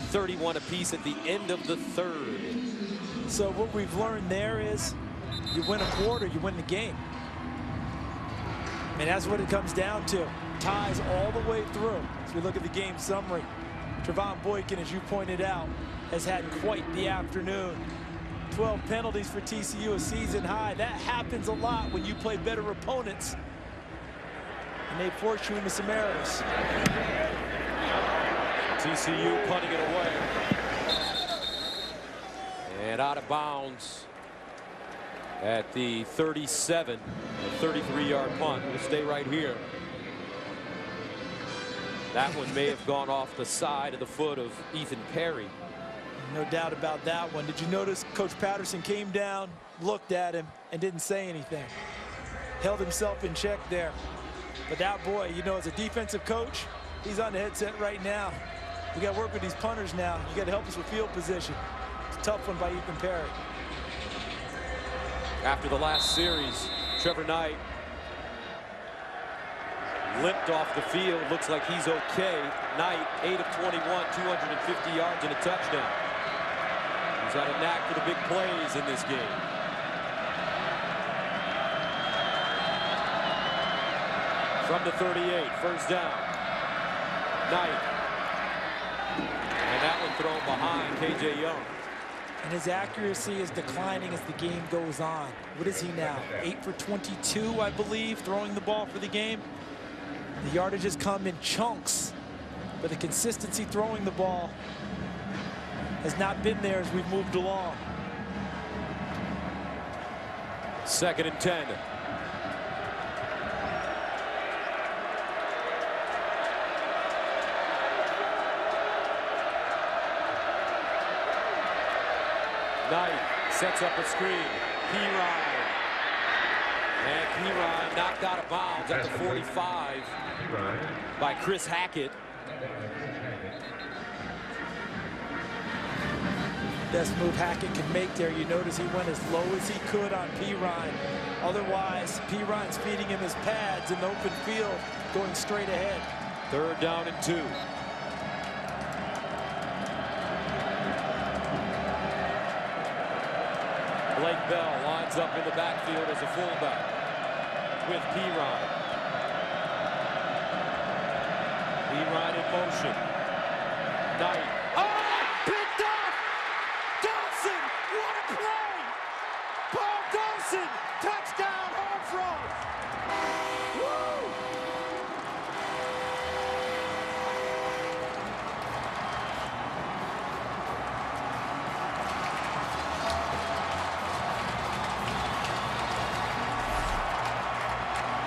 31 apiece at the end of the 3rd. So what we've learned there is you win a quarter, you win the game. I mean, that's what it comes down to. Ties all the way through. As we look at the game summary, Trevon Boykin, as you pointed out, has had quite the afternoon. 12 penalties for TCU, a season high. That happens a lot when you play better opponents. And they force you into some errors. TCU punting it away. And out of bounds at the 37, a 33-yard punt. We'll stay right here. That one may have gone off the side of the foot of Ethan Perry. No doubt about that one. Did you notice Coach Patterson came down, looked at him, and didn't say anything? Held himself in check there. But that boy, you know, as a defensive coach, he's on the headset right now. We got to work with these punters now. You got to help us with field position. It's a tough one by Ethan Perry. After the last series, Trevor Knight limped off the field. Looks like he's okay. Knight, 8 of 21, 250 yards and a touchdown. He's had a knack for the big plays in this game. From the 38, 1st down. Knight. And that one thrown behind K.J. Young. And his accuracy is declining as the game goes on. What is he now? 8 for 22, I believe, throwing the ball for the game. The yardage has come in chunks, but the consistency throwing the ball has not been there as we've moved along. 2nd and 10. Knight sets up a screen. P-Ryan. And P-Ryan knocked out of bounds at the 45 by Chris Hackett. Best move Hackett can make there. You notice he went as low as he could on P-Ryan. Otherwise, P-Ryan's feeding him his pads in the open field, going straight ahead. 3rd down and 2. Blake Bell lines up in the backfield as a fullback with P-Ryan. P-Ryan in motion. Knight. Oh, picked off! Dawson, what a play! Paul Dawson, touchdown, home front! Woo!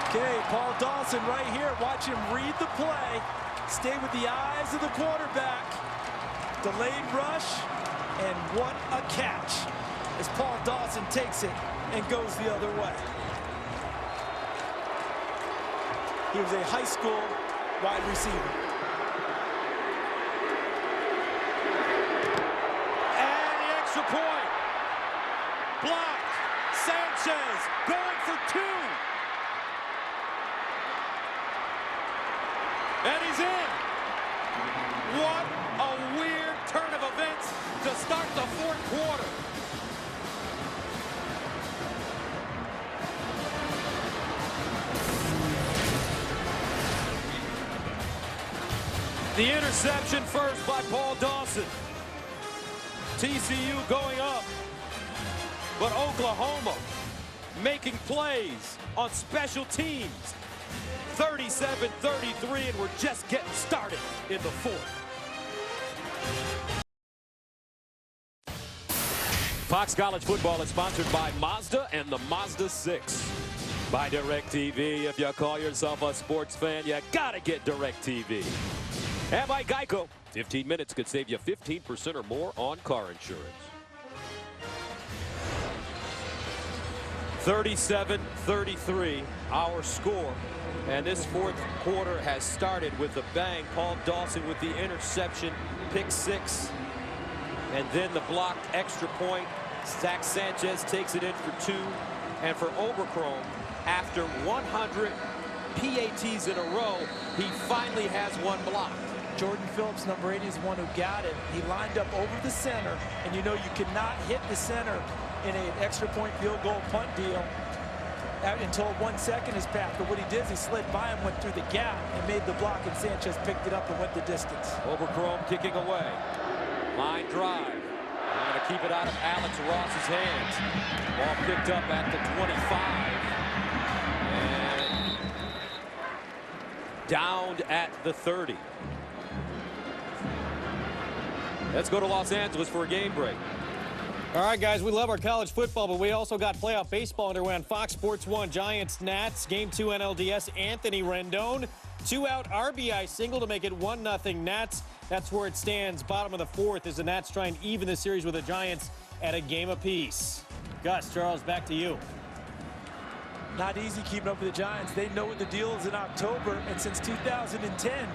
Okay, Paul Dawson right here. Watch him read the play. Stay with the eyes of the quarterback. Delayed rush. And what a catch as Paul Dawson takes it and goes the other way. He was a high school wide receiver. And the extra point. Blocked. Sanchez going for 2. And he's in. What a weird turn of events to start the 4th quarter. The interception first by Paul Dawson. TCU going up. But Oklahoma making plays on special teams. 37-33, and we're just getting started in the 4th. Fox College Football is sponsored by Mazda and the Mazda 6. By DirecTV. If you call yourself a sports fan, you gotta get DirecTV. And by Geico. 15 minutes could save you 15% or more on car insurance. 37-33, our score. And this 4th quarter has started with a bang. Paul Dawson with the interception, pick 6. And then the blocked extra point. Zach Sanchez takes it in for 2. And for Oberchrome, after 100 PATs in a row, he finally has one blocked. Jordan Phillips, number 80, is one who got it. He lined up over the center, and you know you cannot hit the center in an extra point field goal punt deal until 1 second has passed. But what he did is he slid by him, went through the gap, and made the block, and Sanchez picked it up and went the distance. Oberchrome kicking away. Line drive. They're going to keep it out of Alex Ross's hands. Ball picked up at the 25. And downed at the 30. Let's go to Los Angeles for a game break. All right, guys, we love our college football, but we also got playoff baseball underway on Fox Sports 1. Giants, Nats, Game 2 NLDS, Anthony Rendon. 2-out RBI single to make it 1-0 Nats. That's where it stands. Bottom of the 4th as the Nats try and even the series with the Giants at a game apiece. Gus, Charles, back to you. Not easy keeping up with the Giants. They know what the deal is in October, and since 2010,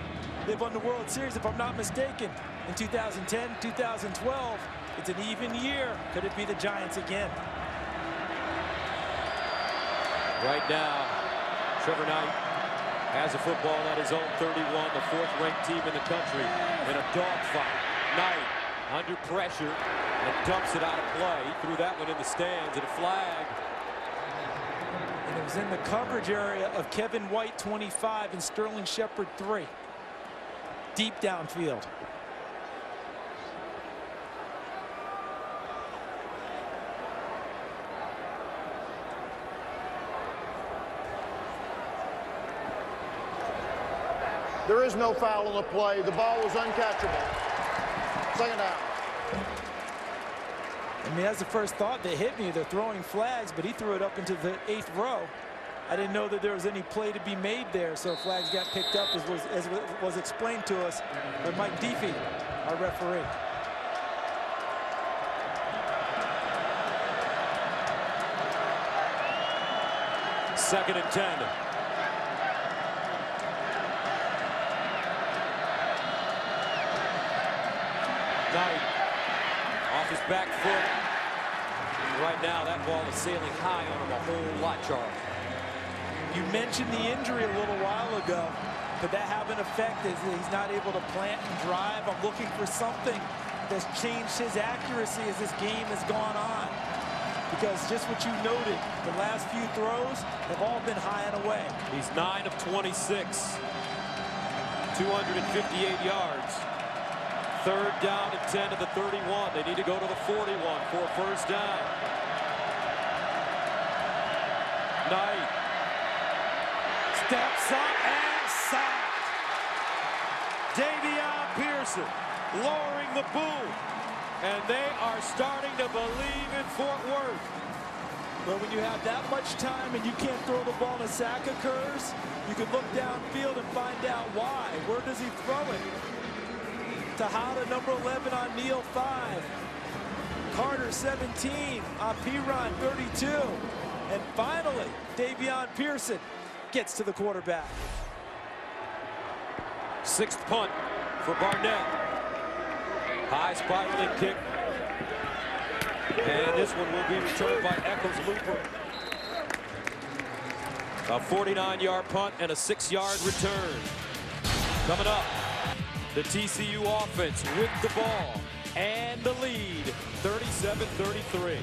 they've won the World Series, if I'm not mistaken. In 2010, 2012, it's an even year. Could it be the Giants again? Right now, Trevor Knight has a football at his own 31, the 4th-ranked team in the country in a dogfight. Knight under pressure and dumps it out of play. He threw that one in the stands and a flag. And it was in the coverage area of Kevin White, 25, and Sterling Shepard, 3. Deep downfield. There is no foul on the play. The ball was uncatchable. 2nd down. I mean, that's the first thought that hit me. They're throwing flags, but he threw it up into the 8th row. I didn't know that there was any play to be made there, so flags got picked up, as was explained to us by Mike Deefy, our referee. Second and 10. Knight off his back foot. Right now, that ball is sailing high on him a whole lot, Charles. You mentioned the injury a little while ago. Could that have an effect as he's not able to plant and drive? I'm looking for something that's changed his accuracy as this game has gone on. Because just what you noted, the last few throws have all been high and away. He's 9 of 26. 258 yards. 3rd down and 10 to the 31. They need to go to the 41 for a 1st down. Knight steps up and sacked. Davion Pearson lowering the boom. And they are starting to believe in Fort Worth. But when you have that much time and you can't throw the ball and a sack occurs, you can look downfield and find out why. Where does he throw it? Tejada, number 11 on Neal 5. Carter, 17, on Piron, 32. And finally, Davion Pearson gets to the quarterback. Sixth punt for Barnett. High spiraling kick. And this one will be returned by Echols Looper. A 49-yard punt and a 6-yard return. Coming up, the TCU offense with the ball and the lead, 37-33.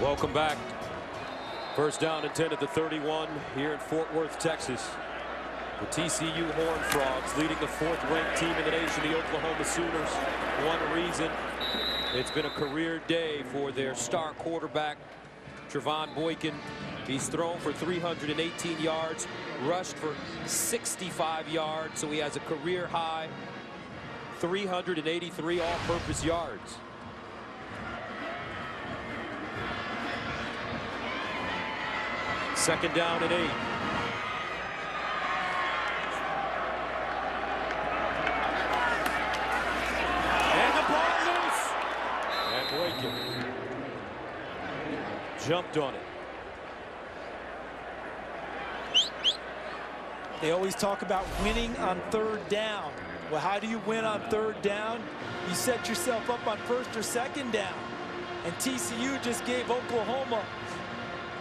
Welcome back. First down and 10 at the 31 here in Fort Worth, Texas. The TCU Horned Frogs leading the 4th-ranked team in the nation, the Oklahoma Sooners. One reason, it's been a career day for their star quarterback, Trevon Boykin. He's thrown for 318 yards, rushed for 65 yards, so he has a career high 383 all-purpose yards. Second down and 8. And the ball loose. And Boykin jumped on it. They always talk about winning on 3rd down. Well, how do you win on 3rd down? You set yourself up on 1st or 2nd down. And TCU just gave Oklahoma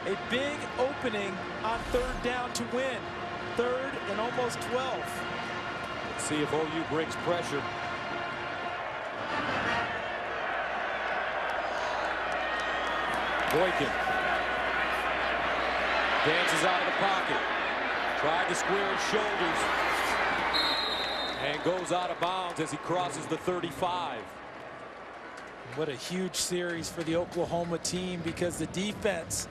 a big opening on 3rd down to win. 3rd and almost 12. Let's see if OU brings pressure. Boykin dances out of the pocket. Tried to square his shoulders. And goes out of bounds as he crosses the 35. What a huge series for the Oklahoma team, because the defense,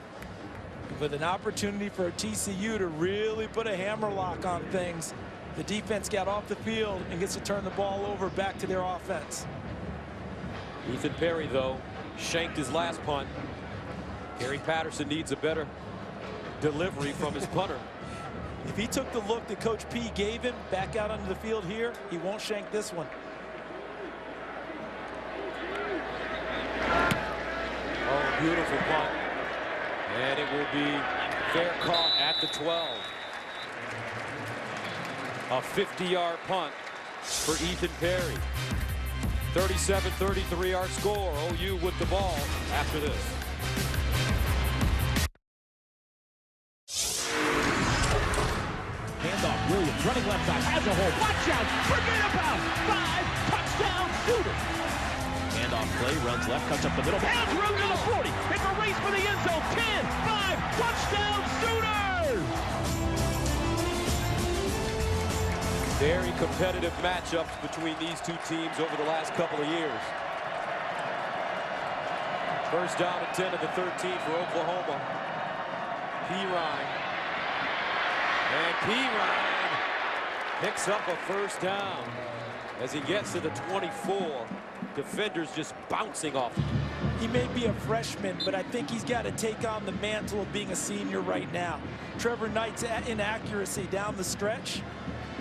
with an opportunity for TCU to really put a hammerlock on things, the defense got off the field and gets to turn the ball over back to their offense. Ethan Perry, though, shanked his last punt. Gary Patterson needs a better delivery from his punter. If he took the look that Coach P gave him back out onto the field here, he won't shank this one. Oh, beautiful punt. And it will be fair caught at the 12. A 50-yard punt for Ethan Perry. 37-33 our score. OU with the ball after this. Handoff, Williams running left side, has a hole. Watch out, forget about 5, touchdown Sooners. Handoff play, runs left, cuts up the middle, has room to the 40. It's a race for the end zone. 10, 5, touchdown Sooners! Very competitive matchups between these two teams over the last couple of years. First down and 10 at the 13 for Oklahoma. Perine. And Perine picks up a first down as he gets to the 24. Defenders just bouncing off him. He may be a freshman, but I think he's got to take on the mantle of being a senior right now. Trevor Knight's inaccuracy down the stretch,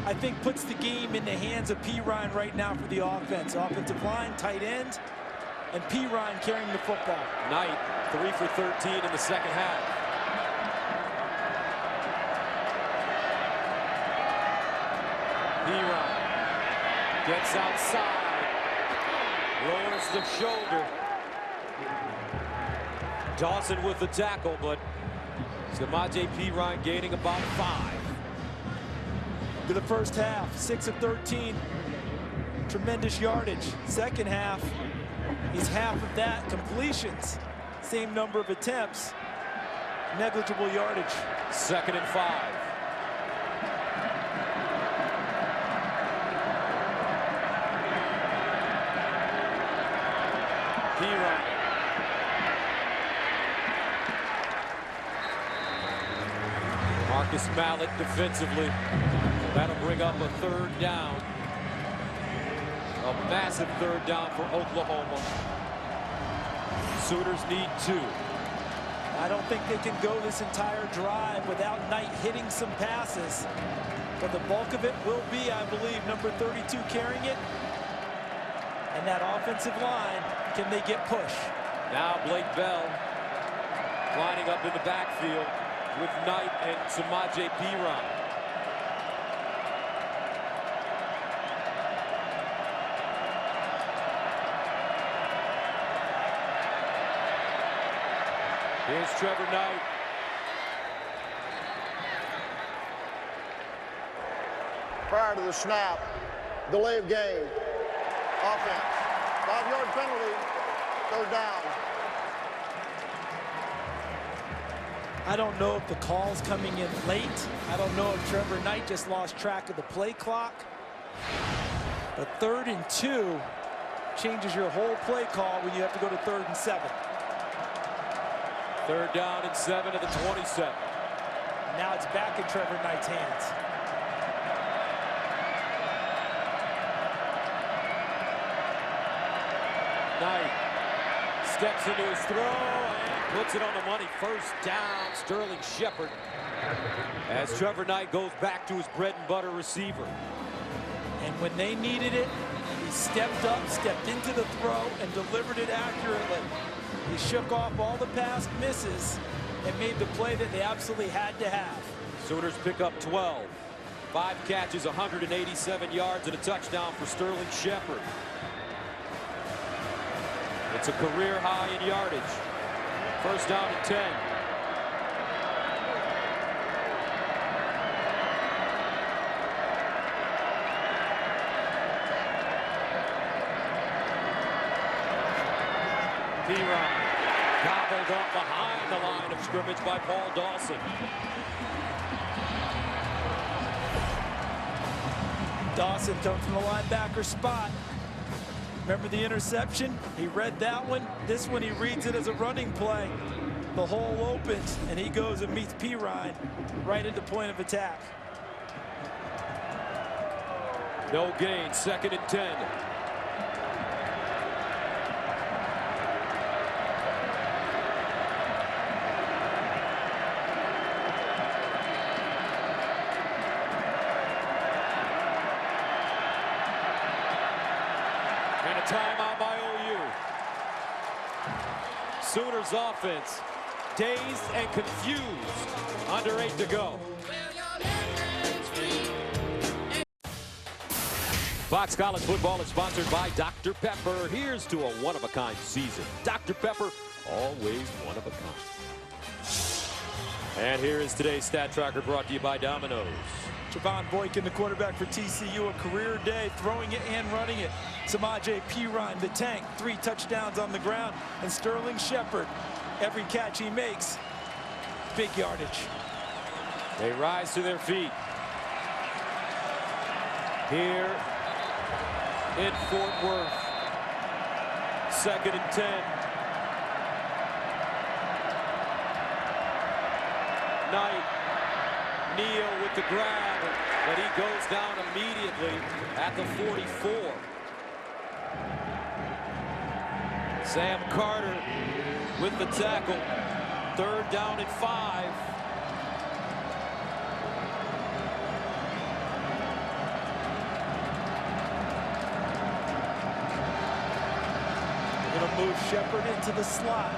I think, puts the game in the hands of Perine right now for the offense. Offensive line, tight end, and Perine carrying the football. Knight, 3 for 13 in the second half. Perine gets outside, lowers the shoulder. Dawson with the tackle, but Samaje Perine gaining about 5. To the first half, 6 of 13. Tremendous yardage. Second half, he's half of that. Completions, same number of attempts. Negligible yardage. 2nd and 5. Perine. Marcus Mallett defensively. That'll bring up a 3rd down. A massive third down for Oklahoma. Sooners need 2. I don't think they can go this entire drive without Knight hitting some passes. But the bulk of it will be, I believe, number 32 carrying it. And that offensive line, can they get push? Now Blake Bell lining up in the backfield with Knight and Samaje Perine. Here's Trevor Knight. Prior to the snap, delay of game, offense, 5-yard penalty, third down. I don't know if the call's coming in late. I don't know if Trevor Knight just lost track of the play clock. But 3rd and 2 changes your whole play call when you have to go to 3rd and 7. 3rd down and 7 at the 27. Now it's back in Trevor Knight's hands. Knight steps into his throw and puts it on the money. 1st down, Sterling Shepard. As Trevor Knight goes back to his bread and butter receiver. And when they needed it, he stepped up, stepped into the throw, and delivered it accurately. He shook off all the past misses and made the play that they absolutely had to have. Sooners pick up 12. 5 catches, 187 yards, and a touchdown for Sterling Shepard. It's a career high in yardage. 1st down and 10. Perine gobbled up behind the line of scrimmage by Paul Dawson. Dawson comes from the linebacker spot. Remember the interception? He read that one. This one he reads it as a running play. The hole opens and he goes and meets Perine right at the point of attack. No gain, 2nd and 10. And a timeout by OU. Sooners offense dazed and confused. Under 8 to go. Fox College Football is sponsored by Dr. Pepper. Here's to a one-of-a-kind season. Dr. Pepper, always one of a kind. And here is today's Stat Tracker brought to you by Domino's. Javon Boykin, the quarterback for TCU, a career day, throwing it and running it. Samaje Perine, the tank, 3 touchdowns on the ground. And Sterling Shepard, every catch he makes, big yardage. They rise to their feet. Here in Fort Worth. 2nd and 10. Knight, Neal with the grab, but he goes down immediately at the 44. Sam Carter with the tackle. 3rd down and 5. Gonna move Shepard into the slot.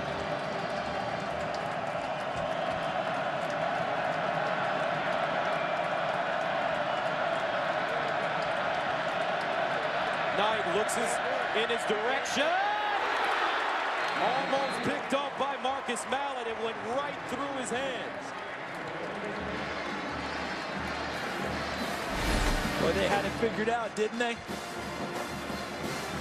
Knight looks in his direction. Almost picked up by Marcus Mallett. It went right through his hands. Well, they had it figured out, didn't they?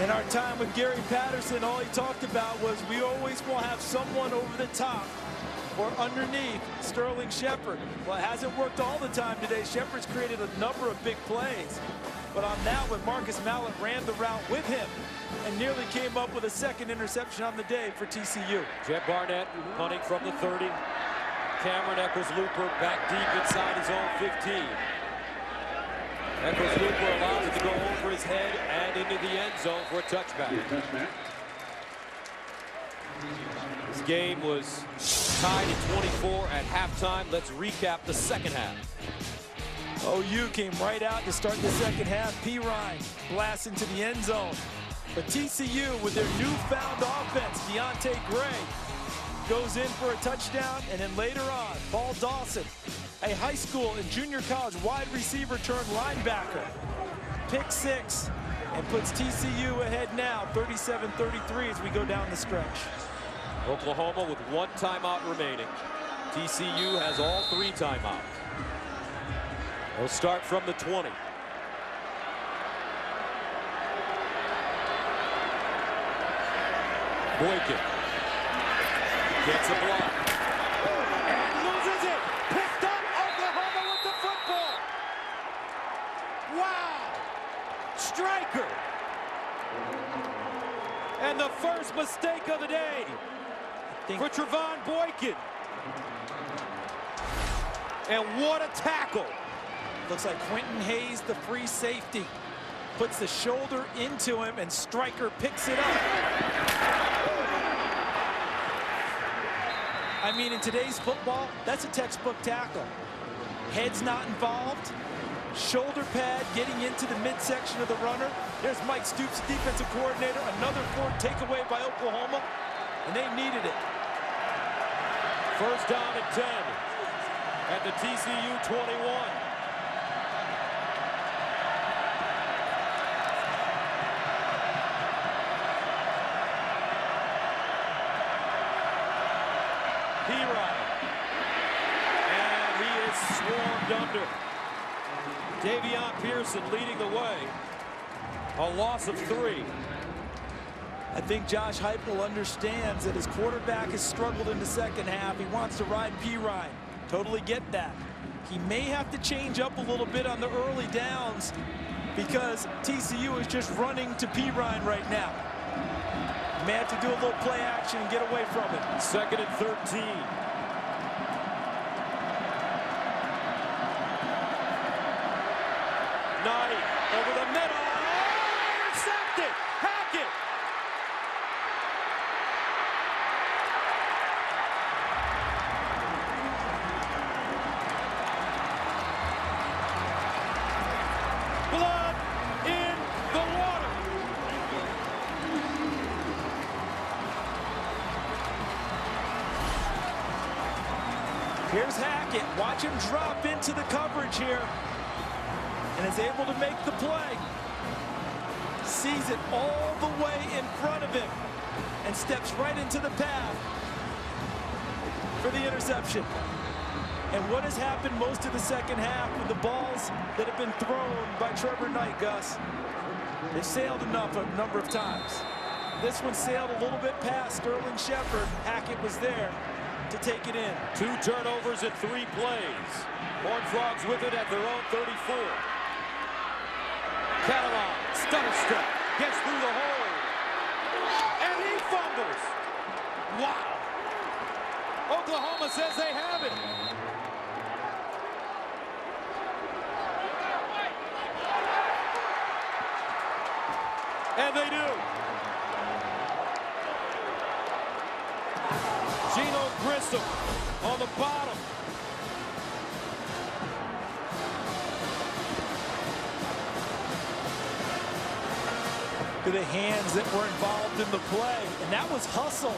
In our time with Gary Patterson, all he talked about was we always will have someone over the top or underneath Sterling Shepard. Well, it hasn't worked all the time today. Shepard's created a number of big plays. But on that one, Marcus Mallett ran the route with him and nearly came up with a 2nd interception on the day for TCU. Jeb Barnett punting from the 30. Cameron Eccles Looper back deep inside his own 15. Echols Cooper allows it to go over his head and into the end zone for a touchback. This game was tied at 24 at halftime. Let's recap the second half. OU came right out to start the second half. P. Ryan blasts into the end zone. But TCU, with their newfound offense, Deontay Gray goes in for a touchdown, and then later on, Paul Dawson, a high school and junior college wide receiver turned linebacker, pick six, and puts TCU ahead now, 37-33 as we go down the stretch. Oklahoma with 1 timeout remaining. TCU has all 3 timeouts. They'll start from the 20. Boykin gets a block and loses it. Picked up. Oklahoma with the football. Wow. Striker. And the first mistake of the day for Trevon Boykin. And what a tackle. Looks like Quentin Hayes, the free safety, puts the shoulder into him, and Striker picks it up. I mean, in today's football, that's a textbook tackle. Head's not involved. Shoulder pad getting into the midsection of the runner. There's Mike Stoops, defensive coordinator. Another 4 takeaway by Oklahoma, and they needed it. First down and 10 at the TCU 21. P. Ryan. And he is swarmed under. Davion Pearson leading the way. A loss of 3. I think Josh Heupel understands that his quarterback has struggled in the second half. He wants to ride P. Ryan. Totally get that. He may have to change up a little bit on the early downs because TCU is just running to P. Ryan right now. May have to do a little play action and get away from it. 2nd and 13. Knight over the middle. Intercepted. Hackett. Blood in the water. Here's Hackett. Watch him drop into the coverage here. And is able to make the play. Sees it all the way in front of him. And steps right into the path for the interception. And what has happened most of the second half with the balls that have been thrown by Trevor Knight, Gus? They've sailed enough a number of times. This one sailed a little bit past Sterling Shepard. Hackett was there to take it in. 2 turnovers in 3 plays. Horned Frogs with it at their own 34. Catalan, stutter step, gets through the hole. And he fumbles. Wow. Oklahoma says they have it. And they do. Gino Grissom on the bottom. To the hands that were involved in the play. And that was hustle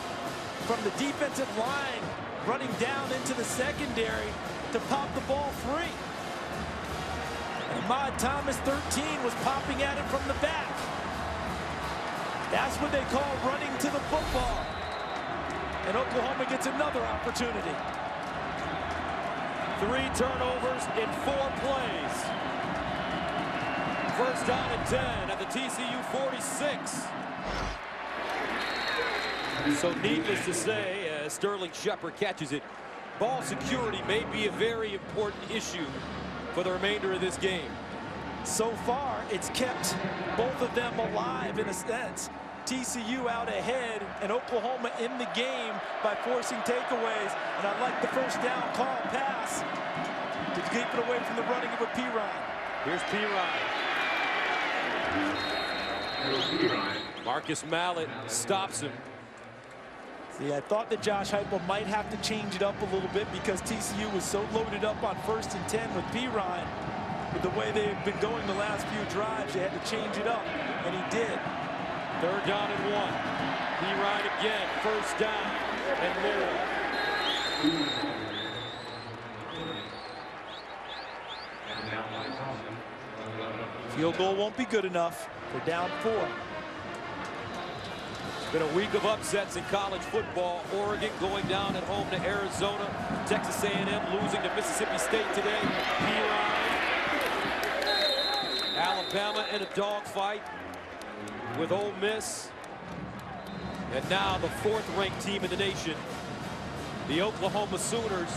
from the defensive line running down into the secondary to pop the ball free. And Ahmad Thomas, 13, was popping at him from the back. That's what they call running to the football. And Oklahoma gets another opportunity. 3 turnovers in 4 plays. First down and 10 at the TCU 46. So needless to say, Sterling Shepard catches it. Ball security may be a very important issue for the remainder of this game. So far, it's kept both of them alive in a sense. TCU out ahead and Oklahoma in the game by forcing takeaways. And I like the first down call pass to keep it away from the running of a P. Ryan. Here's Pirine. Marcus Mallett stops him. See, I thought that Josh Heupel might have to change it up a little bit because TCU was so loaded up on 1st and 10 with Pirine. With the way they've been going the last few drives, they had to change it up, and he did. 3rd down and 1. Pirine again, 1st down and more. Field goal won't be good enough. They're down 4. It's been a week of upsets in college football. Oregon going down at home to Arizona. Texas A&M losing to Mississippi State today. Pirine. Alabama in a dogfight with Ole Miss. And now the 4th-ranked team in the nation, the Oklahoma Sooners,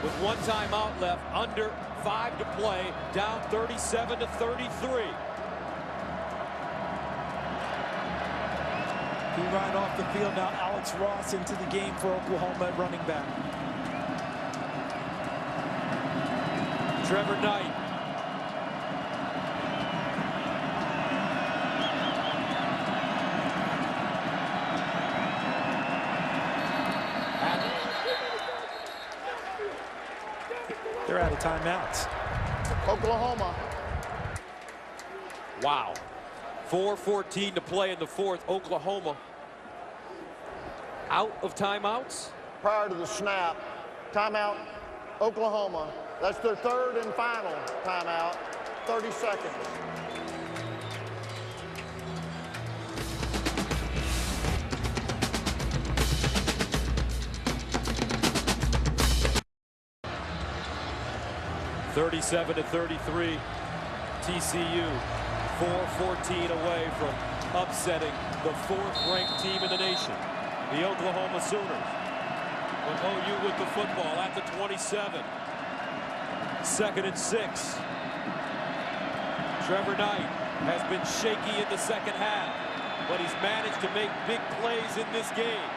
with 1 timeout left, under 5 to play, down 37-33. Pirine off the field now. Alex Ross into the game for Oklahoma at running back. Trevor Knight. They're out of timeouts. Oklahoma. Wow. 4:14 to play in the 4th. Oklahoma out of timeouts. Prior to the snap, timeout, Oklahoma. That's their 3rd and final timeout. 30 seconds. (37-33). TCU 4:14 away from upsetting the 4th-ranked team in the nation, the Oklahoma Sooners. But OU with the football at the 27. 2nd and 6. Trevor Knight has been shaky in the 2nd half, but he's managed to make big plays in this game.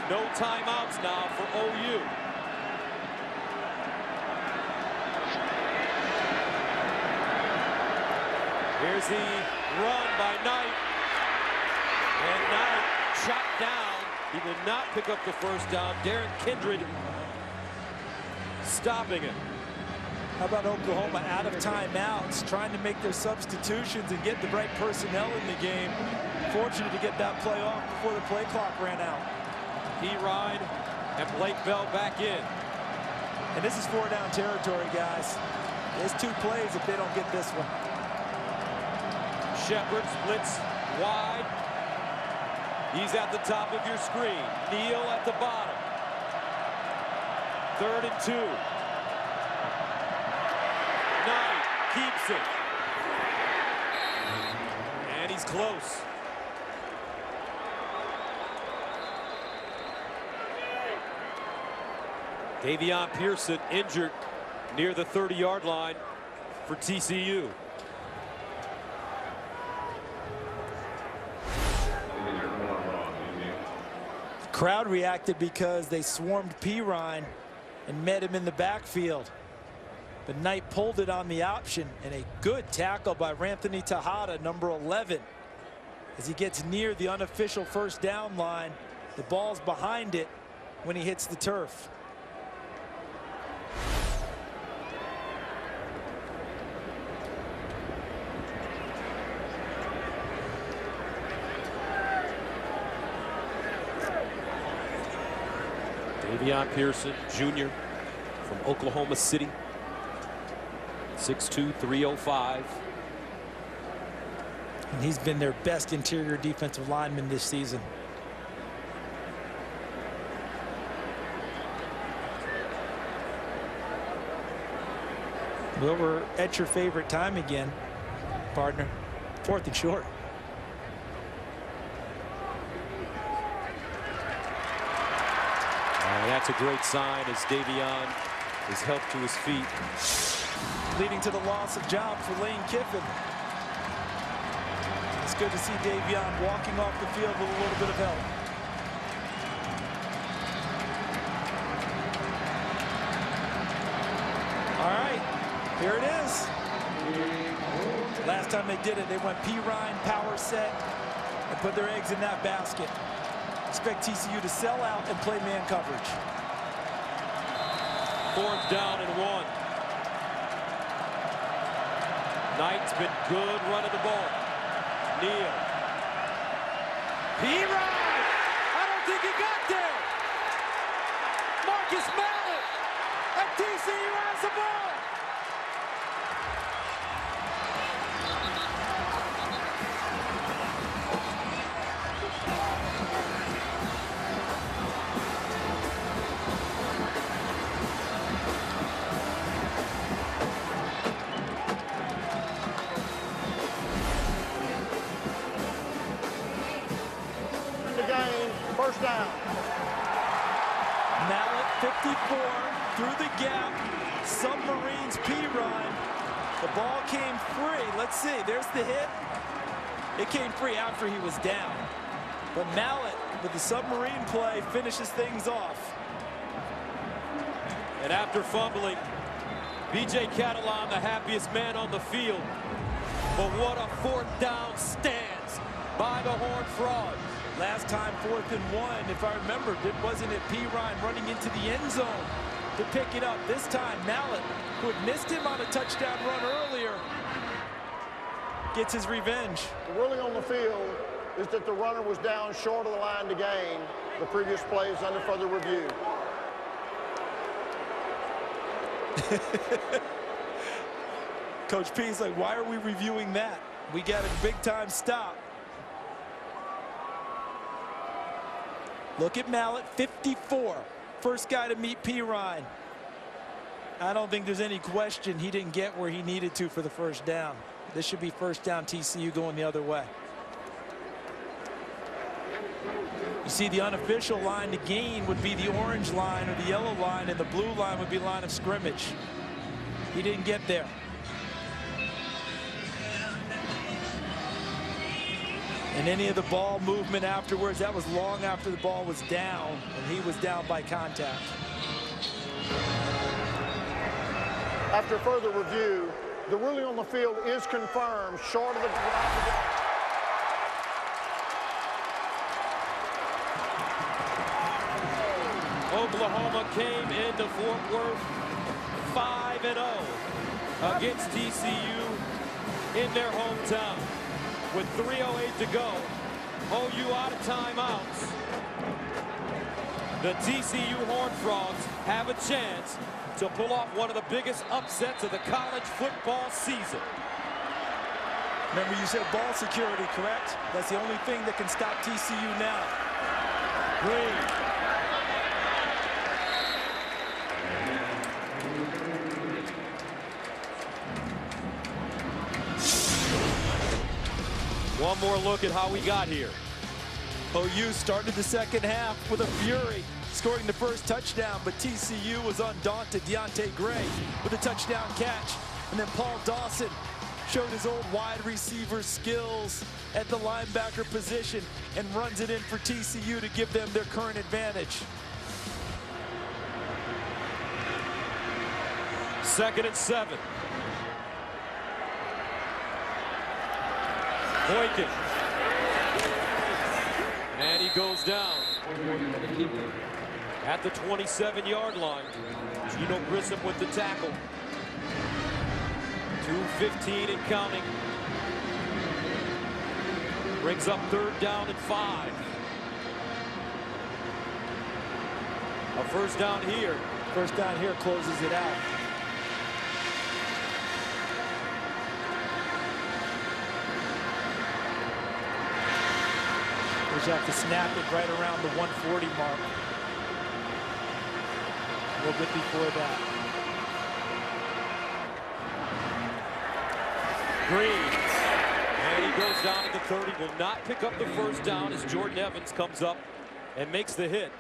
No timeouts now for OU. Here's the run by Knight. And Knight chopped down. He will not pick up the 1st down. Darren Kindred stopping it. How about Oklahoma out of timeouts, trying to make their substitutions and get the right personnel in the game. Fortunate to get that play off before the play clock ran out. Pirine and Blake Bell back in. And this is 4-down territory, guys. There's 2 plays if they don't get this one. Shepard splits wide. He's at the top of your screen. Neal at the bottom. 3rd and 2. Knight keeps it. And he's close. Davion Pearson injured near the 30-yard line for TCU. Crowd reacted because they swarmed Pirine and met him in the backfield. But Knight pulled it on the option, and a good tackle by Ranthony Tejada, number 11. As he gets near the unofficial 1st down line, the ball's behind it when he hits the turf. Davion Pearson, Jr. from Oklahoma City. 6'2", 305. And he's been their best interior defensive lineman this season. Well, we're at your favorite time again, partner. 4th and short. That's a great sign as Davion is helped to his feet. Leading to the loss of job for Lane Kiffin. It's good to see Davion walking off the field with a little bit of help. All right, here it is. Last time they did it, they went P-Ryan, power set, and put their eggs in that basket. Expect TCU to sell out and play man coverage. 4th down and 1. Knight's been good running the ball. Neal. P-Ryan! I don't think he got there. Marcus Mallett, and TCU has the ball. First down. Mallett, 54, through the gap. Submarines P-Ryan. The ball came free. Let's see, there's the hit. It came free after he was down. But Mallett, with the submarine play, finishes things off. And after fumbling, B.J. Catalan, the happiest man on the field. But what a 4th down stance by the Horned Frogs. Last time 4th and 1, if I remember, wasn't it P-Ryan running into the end zone to pick it up? This time, Mallett, who had missed him on a touchdown run earlier, gets his revenge. The ruling on the field is that the runner was down short of the line to gain. The previous play is under further review. Coach P's like, why are we reviewing that? We got a big-time stop. Look at Mallett, 54. First guy to meet P-Ryan. I don't think there's any question he didn't get where he needed to for the first down. This should be first down TCU going the other way. You see the unofficial line to gain would be the orange line or the yellow line, and the blue line would be line of scrimmage. He didn't get there. And any of the ball movement afterwards, that was long after the ball was down, and he was down by contact. After further review, the ruling on the field is confirmed short of the line. Oklahoma came into Fort Worth 5-0 against TCU in their hometown. With 3:08 to go, OU out of timeouts. The TCU Horned Frogs have a chance to pull off one of the biggest upsets of the college football season. Remember, you said ball security, correct? That's the only thing that can stop TCU now. Green. One more look at how we got here. OU started the second half with a fury, scoring the first touchdown, but TCU was undaunted. Deontay Gray with a touchdown catch, and then Paul Dawson showed his old wide receiver skills at the linebacker position and runs it in for TCU to give them their current advantage. 2nd and 7. Boykin. And he goes down at the 27-yard line. Gino Grissom with the tackle. 2:15 and counting. Brings up 3rd down and 5. A first down here. First down here closes it out. You have to snap it right around the 140 mark. A little bit before that. Green. And he goes down at the 30. Will not pick up the first down as Jordan Evans comes up and makes the hit.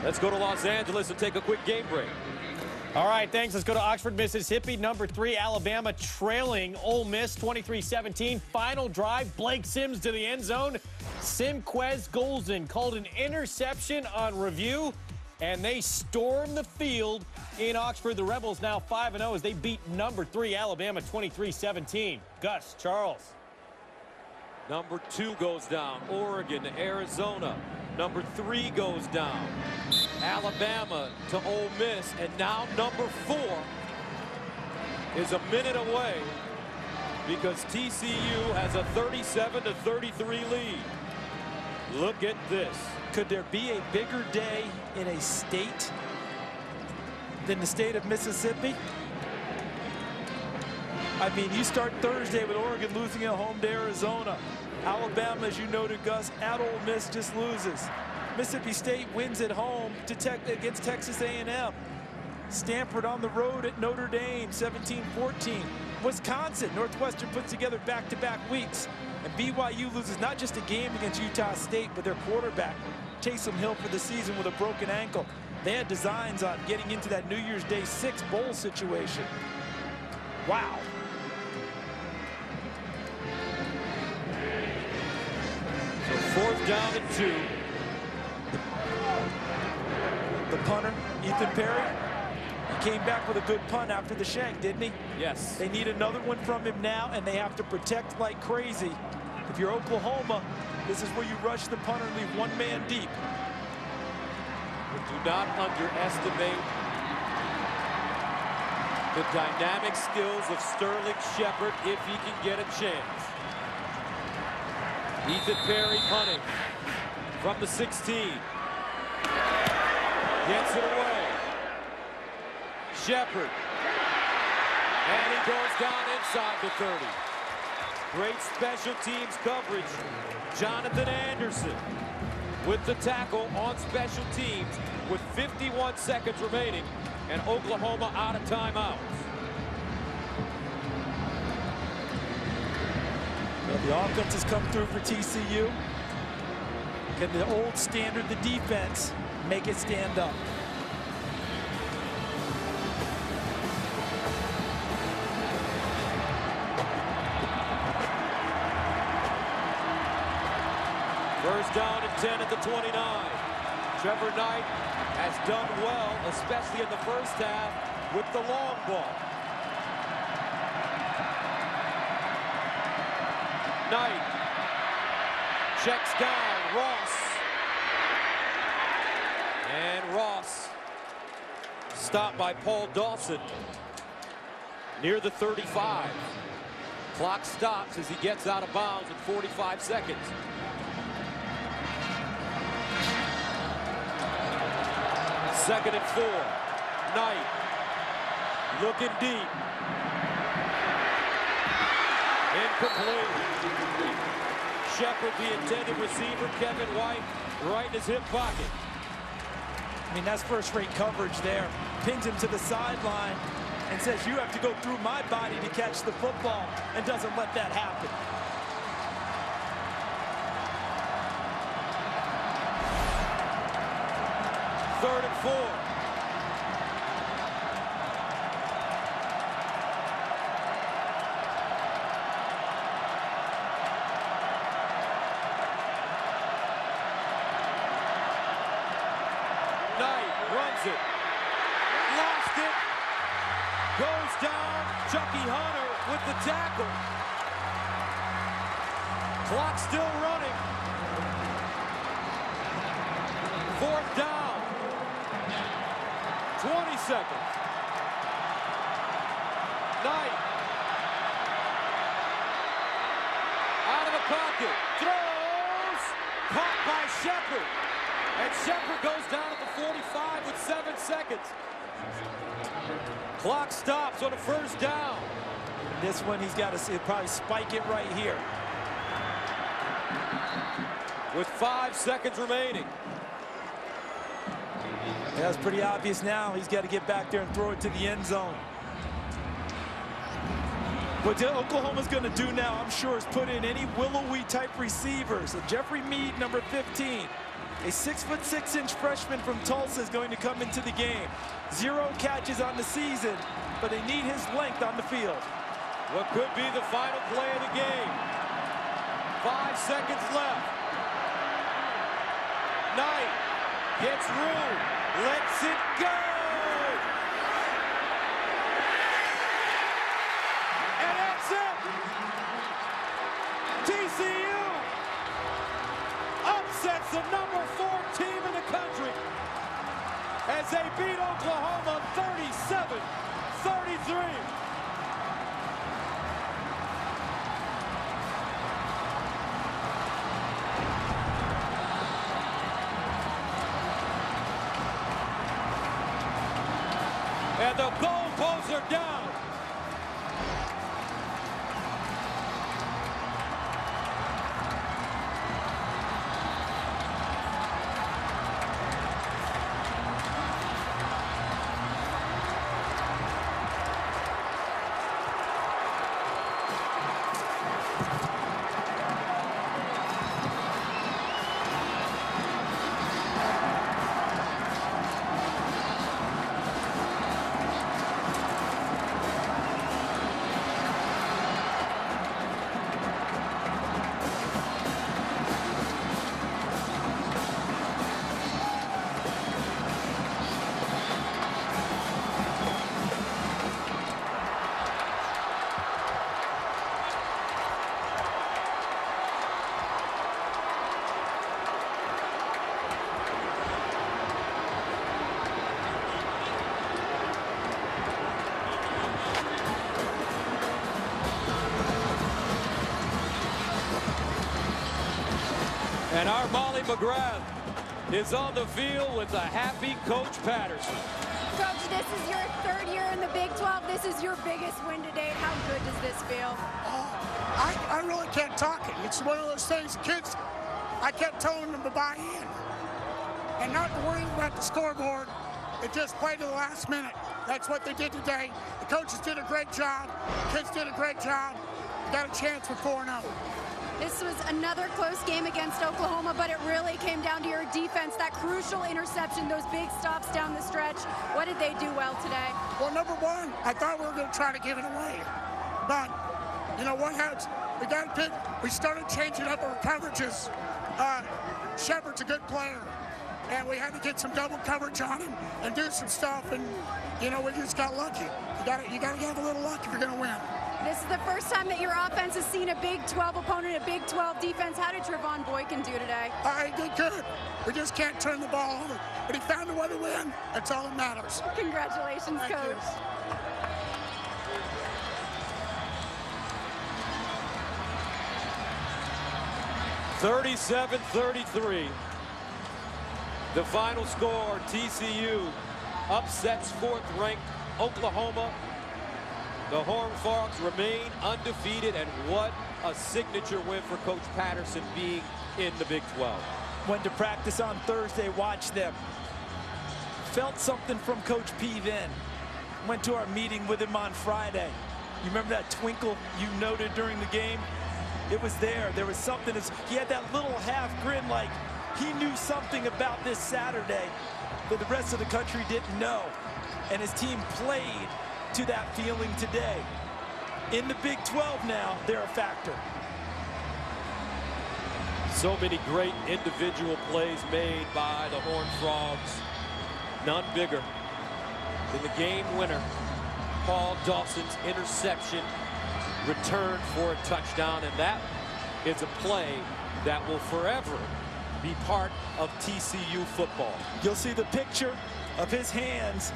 Let's go to Los Angeles and take a quick game break. All right, thanks. Let's go to Oxford, Mississippi. Number 3, Alabama trailing Ole Miss 23-17. Final drive, Blake Sims to the end zone. Simquez Golden called an interception on review. And they storm the field in Oxford. The Rebels now 5-0 as they beat number 3 Alabama 23-17. Gus, Charles. Number 2 goes down. Oregon to Arizona. Number 3 goes down. Alabama to Ole Miss. And now number 4 is a minute away because TCU has a 37-33 lead. Look at this. Could there be a bigger day in a state than the state of Mississippi? I mean, you start Thursday with Oregon losing at home to Arizona. Alabama, as you noted, Gus, at Ole Miss just loses. Mississippi State wins at home against Texas A&M. Stanford on the road at Notre Dame, 17-14. Wisconsin, Northwestern puts together back-to-back weeks. And BYU loses not just a game against Utah State, but their quarterback, Taysom Hill, for the season with a broken ankle. They had designs on getting into that New Year's Day 6 bowl situation. Wow. So 4th down and 2. The punter, Ethan Perry, he came back with a good punt after the shank, didn't he? Yes. They need another one from him now, and they have to protect like crazy. If you're Oklahoma, this is where you rush the punter and leave one man deep. But do not underestimate the dynamic skills of Sterling Shepard if he can get a chance. Ethan Perry punting from the 16. Gets it away. Shepard. And he goes down inside the 30. Great special teams coverage. Jonathan Anderson with the tackle on special teams with 51 seconds remaining and Oklahoma out of timeouts. Well, the offense has come through for TCU. Can the old standard, the defense, make it stand up? First down and 10 at the 29. Trevor Knight has done well, especially in the first half, with the long ball. Knight checks down Ross. And Ross stopped by Paul Dawson near the 35. Clock stops as he gets out of bounds at 45 seconds. Second and 4. Knight looking deep. Incomplete. Shepard, the intended receiver. Kevin White right in his hip pocket. I mean, that's first-rate coverage there. Pins him to the sideline and says, you have to go through my body to catch the football, and doesn't let that happen. Third and 4. Knight runs it. Lost it. Goes down. Chucky Hunter with the tackle. Clock still running. 4th down. 20 seconds. Knight. Out of the pocket. Throws. Caught by Shepard. And Shepard goes down at the 45 with 7 seconds. Clock stops on a first down. This one he's got to probably spike it right here. With 5 seconds remaining. Yeah, it's pretty obvious now. He's got to get back there and throw it to the end zone. What Oklahoma's going to do now, I'm sure, is put in any willowy type receivers. So Jeffrey Mead, number 15, a 6'6" freshman from Tulsa, is going to come into the game. 0 catches on the season, but they need his length on the field. What could be the final play of the game. 5 seconds left. Knight gets room. lets it go. And that's it. TCU upsets the number 4 team in the country as they beat Oklahoma 37-33. And the goalposts are down. And our Molly McGrath is on the field with a happy Coach Patterson. Coach, this is your 3rd year in the Big 12. This is your biggest win to date. How good does this feel? I really can't talk it. It's one of those things, kids, I kept telling them to buy in and not to worry about the scoreboard. It just played to the last minute. That's what they did today. The coaches did a great job. Kids did a great job. Got a chance for 4-0. This was another close game against Oklahoma, but it really came down to your defense. That crucial interception, those big stops down the stretch. What did they do well today? Well, number one, I thought we were going to try to give it away. But, you know, what happens? We started changing up our coverages. Shepard's a good player, and we had to get some double coverage on him and do some stuff, and, you know, we just got lucky. You got to have a little luck if you're going to win. This is the first time that your offense has seen a Big 12 opponent, a Big 12 defense. How did Trevon Boykin do today? He did good. We just can't turn the ball over. But he found a way to win. That's all that matters. Congratulations, Thank Coach. You. 37-33. The final score, TCU upsets 4th-ranked Oklahoma. The Horned Frogs remain undefeated, and what a signature win for Coach Patterson being in the Big 12. Went to practice on Thursday, watched them. Felt something from Coach P then. Went to our meeting with him on Friday. You remember that twinkle you noted during the game? It was there. There was something. He had that little half grin like he knew something about this Saturday that the rest of the country didn't know. And his team played to that feeling today. In the Big 12 now, they're a factor. So many great individual plays made by the Horned Frogs. None bigger than the game winner, Paul Dawson's interception, returned for a touchdown, and that is a play that will forever be part of TCU football. You'll see the picture of his hands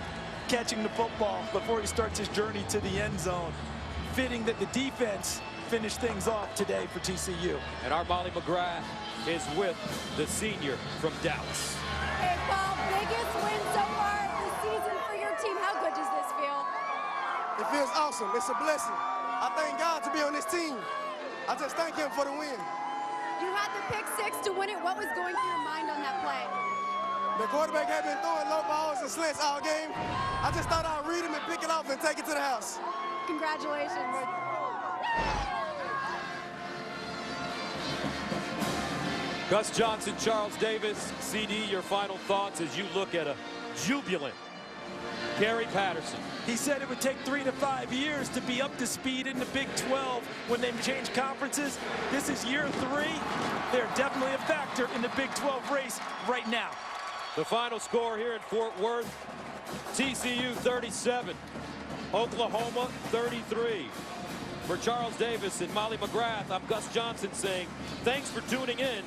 catching the football before he starts his journey to the end zone. Fitting that the defense finished things off today for TCU. And our Molly McGrath is with the senior from Dallas. Hey, Paul, biggest win so far this season for your team. How good does this feel? It feels awesome. It's a blessing. I thank God to be on this team. I just thank him for the win. You had the pick 6 to win it. What was going through your mind on that play? The quarterback had been throwing low balls and slants all game. I just thought I'd read him and pick it off and take it to the house. Congratulations. Gus Johnson, Charles Davis, CD, your final thoughts as you look at a jubilant Gary Patterson. He said it would take 3 to 5 years to be up to speed in the Big 12 when they change conferences. This is year 3. They're definitely a factor in the Big 12 race right now. The final score here in Fort Worth, TCU 37, Oklahoma 33. For Charles Davis and Molly McGrath, I'm Gus Johnson saying thanks for tuning in.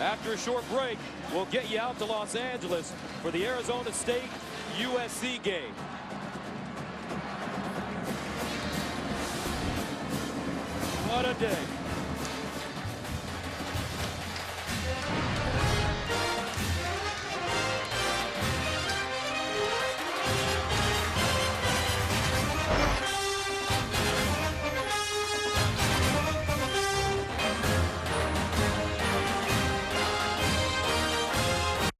After a short break, we'll get you out to Los Angeles for the Arizona State USC game. What a day.